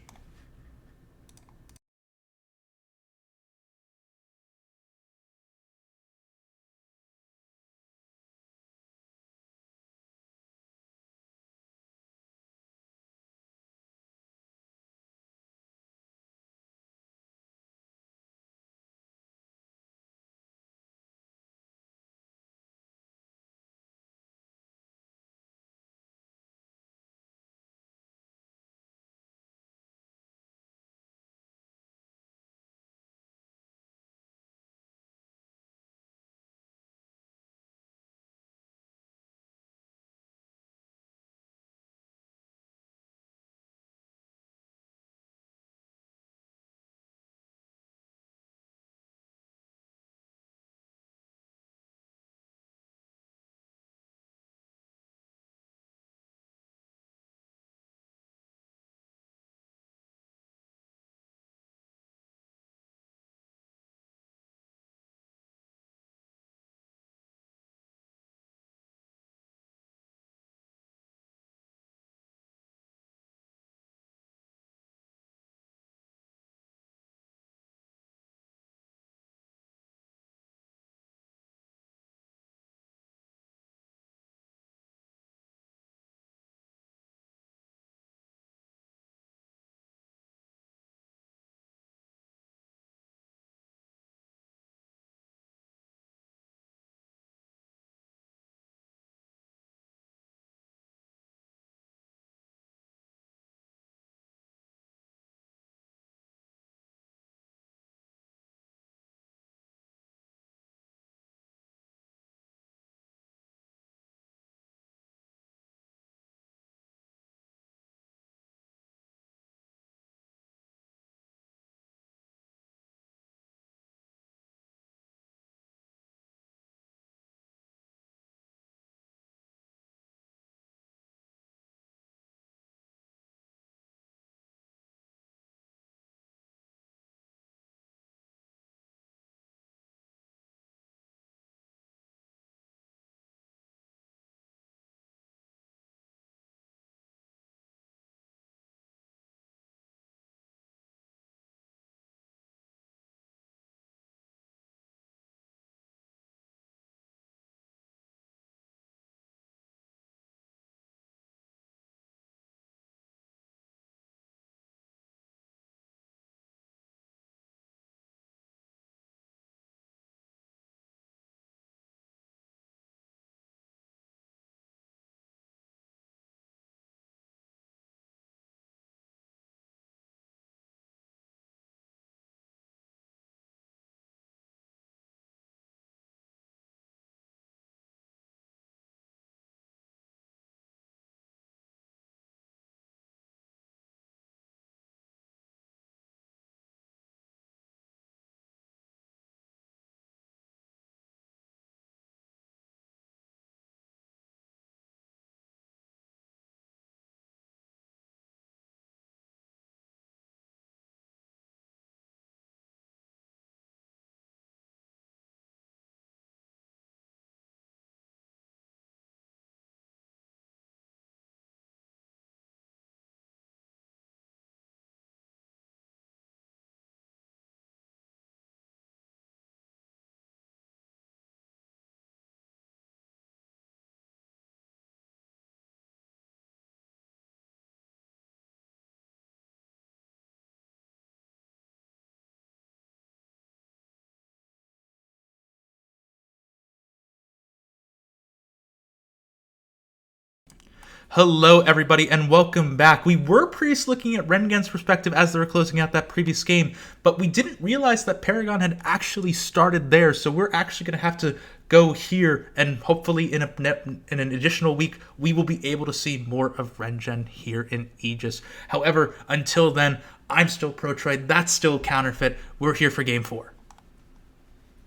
Speaker 1: Hello, everybody, and welcome back. We were previously looking at Rengen's perspective as they were closing out that previous game, but we didn't realize that Paragon had actually started there, so we're actually going to have to go here, and hopefully in an additional week, we will be able to see more of Rengen here in Aegis. However, until then, I'm still Protroid, that's still Counterfeit. We're here for Game 4.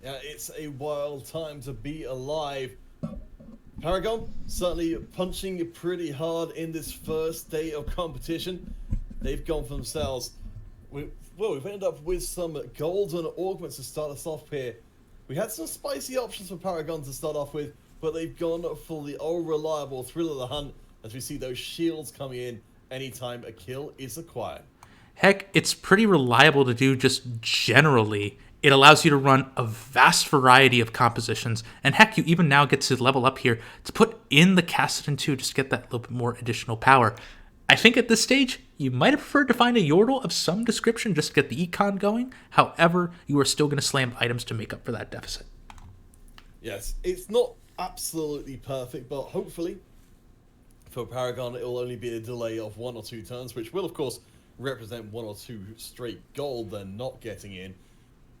Speaker 2: Yeah, it's a wild time to be alive. Paragon certainly punching pretty hard in this first day of competition. They've gone for themselves. We've ended up with some golden augments to start us off here. We had some spicy options for Paragon to start off with, but they've gone for the old reliable thrill of the hunt as we see those shields coming in anytime a kill is acquired.
Speaker 1: Heck, it's pretty reliable to do just generally. It allows you to run a vast variety of compositions, and heck, you even now get to level up here to put in the Cassidy 2 just to get that little bit more additional power. I think at this stage, you might have preferred to find a Yordle of some description just to get the econ going. However, you are still going to slam items to make up for that deficit.
Speaker 2: Yes, it's not absolutely perfect, but hopefully for Paragon it will only be a delay of 1 or 2 turns, which will of course represent 1 or 2 straight gold they're not getting in.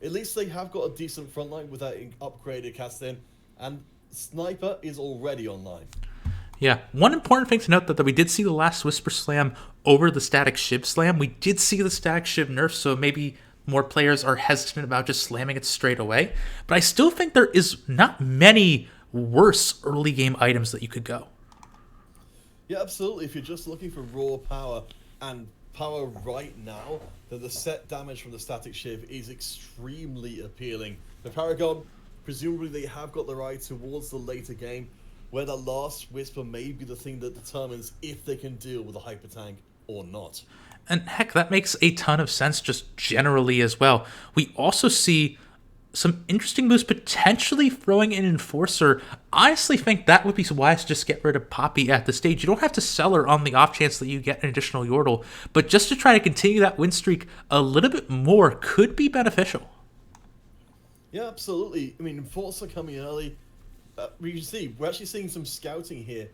Speaker 2: At least they have got a decent frontline with that upgraded Cassidy, and Sniper is already online.
Speaker 1: Yeah, one important thing to note that we did see the last Whisper Slam over the Static Shiv Slam. We did see the Static Shiv nerf, so maybe more players are hesitant about just slamming it straight away. But I still think there is not many worse early game items that you could go.
Speaker 2: Yeah, absolutely. If you're just looking for raw power and power right now, that the set damage from the Static Shiv is extremely appealing. The Paragon, presumably they have got their eye towards the later game, where the last Whisper may be the thing that determines if they can deal with a Hyper Tank or not.
Speaker 1: And heck, that makes a ton of sense just generally as well. We also see some interesting moves potentially throwing in Enforcer. I honestly think that would be wise to just get rid of Poppy at the stage. You don't have to sell her on the off chance that you get an additional Yordle, but just to try to continue that win streak a little bit more could be beneficial.
Speaker 2: Yeah, absolutely. I mean, Enforcer coming early. We can see, we're actually seeing some scouting here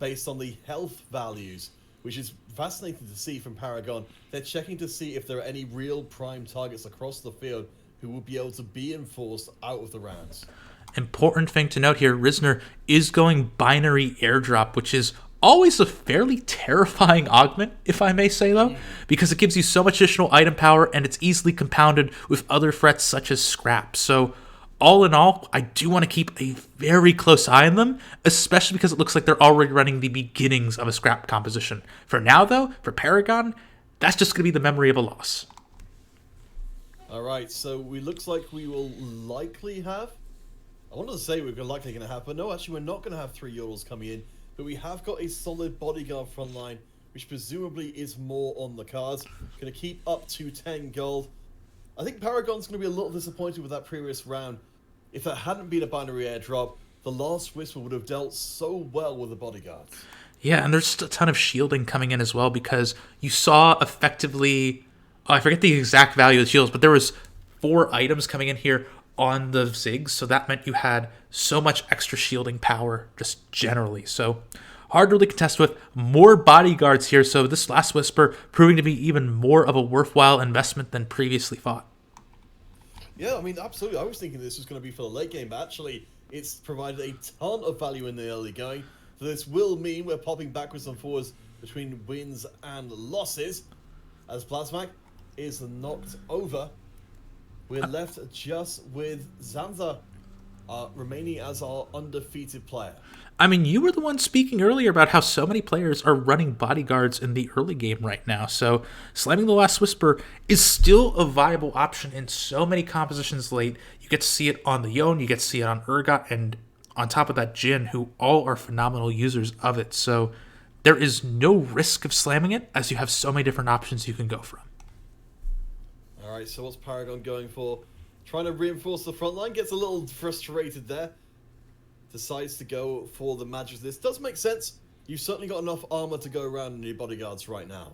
Speaker 2: based on the health values, which is fascinating to see from Paragon. They're checking to see if there are any real prime targets across the field who will be able to be enforced out of the rounds.
Speaker 1: Important thing to note here, Risner is going binary airdrop, which is always a fairly terrifying augment, if I may say though, because it gives you so much additional item power and it's easily compounded with other threats such as scrap. So all in all, I do want to keep a very close eye on them, especially because it looks like they're already running the beginnings of a scrap composition. For now though, for Paragon, that's just going to be the memory of a loss.
Speaker 2: Alright, so it looks like we will likely have... I wanted to say we're likely going to have, but no, actually we're not going to have 3 Yordles coming in. But we have got a solid bodyguard front line, which presumably is more on the cards. Going to keep up to 10 gold. I think Paragon's going to be a little disappointed with that previous round. If there hadn't been a binary airdrop, the last Whisper would have dealt so well with the bodyguards.
Speaker 1: Yeah, and there's just a ton of shielding coming in as well because you saw effectively... I forget the exact value of the shields, but there was 4 items coming in here on the Ziggs, so that meant you had so much extra shielding power just generally. So hard to really contest with. More bodyguards here, so this last Whisper proving to be even more of a worthwhile investment than previously thought.
Speaker 2: Yeah, I mean, absolutely. I was thinking this was going to be for the late game, but actually it's provided a ton of value in the early going. So this will mean we're popping backwards and forwards between wins and losses. As Plasmac is knocked over, we're left just with Xantha remaining as our undefeated player.
Speaker 1: I mean, you were the one speaking earlier about how so many players are running bodyguards in the early game right now. So slamming the last Whisper is still a viable option in so many compositions late. You get to see it on the Yone, you get to see it on Urgot, and on top of that, Jhin, who all are phenomenal users of it. So there is no risk of slamming it, as you have so many different options you can go from.
Speaker 2: Alright, so what's Paragon going for? Trying to reinforce the front line, gets a little frustrated there. Decides to go for the magic. This does make sense. You've certainly got enough armor to go around in your bodyguards right now.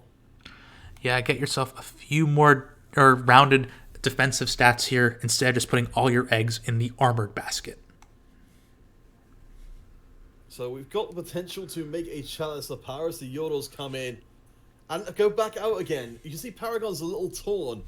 Speaker 1: Yeah, get yourself a few more rounded defensive stats here instead of just putting all your eggs in the armored basket.
Speaker 2: So we've got the potential to make a chalice of power as the Yordles come in and go back out again. You can see Paragon's a little torn.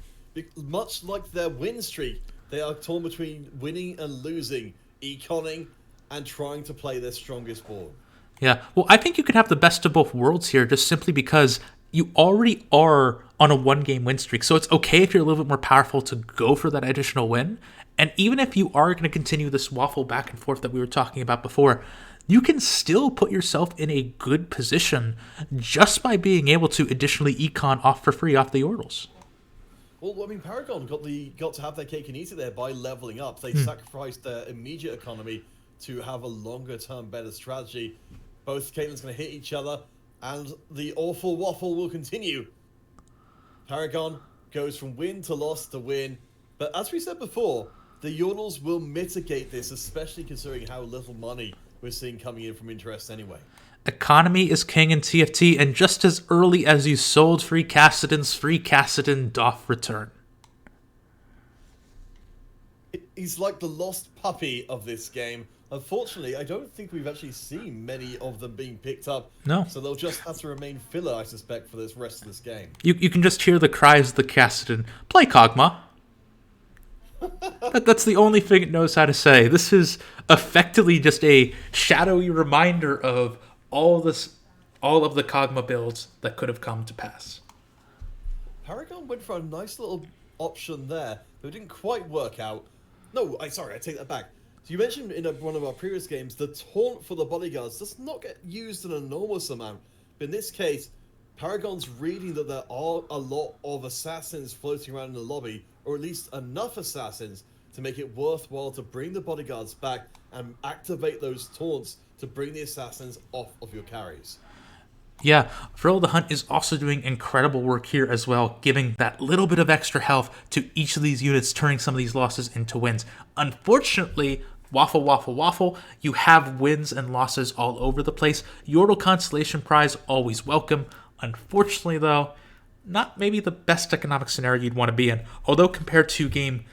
Speaker 2: Much like their win streak, they are torn between winning and losing, econing, and trying to play their strongest ball.
Speaker 1: Yeah, well, I think you could have the best of both worlds here just simply because you already are on a one-game win streak. So it's okay if you're a little bit more powerful to go for that additional win. And even if you are going to continue this waffle back and forth that we were talking about before, you can still put yourself in a good position just by being able to additionally econ off for free off the Yordles.
Speaker 2: Well, I mean, Paragon got to have their cake and eat it there by leveling up. They sacrificed their immediate economy to have a longer-term, better strategy. Both Caitlyn's going to hit each other, and the awful waffle will continue. Paragon goes from win to loss to win. But as we said before, the Yordles will mitigate this, especially considering how little money we're seeing coming in from interest anyway.
Speaker 1: Economy is king in TFT, and just as early as you sold free Kassadin doth return.
Speaker 2: He's like the lost puppy of this game. Unfortunately, I don't think we've actually seen many of them being picked up.
Speaker 1: No.
Speaker 2: So they'll just have to remain filler, I suspect, for this rest of this game.
Speaker 1: You can just hear the cries of the Kassadin. Play Kog'Maw. That's the only thing it knows how to say. This is effectively just a shadowy reminder of all of the Kog'Maw builds that could have come to pass.
Speaker 2: Paragon went for a nice little option there, but it didn't quite work out. No, I take that back. So you mentioned in one of our previous games, the taunt for the bodyguards does not get used an enormous amount. But in this case, Paragon's reading that there are a lot of assassins floating around in the lobby, or at least enough assassins to make it worthwhile to bring the bodyguards back and activate those taunts to bring the assassins off of your carries.
Speaker 1: Yeah, Frill the Hunt is also doing incredible work here as well, giving that little bit of extra health to each of these units, turning some of these losses into wins. Unfortunately, waffle, you have wins and losses all over the place. Yordle Constellation Prize, always welcome. Unfortunately, though, not maybe the best economic scenario you'd want to be in. Although compared to games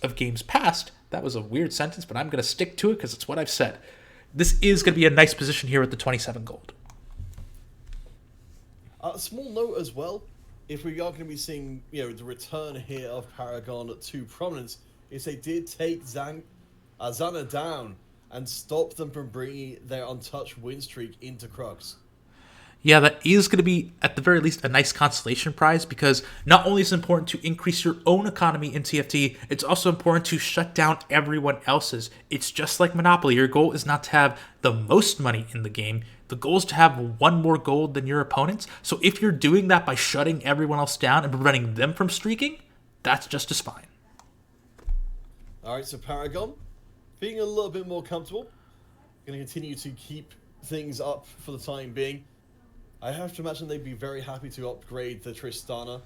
Speaker 1: of games past, that was a weird sentence, but I'm going to stick to it because it's what I've said. This is going to be a nice position here with the 27 gold.
Speaker 2: A small note as well, if we are going to be seeing, the return here of Paragon to prominence, is they did take Zana down and stop them from bringing their untouched win streak into Crux.
Speaker 1: Yeah, that is going to be, at the very least, a nice consolation prize, because not only is it important to increase your own economy in TFT, it's also important to shut down everyone else's. It's just like Monopoly. Your goal is not to have the most money in the game. The goal is to have one more gold than your opponents. So if you're doing that by shutting everyone else down and preventing them from streaking, that's just as fine.
Speaker 2: Alright, so Paragon, being a little bit more comfortable, going to continue to keep things up for the time being. I have to imagine they'd be very happy to upgrade the Tristana,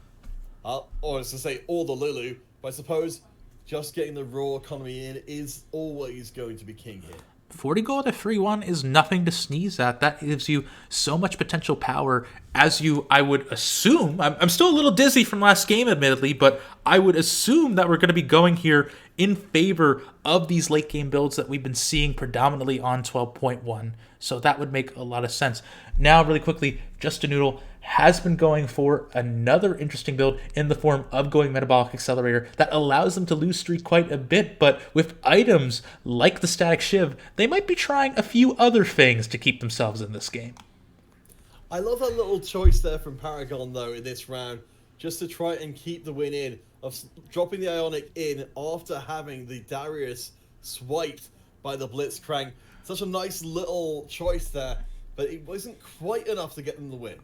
Speaker 2: or as to say, or the Lulu, but I suppose just getting the raw economy in is always going to be king here.
Speaker 1: 40 gold at 3-1 is nothing to sneeze at. That gives you so much potential power I would assume, I'm still a little dizzy from last game admittedly, but I would assume that we're going to be going here in favor of these late game builds that we've been seeing predominantly on 12.1. So that would make a lot of sense. Now, really quickly, Just a Noodle has been going for another interesting build in the form of going Metabolic Accelerator that allows them to lose streak quite a bit, but with items like the Static Shiv, they might be trying a few other things to keep themselves in this game.
Speaker 2: I love that little choice there from Paragon, though, in this round, just to try and keep the win in, of dropping the Ionic in after having the Darius swiped by the Blitzcrank. Such a nice little choice there, but it wasn't quite enough to get them the win.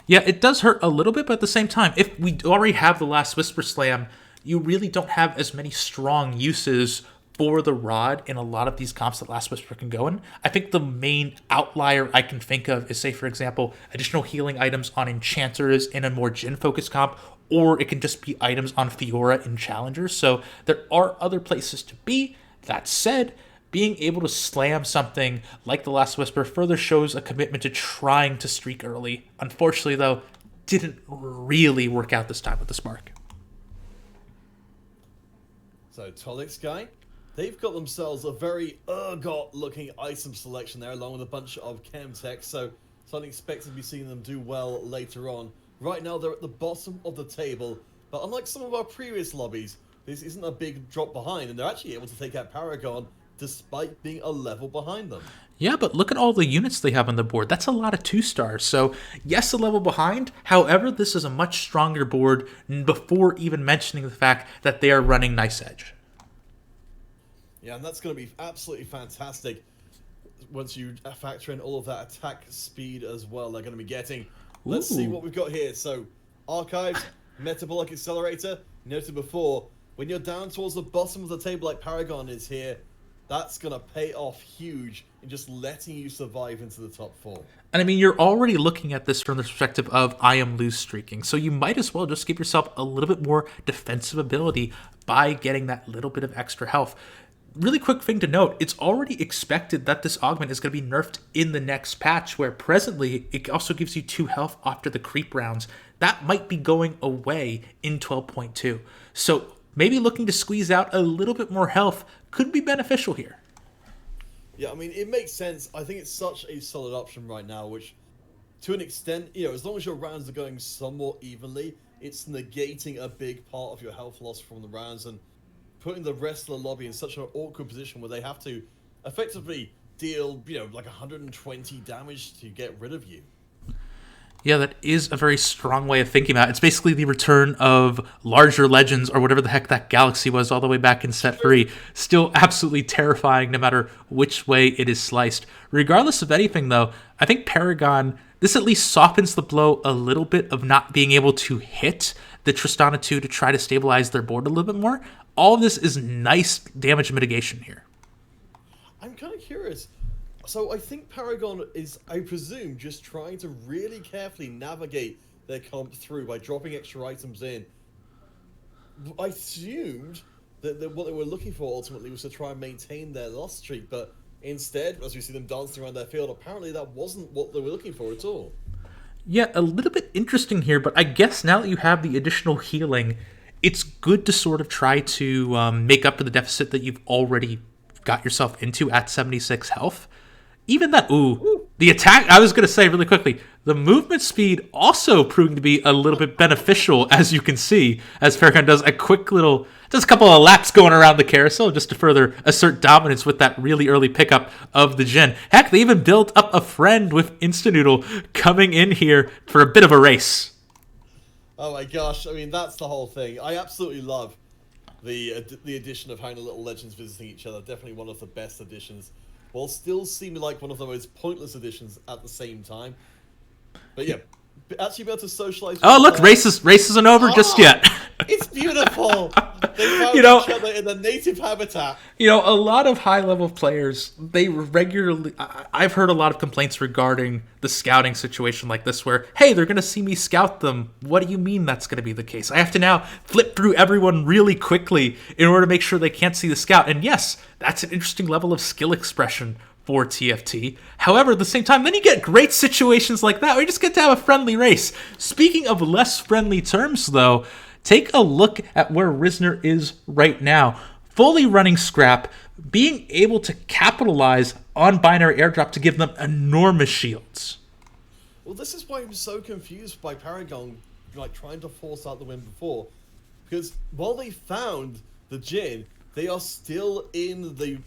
Speaker 1: Yeah, it does hurt a little bit, but at the same time, if we already have the last Whisper Slam, you really don't have as many strong uses for the rod in a lot of these comps that Last Whisper can go in. I think the main outlier I can think of is, say, for example, additional healing items on Enchanters in a more Jhin-focused comp, or it can just be items on Fiora in Challengers. So there are other places to be. That said, being able to slam something like the Last Whisper further shows a commitment to trying to streak early. Unfortunately, though, didn't really work out this time with the Spark.
Speaker 2: So Tolic's guy they've got themselves a very ergot-looking item selection there, along with a bunch of Chemtech, so I'm expected to be seeing them do well later on. Right now, they're at the bottom of the table, but unlike some of our previous lobbies, this isn't a big drop behind, and they're actually able to take out Paragon despite being a level behind them.
Speaker 1: Yeah, but look at all the units they have on the board. That's a lot of 2-stars. So, yes, a level behind. However, this is a much stronger board before even mentioning the fact that they are running Nice Edge.
Speaker 2: Yeah, and that's going to be absolutely fantastic once you factor in all of that attack speed as well they're going to be getting. Let's see what we've got here. So, Archives, Metabolic Accelerator, noted before, when you're down towards the bottom of the table like Paragon is here, that's going to pay off huge in just letting you survive into the top 4.
Speaker 1: And I mean, you're already looking at this from the perspective of I am lose streaking. So you might as well just give yourself a little bit more defensive ability by getting that little bit of extra health. Really quick thing to note, it's already expected that this augment is going to be nerfed in the next patch, where presently it also gives you 2 health after the creep rounds. That might be going away in 12.2. So maybe looking to squeeze out a little bit more health could be beneficial here.
Speaker 2: Yeah, I mean, it makes sense. I think it's such a solid option right now, which, to an extent, as long as your rounds are going somewhat evenly, it's negating a big part of your health loss from the rounds and putting the rest of the lobby in such an awkward position where they have to effectively deal, like 120 damage to get rid of you.
Speaker 1: Yeah, that is a very strong way of thinking about it. It's basically the return of larger legends, or whatever the heck that galaxy was all the way back in set 3. Still absolutely terrifying no matter which way it is sliced. Regardless of anything, though, I think Paragon, this at least softens the blow a little bit of not being able to hit the Tristana 2 to try to stabilize their board a little bit more. All of this is nice damage mitigation here.
Speaker 2: I'm kind of curious. So I think Paragon is, I presume, just trying to really carefully navigate their comp through by dropping extra items in. I assumed that what they were looking for ultimately was to try and maintain their loss streak, but instead, as we see them dancing around their field, apparently that wasn't what they were looking for at all.
Speaker 1: Yeah, a little bit interesting here, but I guess now that you have the additional healing, it's good to sort of try to make up for the deficit that you've already got yourself into at 76 health. Even that, the attack, I was going to say really quickly, the movement speed also proving to be a little bit beneficial, as you can see, as Paragon does a couple of laps going around the carousel just to further assert dominance with that really early pickup of the Jin. Heck, they even built up a friend with Instanoodle coming in here for a bit of a race.
Speaker 2: Oh my gosh, I mean, that's the whole thing. I absolutely love the addition of having the little legends visiting each other. Definitely one of the best additions, while still seeming like one of the most pointless additions at the same time. But yeah, actually be able to socialize.
Speaker 1: Oh, look, race isn't over just yet.
Speaker 2: It's beautiful. They found each other in the native habitat.
Speaker 1: A lot of high-level players, they regularly... I've heard a lot of complaints regarding the scouting situation like this where, hey, they're going to see me scout them. What do you mean that's going to be the case? I have to now flip through everyone really quickly in order to make sure they can't see the scout. And yes, that's an interesting level of skill expression for TFT. However, at the same time, then you get great situations like that where you just get to have a friendly race. Speaking of less friendly terms, though, take a look at where Risner is right now. Fully running Scrap, being able to capitalize on binary airdrop to give them enormous shields.
Speaker 2: Well, this is why I'm so confused by Paragon, trying to force out the win before. Because while they found the Jin, they are still in the,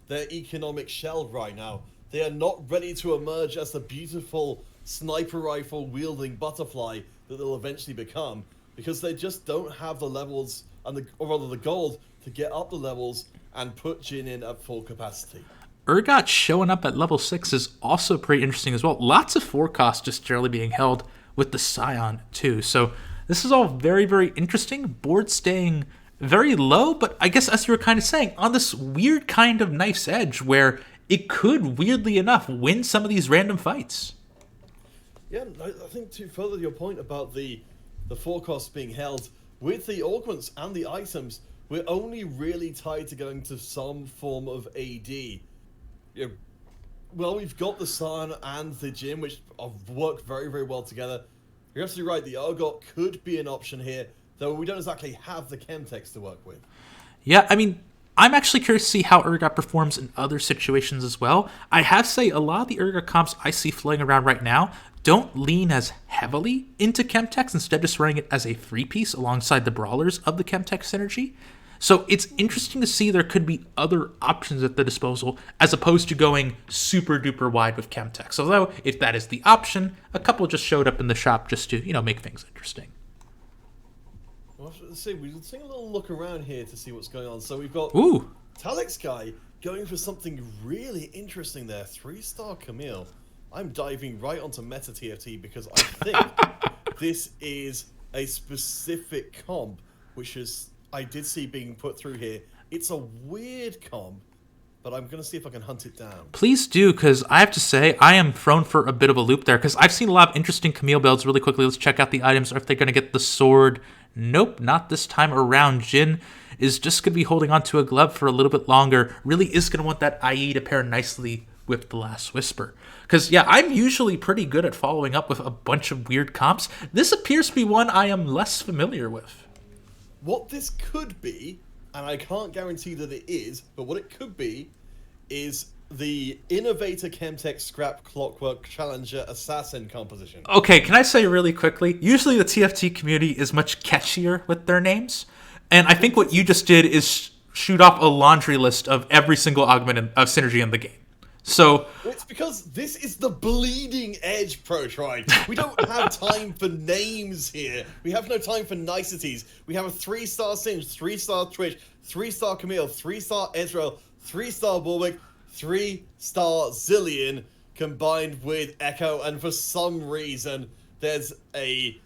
Speaker 2: their economic shell right now. They are not ready to emerge as the beautiful sniper rifle wielding butterfly that they'll eventually become, because they just don't have the levels or rather the gold to get up the levels and put Jin in at full capacity.
Speaker 1: Urgot showing up at level 6 is also pretty interesting as well. Lots of forecasts just generally being held with the Scion too. So this is all very, very interesting. Board staying very low, but I guess as you were kind of saying, on this weird kind of nice edge where it could, weirdly enough, win some of these random fights.
Speaker 2: Yeah, I think to further your point about the forecasts being held, with the augments and the items, we're only really tied to going to some form of AD. Well, we've got the Sun and the Jin, which work very, very well together. You're absolutely right, the Urgot could be an option here, though we don't exactly have the Chemtex to work with.
Speaker 1: Yeah, I mean, I'm actually curious to see how Urgot performs in other situations as well. I have to say, a lot of the Urgot comps I see floating around right now don't lean as heavily into Chemtech, instead just running it as a free piece alongside the brawlers of the Chemtech synergy. So it's interesting to see there could be other options at the disposal as opposed to going super duper wide with Chemtech. So although if that is the option, a couple just showed up in the shop just to, make things interesting.
Speaker 2: Well, let's see, we'll take a little look around here to see what's going on. So we've got Talix Guy going for something really interesting there. 3-star Camille. I'm diving right onto Meta TFT because I think this is a specific comp, which is I did see being put through here. It's a weird comp, but I'm going to see if I can hunt it down.
Speaker 1: Please do, because I have to say, I am thrown for a bit of a loop there, because I've seen a lot of interesting Camille builds. Really quickly, let's check out the items, or if they're going to get the sword. Nope, not this time around. Jhin is just going to be holding on to a glove for a little bit longer. Really is going to want that IE to pair nicely with the Last Whisper. Because, yeah, I'm usually pretty good at following up with a bunch of weird comps. This appears to be one I am less familiar with.
Speaker 2: What this could be, and I can't guarantee that it is, but what it could be is the Innovator Chemtech Scrap Clockwork Challenger Assassin composition.
Speaker 1: Okay, can I say really quickly? Usually the TFT community is much catchier with their names, and I think what you just did is shoot off a laundry list of every single augment of synergy in the game. So
Speaker 2: it's because this is the bleeding edge, Protroid. We don't have time for names here. We have no time for niceties. We have a 3-star Singe, 3-star Twitch, 3-star Camille, 3-star Ezreal, 3-star Warwick, 3-star Zillion combined with Echo, and for some reason there's a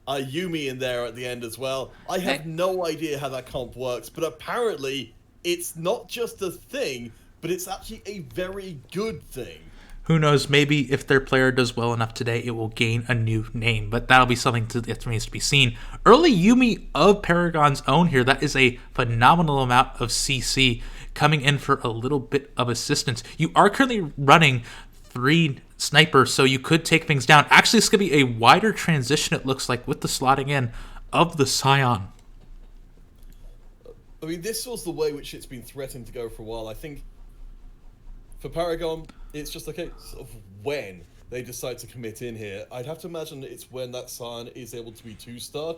Speaker 2: Yumi in there at the end as well. I have no idea how that comp works, but apparently it's not just a thing, but it's actually a very good thing.
Speaker 1: Who knows, maybe if their player does well enough today, it will gain a new name, but that'll be something that remains to be seen. Early Yumi of Paragon's own here, that is a phenomenal amount of CC coming in for a little bit of assistance. You are currently running 3 snipers, so you could take things down. Actually, it's going to be a wider transition, it looks like, with the slotting in of the Scion.
Speaker 2: I mean, this was the way which it's been threatened to go for a while. I think for Paragon, it's just a case of when they decide to commit in here. I'd have to imagine it's when that Scion is able to be 2-star,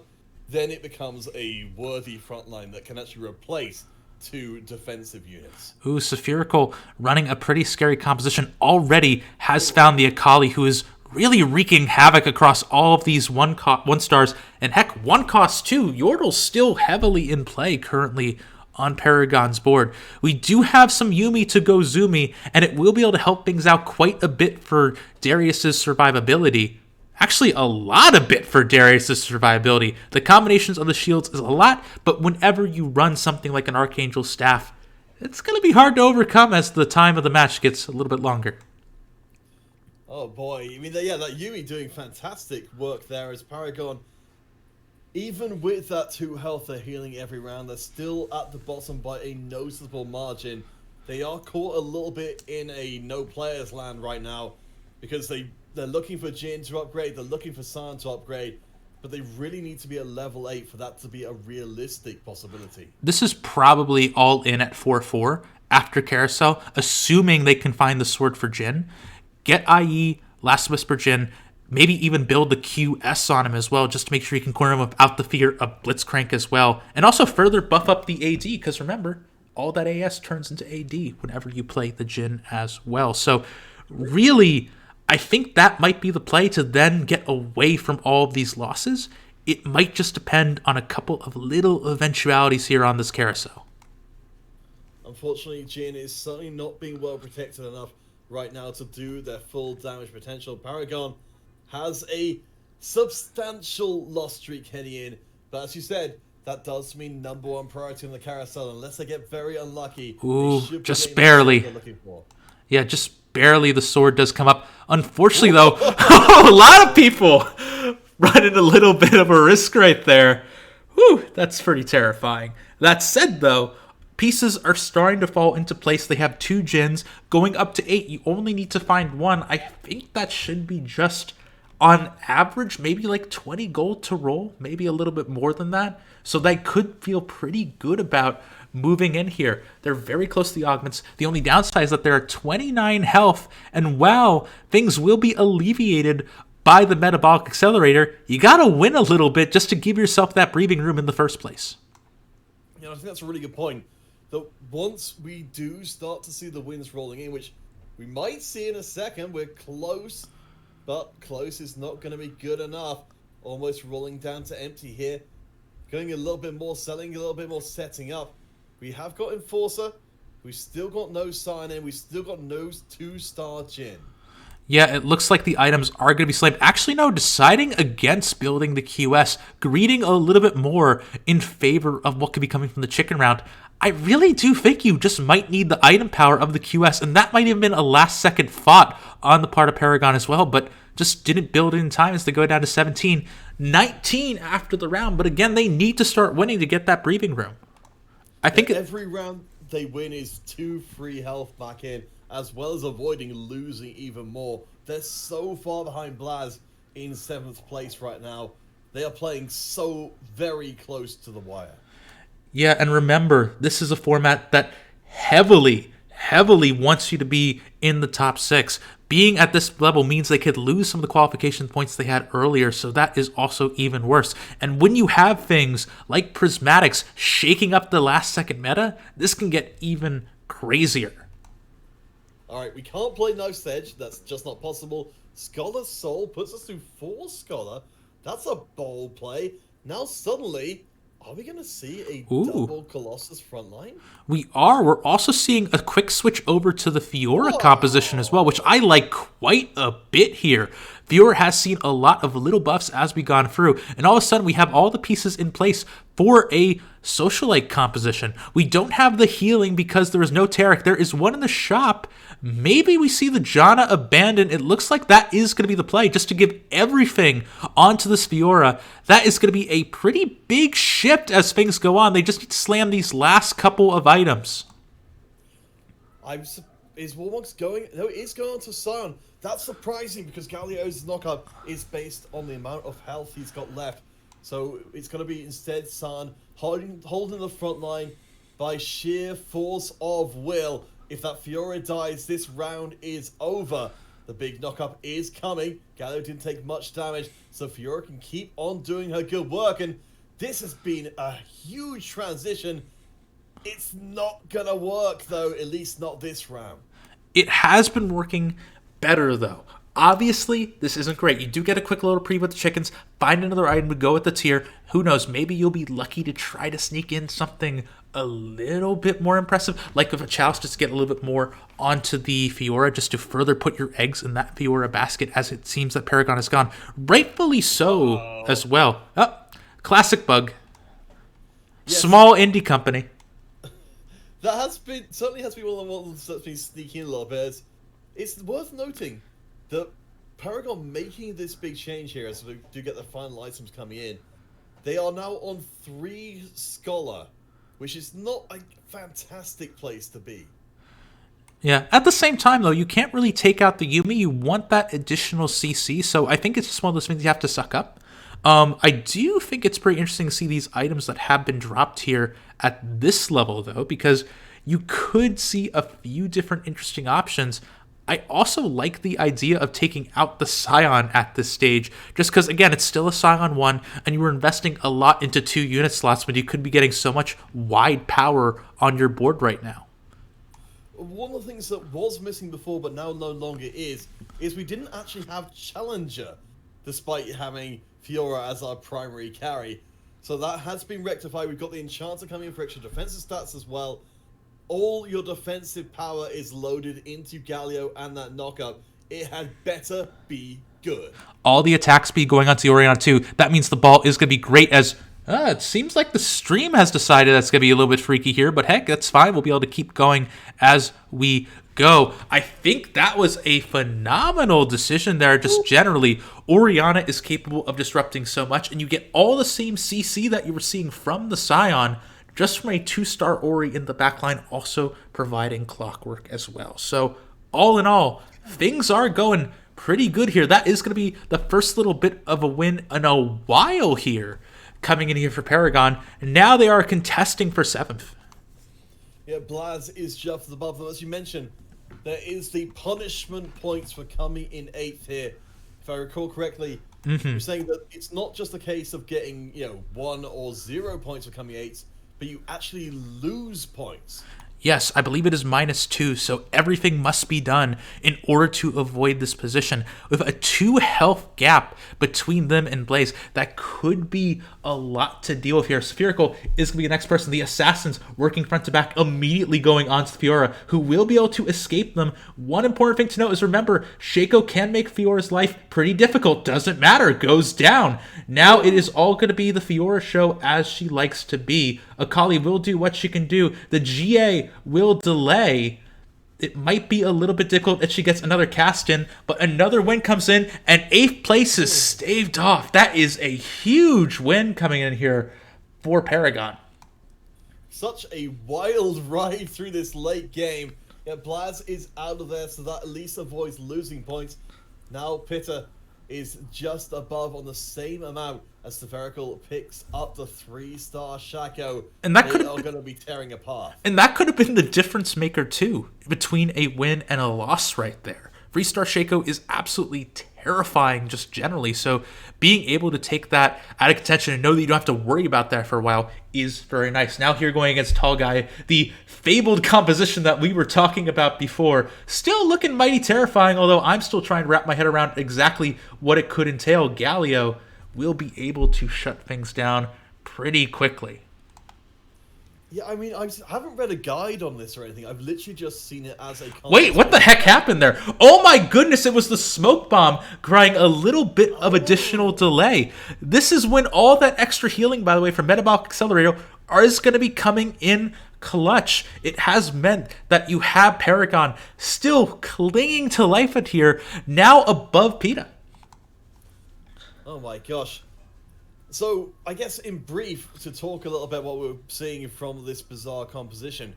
Speaker 2: then it becomes a worthy frontline that can actually replace 2 defensive units.
Speaker 1: Ooh, Spherical running a pretty scary composition already has found the Akali, who is really wreaking havoc across all of these 1-stars, and heck, 1 cost too. Yordle's still heavily in play currently on Paragon's board. We do have some Yumi to go Zoomy, and it will be able to help things out quite a bit for Darius's survivability. Actually, a lot of bit for Darius's survivability. The combinations of the shields is a lot, but whenever you run something like an Archangel Staff, it's going to be hard to overcome as the time of the match gets a little bit longer.
Speaker 2: Oh boy, I mean, yeah, that Yumi doing fantastic work there as Paragon. Even with that 2 health they're healing every round, they're still at the bottom by a noticeable margin. They are caught a little bit in a no players land right now because they're looking for Jhin to upgrade, they're looking for Scion to upgrade, but they really need to be a level 8 for that to be a realistic possibility.
Speaker 1: This is probably all in at 4-4 after Carousel, assuming they can find the sword for Jhin. Get IE, Last Whisper Jhin, maybe even build the QS on him as well, just to make sure you can corner him without the fear of Blitzcrank as well. And also further buff up the AD, because remember, all that AS turns into AD whenever you play the Jhin as well. So really, I think that might be the play to then get away from all of these losses. It might just depend on a couple of little eventualities here on this carousel.
Speaker 2: Unfortunately, Jhin is certainly not being well protected enough right now to do their full damage potential. Paragon has a substantial loss streak heading in, but as you said, that does mean #1 priority on the carousel. Unless they get very unlucky,
Speaker 1: ooh, just barely. Yeah, just barely the sword does come up. Unfortunately, though, a lot of people running a little bit of a risk right there. Whew, that's pretty terrifying. That said, though, pieces are starting to fall into place. They have 2 Jhins going up to 8. You only need to find 1. I think that should be just on average, maybe like 20 gold to roll, maybe a little bit more than that. So they could feel pretty good about moving in here. They're very close to the augments. The only downside is that they're at 29 health, and wow, things will be alleviated by the metabolic accelerator. You gotta win a little bit just to give yourself that breathing room in the first place.
Speaker 2: You know, I think that's a really good point. That once we do start to see the wins rolling in, which we might see in a second, we're close, but close is not going to be good enough. Almost rolling down to empty here. Going a little bit more selling, a little bit more setting up. We have got Enforcer. We've still got no sign in. We've still got no 2-star Jin.
Speaker 1: Yeah, it looks like the items are going to be slammed. Actually, no, deciding against building the QS, greeting a little bit more in favor of what could be coming from the chicken round. I really do think you just might need the item power of the QS, and that might have been a last-second thought on the part of Paragon as well, but just didn't build it in time as they go down to 17. 19 after the round, but again, they need to start winning to get that breathing room. I think
Speaker 2: every round they win is 2 free health back in, as well as avoiding losing even more. They're so far behind Blaz in 7th place right now. They are playing so very close to the wire.
Speaker 1: Yeah, and remember, this is a format that heavily wants you to be in the top 6. Being at this level means they could lose some of the qualification points they had earlier, so that is also even worse. And when you have things like Prismatics shaking up the last-second meta, this can get even crazier.
Speaker 2: Alright, we can't play Knife's Edge. That's just not possible. Scholar's Soul puts us through 4 Scholar. That's a bold play. Now suddenly, are we going to see a double Colossus frontline?
Speaker 1: We are. We're also seeing a quick switch over to the Fiora composition as well, which I like quite a bit here. Fiora has seen a lot of little buffs as we've gone through, and all of a sudden we have all the pieces in place for a Socialite composition. We don't have the healing because there is no Tarek. There is one in the shop. Maybe we see the Janna abandoned. It looks like that is going to be the play, just to give everything onto this Fiora. That is going to be a pretty big shift as things go on. They just need to slam these last couple of items.
Speaker 2: Is Warmox going? No, it is going on to Sion. That's surprising because Galio's knockup is based on the amount of health he's got left. So it's going to be instead Sion holding the front line by sheer force of will. If that Fiora dies, this round is over. The big knockup is coming. Galio didn't take much damage, so Fiora can keep on doing her good work. And this has been a huge transition. It's not going to work, though, at least not this round.
Speaker 1: It has been working better, though. Obviously, this isn't great. You do get a quick little pre with the chickens, find another item to go with the tier. Who knows, maybe you'll be lucky to try to sneak in something a little bit more impressive, like with a Chalice, just to get a little bit more onto the Fiora, just to further put your eggs in that Fiora basket, as it seems that Paragon has gone. Rightfully so as well. Oh, classic bug. Yes. Small indie company.
Speaker 2: That certainly has been one of the ones that's been sneaking a little bit. It's worth noting that Paragon making this big change here as we do get the final items coming in. They are now on 3 Scholar, which is not a fantastic place to be.
Speaker 1: Yeah, at the same time, though, you can't really take out the Yuumi. You want that additional CC, so I think it's just one of those things you have to suck up. I do think it's pretty interesting to see these items that have been dropped here at this level, though, because you could see a few different interesting options. I also like the idea of taking out the Scion at this stage, just because, again, it's still a Scion 1, and you were investing a lot into 2 unit slots, but you could be getting so much wide power on your board right now.
Speaker 2: One of the things that was missing before, but now no longer is we didn't actually have Challenger, despite having Fiora as our primary carry. So that has been rectified. We've got the Enchanter coming in for extra defensive stats as well. All your defensive power is loaded into Galio and that knockup. It had better be good.
Speaker 1: All the attack speed going onto the Orion too. That means the ball is going to be great, as it seems like the stream has decided that's going to be a little bit freaky here, but heck, that's fine. We'll be able to keep going as we go. I think that was a phenomenal decision there. Just generally, Oriana is capable of disrupting so much, and you get all the same CC that you were seeing from the Scion, just from a 2-star Ori in the backline, also providing clockwork as well. So all in all, things are going pretty good here. That is going to be the first little bit of a win in a while here, coming in here for Paragon. And now they are contesting for 7th.
Speaker 2: Yeah, Blaz is just above them. As you mentioned, there is the punishment points for coming in 8th here. If I recall correctly, you're saying that it's not just a case of getting, 1 or 0 points for coming 8th, but you actually lose points.
Speaker 1: Yes, I believe it is -2, so everything must be done in order to avoid this position. With a 2 health gap between them and Blaze, that could be a lot to deal with here. Spherical is going to be the next person. The Assassins working front to back, immediately going on to Fiora, who will be able to escape them. One important thing to note is, remember, Shaco can make Fiora's life pretty difficult. Doesn't matter, goes down. Now it is all going to be the Fiora show as she likes to be. Akali will do what she can do. The GA will delay. It might be a little bit difficult if she gets another cast in, but another win comes in, and 8th place is staved off. That is a huge win coming in here for Paragon.
Speaker 2: Such a wild ride through this late game. Yeah, Blaz is out of there, so that at least avoids losing points. Now Pitta is just above on the same amount as Spherical picks up the 3-star Shaco.
Speaker 1: And that
Speaker 2: they are going to be tearing apart.
Speaker 1: And that could have been the difference maker too, between a win and a loss right there. 3-star Shaco is absolutely terrifying just generally, so being able to take that out of contention and know that you don't have to worry about that for a while is very nice. Now here going against Tall Guy, the fabled composition that we were talking about before, still looking mighty terrifying, although I'm still trying to wrap my head around exactly what it could entail. Galio will be able to shut things down pretty quickly.
Speaker 2: Yeah, I mean, I haven't read a guide on this or anything. I've literally just seen it as a...
Speaker 1: Wait, what the heck happened there? Oh my goodness, it was the smoke bomb crying a little bit of additional delay. This is when all that extra healing, by the way, from Metabolic Accelerator is going to be coming in clutch. It has meant that you have Paragon still clinging to life at here, now above PETA.
Speaker 2: Oh my gosh. So, I guess in brief, to talk a little bit what we're seeing from this bizarre composition,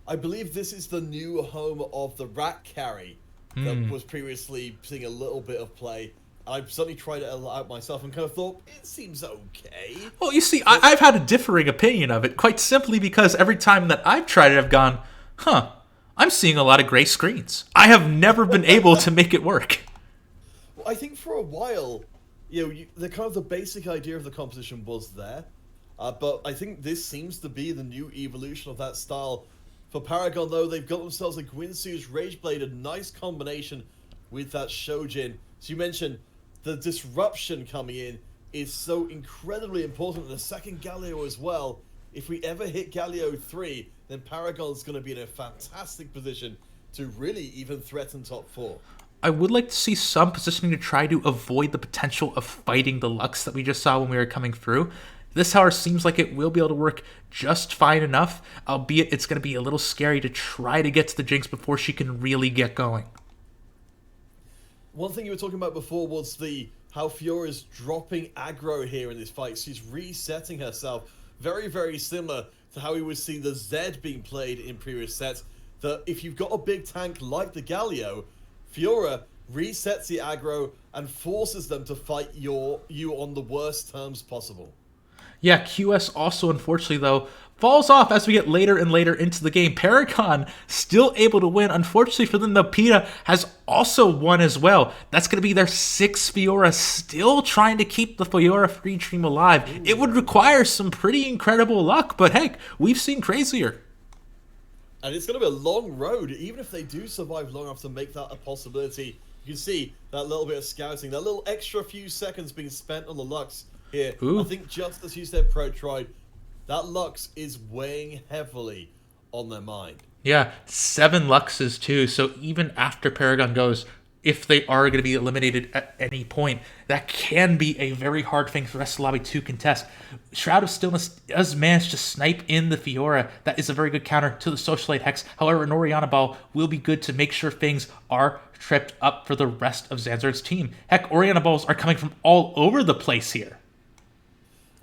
Speaker 2: I believe this is the new home of the Rat Carry that was previously seeing a little bit of play. I've certainly tried it out myself and kind of thought, it seems okay.
Speaker 1: Well, you see, I've had a differing opinion of it, quite simply because every time that I've tried it, I've gone, I'm seeing a lot of gray screens. I have never been able to make it work.
Speaker 2: Well, I think for a while... the kind of the basic idea of the composition was there, but I think this seems to be the new evolution of that style. For Paragon, though, they've got themselves a Gwynsu's Rageblade, a nice combination with that Shojin. So you mentioned the disruption coming in is so incredibly important, and the second Galio as well. If we ever hit Galio 3, then Paragon's going to be in a fantastic position to really even threaten top 4.
Speaker 1: I would like to see some positioning to try to avoid the potential of fighting the Lux that we just saw when we were coming through. This, however, seems like it will be able to work just fine enough, albeit it's going to be a little scary to try to get to the Jinx before she can really get going.
Speaker 2: One thing you were talking about before was how Fiora is dropping aggro here in this fight. She's resetting herself. Very, very similar to how we would see the Zed being played in previous sets. That if you've got a big tank like the Galio, Fiora resets the aggro and forces them to fight you on the worst terms possible.
Speaker 1: Yeah, QS also, unfortunately, though, falls off as we get later and later into the game. Paragon still able to win. Unfortunately for them, the PETA has also won as well. That's going to be their 6th Fiora, still trying to keep the Fiora free dream alive. Ooh. It would require some pretty incredible luck, but heck, we've seen crazier.
Speaker 2: And it's going to be a long road, even if they do survive long enough to make that a possibility. You can see that little bit of scouting, that little extra few seconds being spent on the Lux here. Ooh. I think just as you said, Protroid, that Lux is weighing heavily on their mind.
Speaker 1: Yeah, 7 Luxes too, so even after Paragon goes, if they are going to be eliminated at any point, that can be a very hard thing for the rest of the lobby to contest. Shroud of Stillness does manage to snipe in the Fiora. That is a very good counter to the Socialite Hex. However, an Orianna Ball will be good to make sure things are tripped up for the rest of Zanzar's team. Heck, Orianna Balls are coming from all over the place here.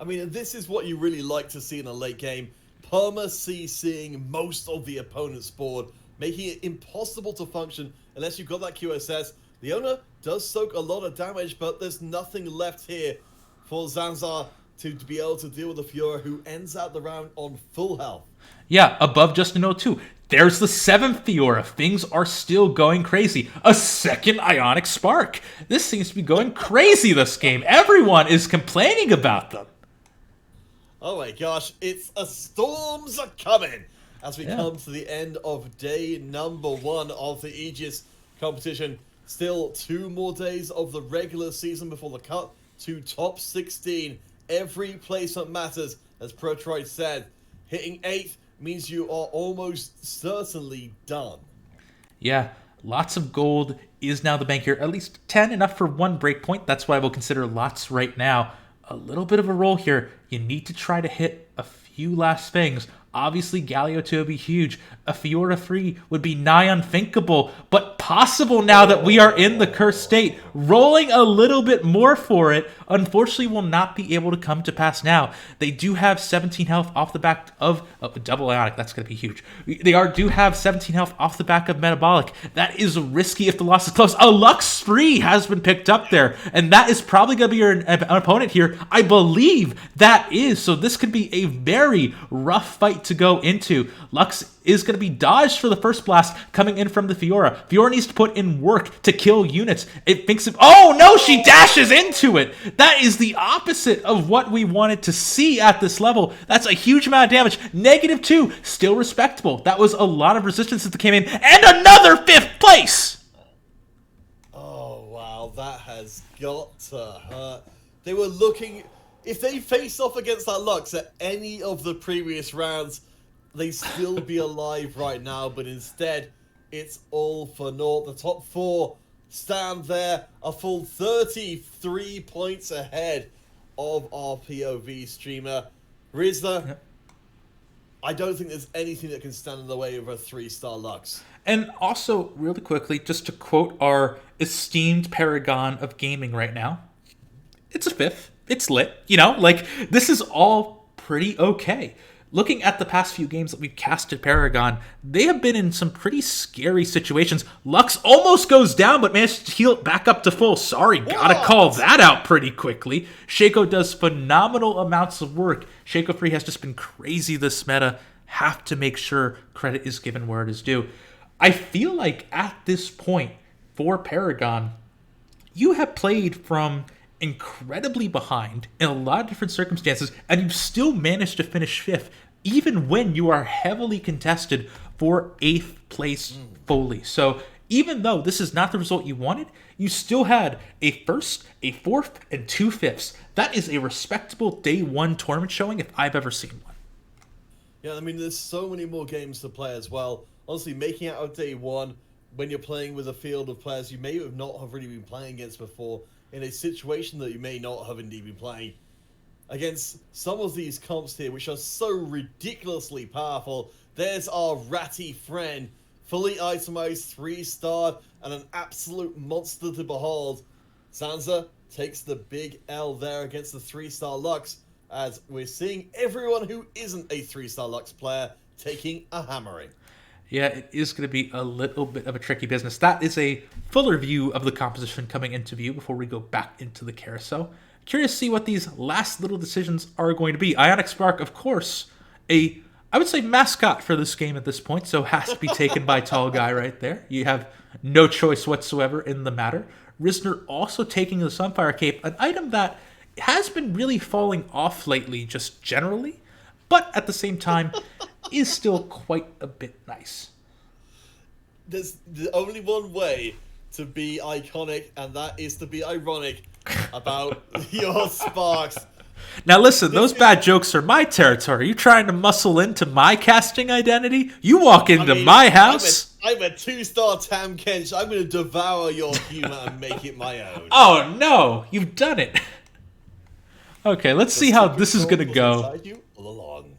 Speaker 2: I mean, this is what you really like to see in a late game. Perma-CCing most of the opponent's board, making it impossible to function unless you've got that QSS. The owner does soak a lot of damage, but there's nothing left here for Zanzar. to be able to deal with the Fiora, who ends out the round on full health.
Speaker 1: Yeah, above just an 0-2. There's the 7th Fiora. Things are still going crazy. A second Ionic Spark. This seems to be going crazy this game. Everyone is complaining about them.
Speaker 2: Oh my gosh, it's a storms are coming as we come to the end of day number 1 of the Aegis competition. Still 2 more days of the regular season before the cut to top 16. Every placement matters, as Protroid said. Hitting 8th means you are almost certainly done.
Speaker 1: Yeah, lots of gold is now the bank here. At least 10, enough for 1 breakpoint. That's why we'll consider lots right now. A little bit of a roll here. You need to try to hit a few last things. Obviously, Galio 2 would be huge. A Fiora 3 would be nigh unthinkable, but possible now that we are in the cursed state. Rolling a little bit more for it, unfortunately, will not be able to come to pass now. They do have 17 health off the back of double Ionic. That's going to be huge. Do have 17 health off the back of Metabolic. That is risky if the loss is close. A Lux Free has been picked up there, and that is probably going to be your opponent here. I believe that is. So this could be a very rough fight to go into. Lux is going to be dodged for the first blast coming in from the Fiora. Fiora needs to put in work to kill units. It thinks of, oh no, she dashes into it. That is the opposite of what we wanted to see at this level. That's a huge amount of damage. -2, still respectable. That was a lot of resistance that came in, and another 5th place.
Speaker 2: Oh wow, that has got to hurt. They were looking, if they faced off against that Lux at any of the previous rounds, they'd still be alive right now, but instead, it's all for naught. The top 4 stand there a full 33 points ahead of our POV streamer. Rizla, I don't think there's anything that can stand in the way of a 3-star Lux.
Speaker 1: And also, really quickly, just to quote our esteemed paragon of gaming right now, it's a 5th. It's lit. You know, like, this is all pretty okay. Looking at the past few games that we've casted Paragon, they have been in some pretty scary situations. Lux almost goes down, but managed to heal it back up to full. Sorry, gotta call that out pretty quickly. Shaco does phenomenal amounts of work. Shaco Free has just been crazy this meta. Have to make sure credit is given where it is due. I feel like at this point, for Paragon, you have played from incredibly behind in a lot of different circumstances, and you've still managed to finish 5th, even when you are heavily contested for 8th place fully. So even though this is not the result you wanted, you still had a 1st, a 4th, and 2 5ths. That is a respectable day 1 tournament showing if I've ever seen one.
Speaker 2: Yeah, I mean, there's so many more games to play as well. Honestly, making out of day 1 when you're playing with a field of players you may not have really been playing against before, in a situation that you may not have indeed been playing against some of these comps here, which are so ridiculously powerful. There's our ratty friend, fully itemized, 3-star, and an absolute monster to behold. Sansa takes the big L there against the 3-star Lux, as we're seeing everyone who isn't a 3-star Lux player taking a hammering.
Speaker 1: Yeah, it is going to be a little bit of a tricky business. That is a fuller view of the composition coming into view before we go back into the carousel. Curious to see what these last little decisions are going to be. Ionic Spark, of course, I would say mascot for this game at this point, so has to be taken by Tall Guy right there. You have no choice whatsoever in the matter. Risner also taking the Sunfire Cape, an item that has been really falling off lately, just generally, but at the same time is still quite a bit nice.
Speaker 2: There's only one way to be iconic, and that is to be ironic about your sparks.
Speaker 1: Now listen, those bad jokes are my territory. You trying to muscle into my casting identity? You walk into my house.
Speaker 2: I'm a 2-star Tam Kench. I'm going to devour your humor and make it my own.
Speaker 1: Oh no, you've done it. Okay, let's see how this is going to go.
Speaker 2: You all along.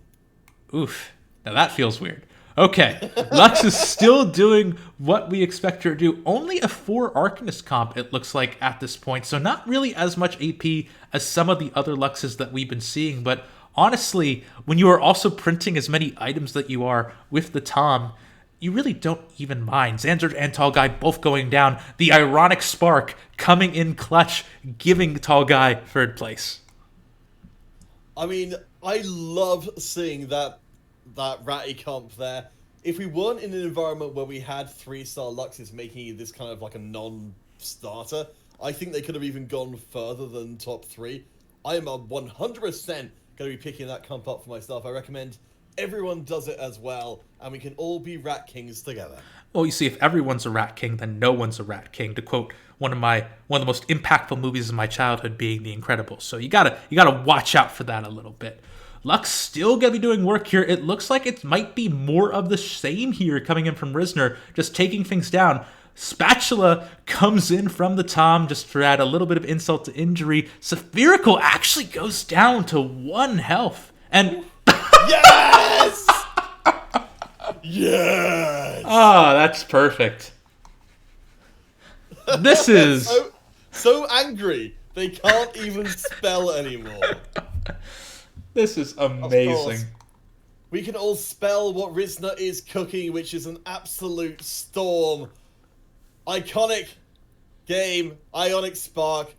Speaker 1: Oof. Now that feels weird. Okay, Lux is still doing what we expect her to do. Only a 4 Arcanist comp, it looks like, at this point. So not really as much AP as some of the other Luxes that we've been seeing. But honestly, when you are also printing as many items that you are with the Tom, you really don't even mind. Xander and Tall Guy both going down. The ironic spark coming in clutch, giving Tall Guy 3rd place.
Speaker 2: I mean, I love seeing that ratty comp there. If we weren't in an environment where we had 3-star Luxes making this kind of like a non-starter, I think they could have even gone further than top 3. I am 100% going to be picking that comp up for myself. I recommend everyone does it as well, and we can all be Rat Kings together.
Speaker 1: Well, you see, if everyone's a Rat King, then no one's a Rat King. To quote one of the most impactful movies of my childhood being The Incredibles. So you gotta watch out for that a little bit. Lux still gonna be doing work here. It looks like it might be more of the same here coming in from Risner, just taking things down. Spatula comes in from the Tom just to add a little bit of insult to injury. Spherical actually goes down to 1 health. And
Speaker 2: yes! Yes!
Speaker 1: Ah, that's perfect. This is
Speaker 2: so angry they can't even spell anymore.
Speaker 1: This is amazing.
Speaker 2: We can all spell what Risner is cooking, which is an absolute storm. Iconic game, Ionic Spark,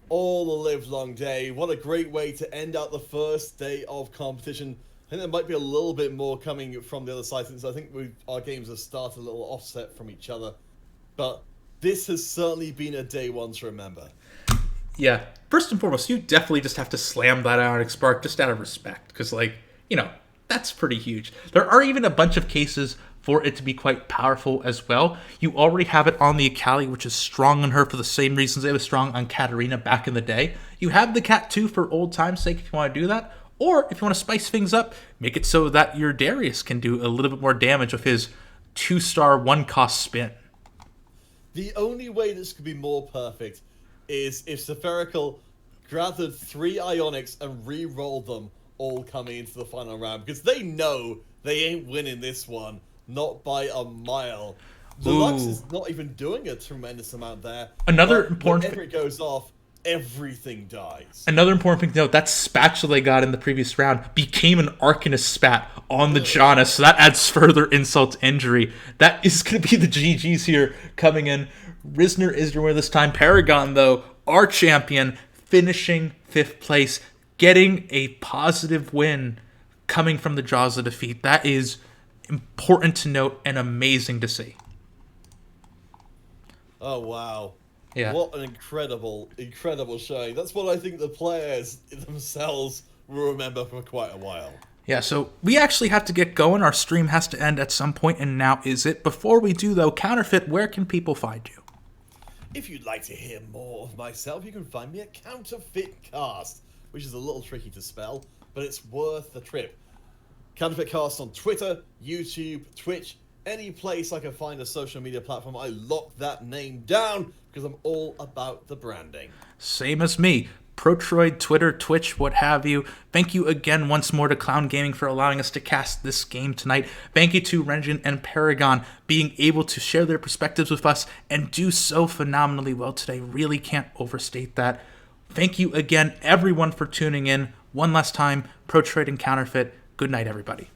Speaker 2: all the live long day. What a great way to end out the first day of competition. I think there might be a little bit more coming from the other side, since I think our games have started a little offset from each other. But this has certainly been a day one to remember.
Speaker 1: Yeah. First and foremost, you definitely just have to slam that Ionic Spark just out of respect. Because, that's pretty huge. There are even a bunch of cases for it to be quite powerful as well. You already have it on the Akali, which is strong on her for the same reasons it was strong on Katarina back in the day. You have the Cat 2 for old time's sake if you want to do that. Or if you want to spice things up, make it so that your Darius can do a little bit more damage with his 2-star 1-cost spin.
Speaker 2: The only way this could be more perfect is if Spherical gathered 3 Ionics and re-rolled them all coming into the final round, because they know they ain't winning this one, not by a mile. The Lux is not even doing a tremendous amount there.
Speaker 1: Another important
Speaker 2: whenever it goes off, everything dies.
Speaker 1: Another important thing to note, that spatula they got in the previous round became an Arcanist spat on the Janus, so that adds further insult to injury. That is going to be the GGs here coming in. Risner is your winner this time. Paragon, though, our champion, finishing 5th place, getting a positive win coming from the jaws of defeat. That is important to note and amazing to see.
Speaker 2: Oh, wow.
Speaker 1: Yeah.
Speaker 2: What an incredible, incredible showing. That's what I think the players themselves will remember for quite a while.
Speaker 1: Yeah, so we actually have to get going. Our stream has to end at some point, and now is it. Before we do, though, Counterfeit, where can people find you?
Speaker 2: If you'd like to hear more of myself, you can find me at Counterfeit Cast, which is a little tricky to spell, but it's worth the trip. Counterfeit Cast on Twitter, YouTube, Twitch, any place I can find a social media platform, I lock that name down because I'm all about the branding.
Speaker 1: Same as me. Protroid, Twitter, Twitch, what have you. Thank you again once more to Clown Gaming for allowing us to cast this game tonight. Thank you to Renjin and Paragon being able to share their perspectives with us and do so phenomenally well today. Really can't overstate that. Thank you again, everyone, for tuning in. One last time, Protroid and Counterfeit. Good night, everybody.